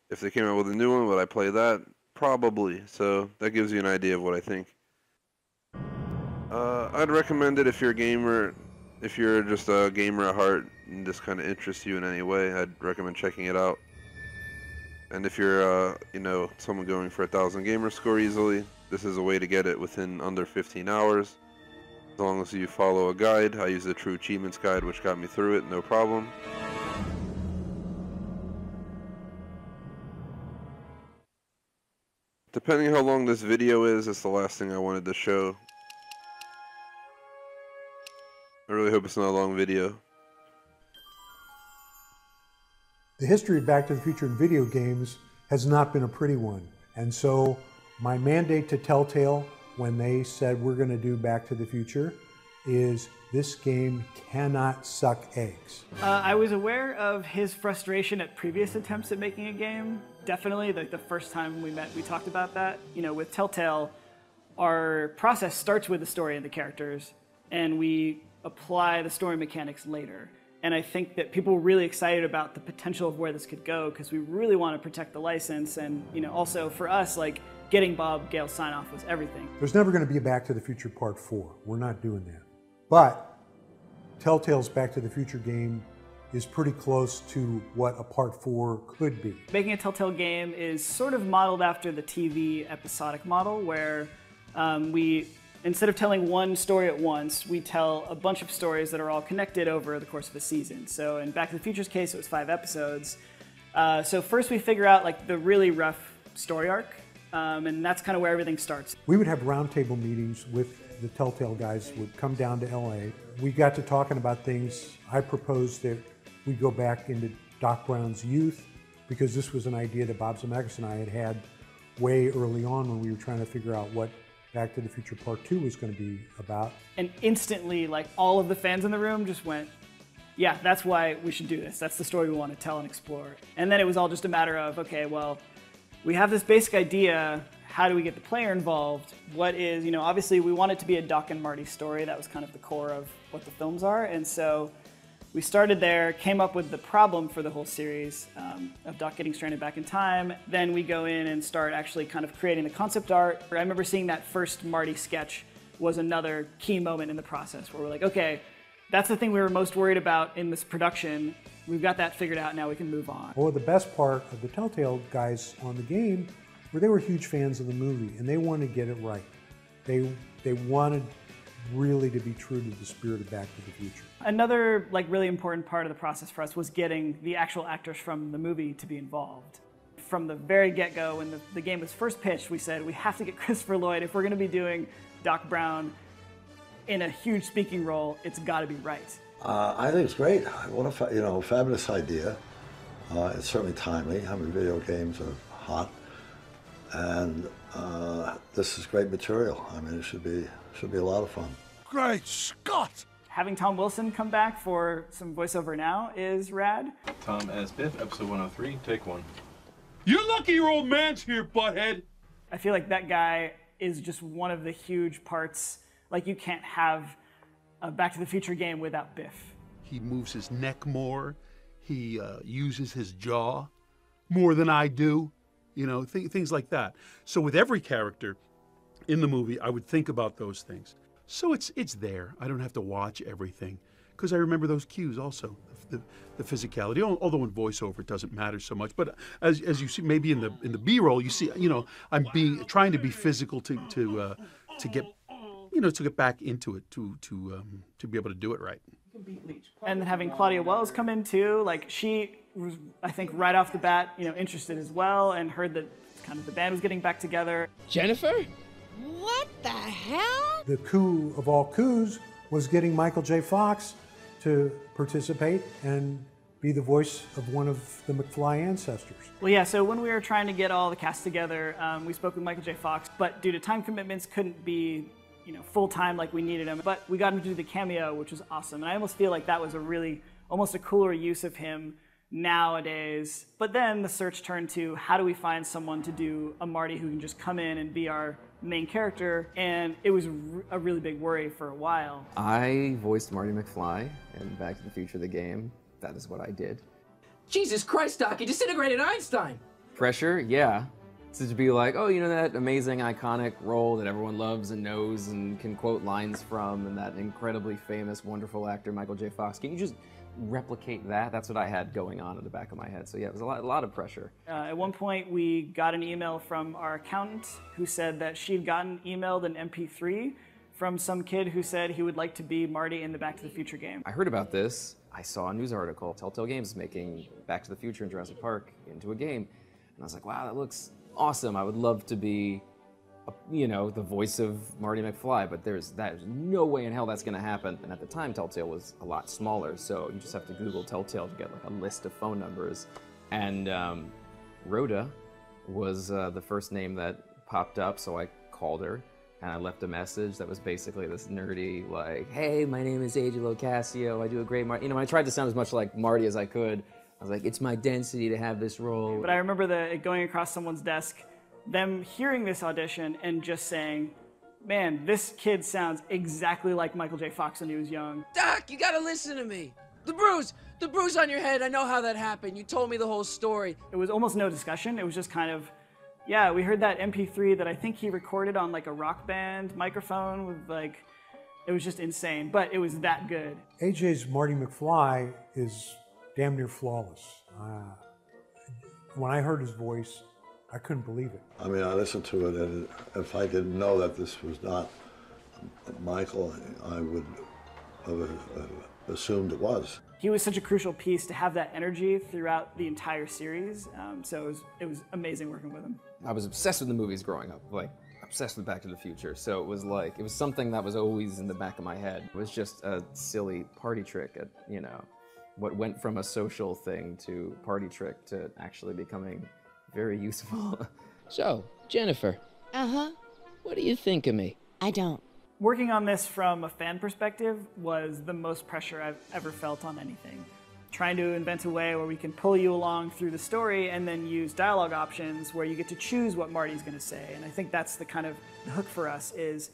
If they came out with a new one, would I play that? Probably. So that gives you an idea of what I think. I'd recommend it if you're a gamer, if you're just a gamer at heart and this kind of interests you in any way. I'd recommend checking it out. And if you're, you know, someone going for 1000 gamer score easily, this is a way to get it within under 15 hours. As long as you follow a guide. I use the True Achievements guide, which got me through it, no problem. Depending how long this video is, it's the last thing I wanted to show. I really hope it's not a long video. The history of Back to the Future in video games has not been a pretty one. And so my mandate to Telltale when they said we're going to do Back to the Future is this game cannot suck eggs. I was aware of his frustration at previous attempts at making a game. Definitely, like the first time we met, we talked about that. You know, with Telltale, our process starts with the story and the characters, and we apply the story mechanics later. And I think that people were really excited about the potential of where this could go because we really want to protect the license. And, you know, also for us, like getting Bob Gale's sign-off was everything. There's never going to be a Back to the Future Part 4. We're not doing that. But Telltale's Back to the Future game is pretty close to what a Part 4 could be. Making a Telltale game is sort of modeled after the TV episodic model where we, instead of telling one story at once, we tell a bunch of stories that are all connected over the course of a season. So in Back to the Future's case, it was 5 episodes. So first we figure out like the really rough story arc, and that's kind of where everything starts. We would have roundtable meetings with the Telltale guys would come down to LA. We got to talking about things. I proposed that we go back into Doc Brown's youth because this was an idea that Bob Zemeckis and I had had way early on when we were trying to figure out what Back to the Future Part 2 was going to be about. And instantly, like all of the fans in the room just went, yeah, that's why we should do this. That's the story we want to tell and explore. And then it was all just a matter of, okay, well, we have this basic idea. How do we get the player involved? What is, you know, obviously we want it to be a Doc and Marty story. That was kind of the core of what the films are. And so we started there, came up with the problem for the whole series of Doc getting stranded back in time. Then we go in and start actually kind of creating the concept art. I remember seeing that first Marty sketch was another key moment in the process where we're like, okay, that's the thing we were most worried about in this production. We've got that figured out, now we can move on. Well, the best part of the Telltale guys on the game were they were huge fans of the movie and they wanted to get it right. They wanted really to be true to the spirit of Back to the Future. Another like really important part of the process for us was getting the actual actors from the movie to be involved. From the very get-go, when the game was first pitched, we said we have to get Christopher Lloyd. If we're going to be doing Doc Brown in a huge speaking role, it's got to be right. I think it's great. What a fabulous idea. It's certainly timely. I mean, video games are hot, and this is great material. I mean, it should be a lot of fun. Great Scott! Having Tom Wilson come back for some voiceover now is rad. Tom as Biff, episode 103, take 1. You're lucky your old man's here, butthead. I feel like that guy is just one of the huge parts. Like, you can't have a Back to the Future game without Biff. He moves his neck more. He uses his jaw more than I do. You know, things like that. So with every character in the movie, I would think about those things. So it's there. I don't have to watch everything because I remember those cues also, the physicality. Although in voiceover it doesn't matter so much, but as you see, maybe in the B-roll, you see, you know, I'm trying to be physical to get back into it to be able to do it right. And then having Claudia Wells come in too, like she was, I think, right off the bat, you know, interested as well, and heard that kind of the band was getting back together. Jennifer? What the hell? The coup of all coups was getting Michael J. Fox to participate and be the voice of one of the McFly ancestors. Well, yeah, so when we were trying to get all the cast together, we spoke with Michael J. Fox, but due to time commitments, couldn't be, full-time like we needed him. But we got him to do the cameo, which was awesome. And I almost feel like that was almost a cooler use of him nowadays. But then the search turned to, how do we find someone to do a Marty who can just come in and be our main character? And it was a really big worry for a while. I voiced Marty McFly in Back to the Future, the game. That is what I did. Jesus Christ, Doc, you disintegrated Einstein! Pressure, yeah. To be like, oh, that amazing, iconic role that everyone loves and knows and can quote lines from, and that incredibly famous, wonderful actor, Michael J. Fox. Can you just replicate that? That's what I had going on in the back of my head. So yeah, it was a lot of pressure. At one point, we got an email from our accountant who said that she'd gotten emailed an MP3 from some kid who said he would like to be Marty in the Back to the Future game. I heard about this. I saw a news article. Telltale Games is making Back to the Future and Jurassic Park into a game. And I was like, wow, that looks awesome. I would love to be, the voice of Marty McFly, but there's no way in hell that's going to happen. And at the time, Telltale was a lot smaller, so you just have to Google Telltale to get like a list of phone numbers. And Rhoda was the first name that popped up, so I called her. And I left a message that was basically this nerdy, like, hey, my name is AJ Locascio, I do a great Marty. I tried to sound as much like Marty as I could. I was like, it's my density to have this role. But I remember it going across someone's desk, them hearing this audition and just saying, man, this kid sounds exactly like Michael J. Fox when he was young. Doc, you gotta listen to me. The bruise on your head, I know how that happened. You told me the whole story. It was almost no discussion. It was just kind of, yeah, we heard that MP3 that I think he recorded on like a Rock Band microphone with it was just insane, but it was that good. AJ's Marty McFly is damn near flawless. When I heard his voice, I couldn't believe it. I mean, I listened to it, and if I didn't know that this was not Michael, I would have assumed it was. He was such a crucial piece to have that energy throughout the entire series, so it was amazing working with him. I was obsessed with the movies growing up, obsessed with Back to the Future, so it was something that was always in the back of my head. It was just a silly party trick at, what went from a social thing to party trick to actually becoming very useful. So, Jennifer. Uh-huh. What do you think of me? I don't. Working on this from a fan perspective was the most pressure I've ever felt on anything. Trying to invent a way where we can pull you along through the story and then use dialogue options where you get to choose what Marty's going to say. And I think that's the kind of the hook for us, is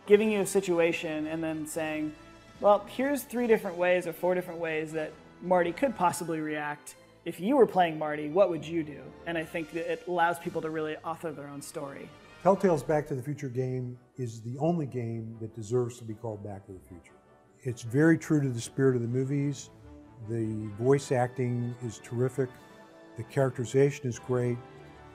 giving you a situation and then saying, well, here's 3 different ways or 4 different ways that Marty could possibly react. If you were playing Marty, what would you do? And I think that it allows people to really author their own story. Telltale's Back to the Future game is the only game that deserves to be called Back to the Future. It's very true to the spirit of the movies. The voice acting is terrific. The characterization is great.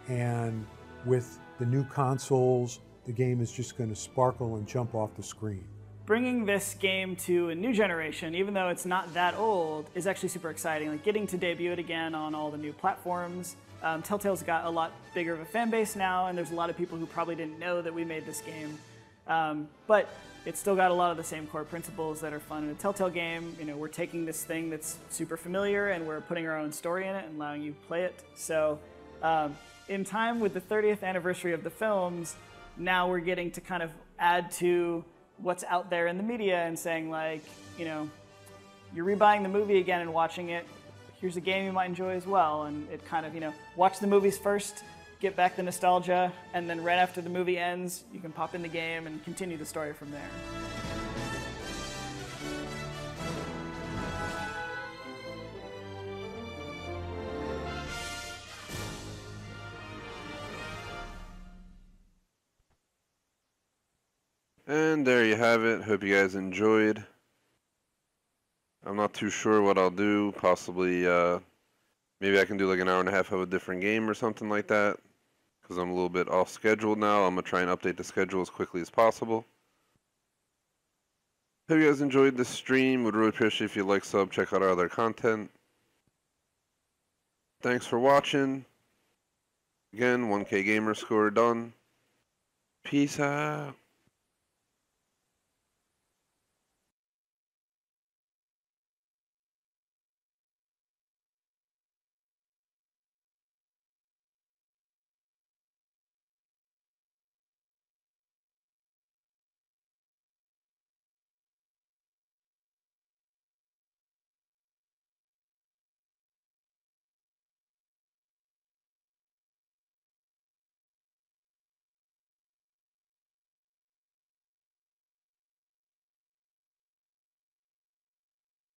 And with the new consoles, the game is just going to sparkle and jump off the screen. Bringing this game to a new generation, even though it's not that old, is actually super exciting. Like getting to debut it again on all the new platforms. Telltale's got a lot bigger of a fan base now, and there's a lot of people who probably didn't know that we made this game. But it's still got a lot of the same core principles that are fun in a Telltale game. We're taking this thing that's super familiar and we're putting our own story in it and allowing you to play it. So in time with the 30th anniversary of the films, now we're getting to kind of add to what's out there in the media and saying, like, you're rebuying the movie again and watching it. Here's a game you might enjoy as well. And it kind of, watch the movies first, get back the nostalgia, and then right after the movie ends, you can pop in the game and continue the story from there. And there you have it. Hope you guys enjoyed. I'm not too sure what I'll do. Possibly, maybe I can do like an hour and a half of a different game or something like that. Because I'm a little bit off schedule now. I'm going to try and update the schedule as quickly as possible. Hope you guys enjoyed this stream. Would really appreciate if you like, sub, check out our other content. Thanks for watching. Again, 1K gamer score done. Peace out.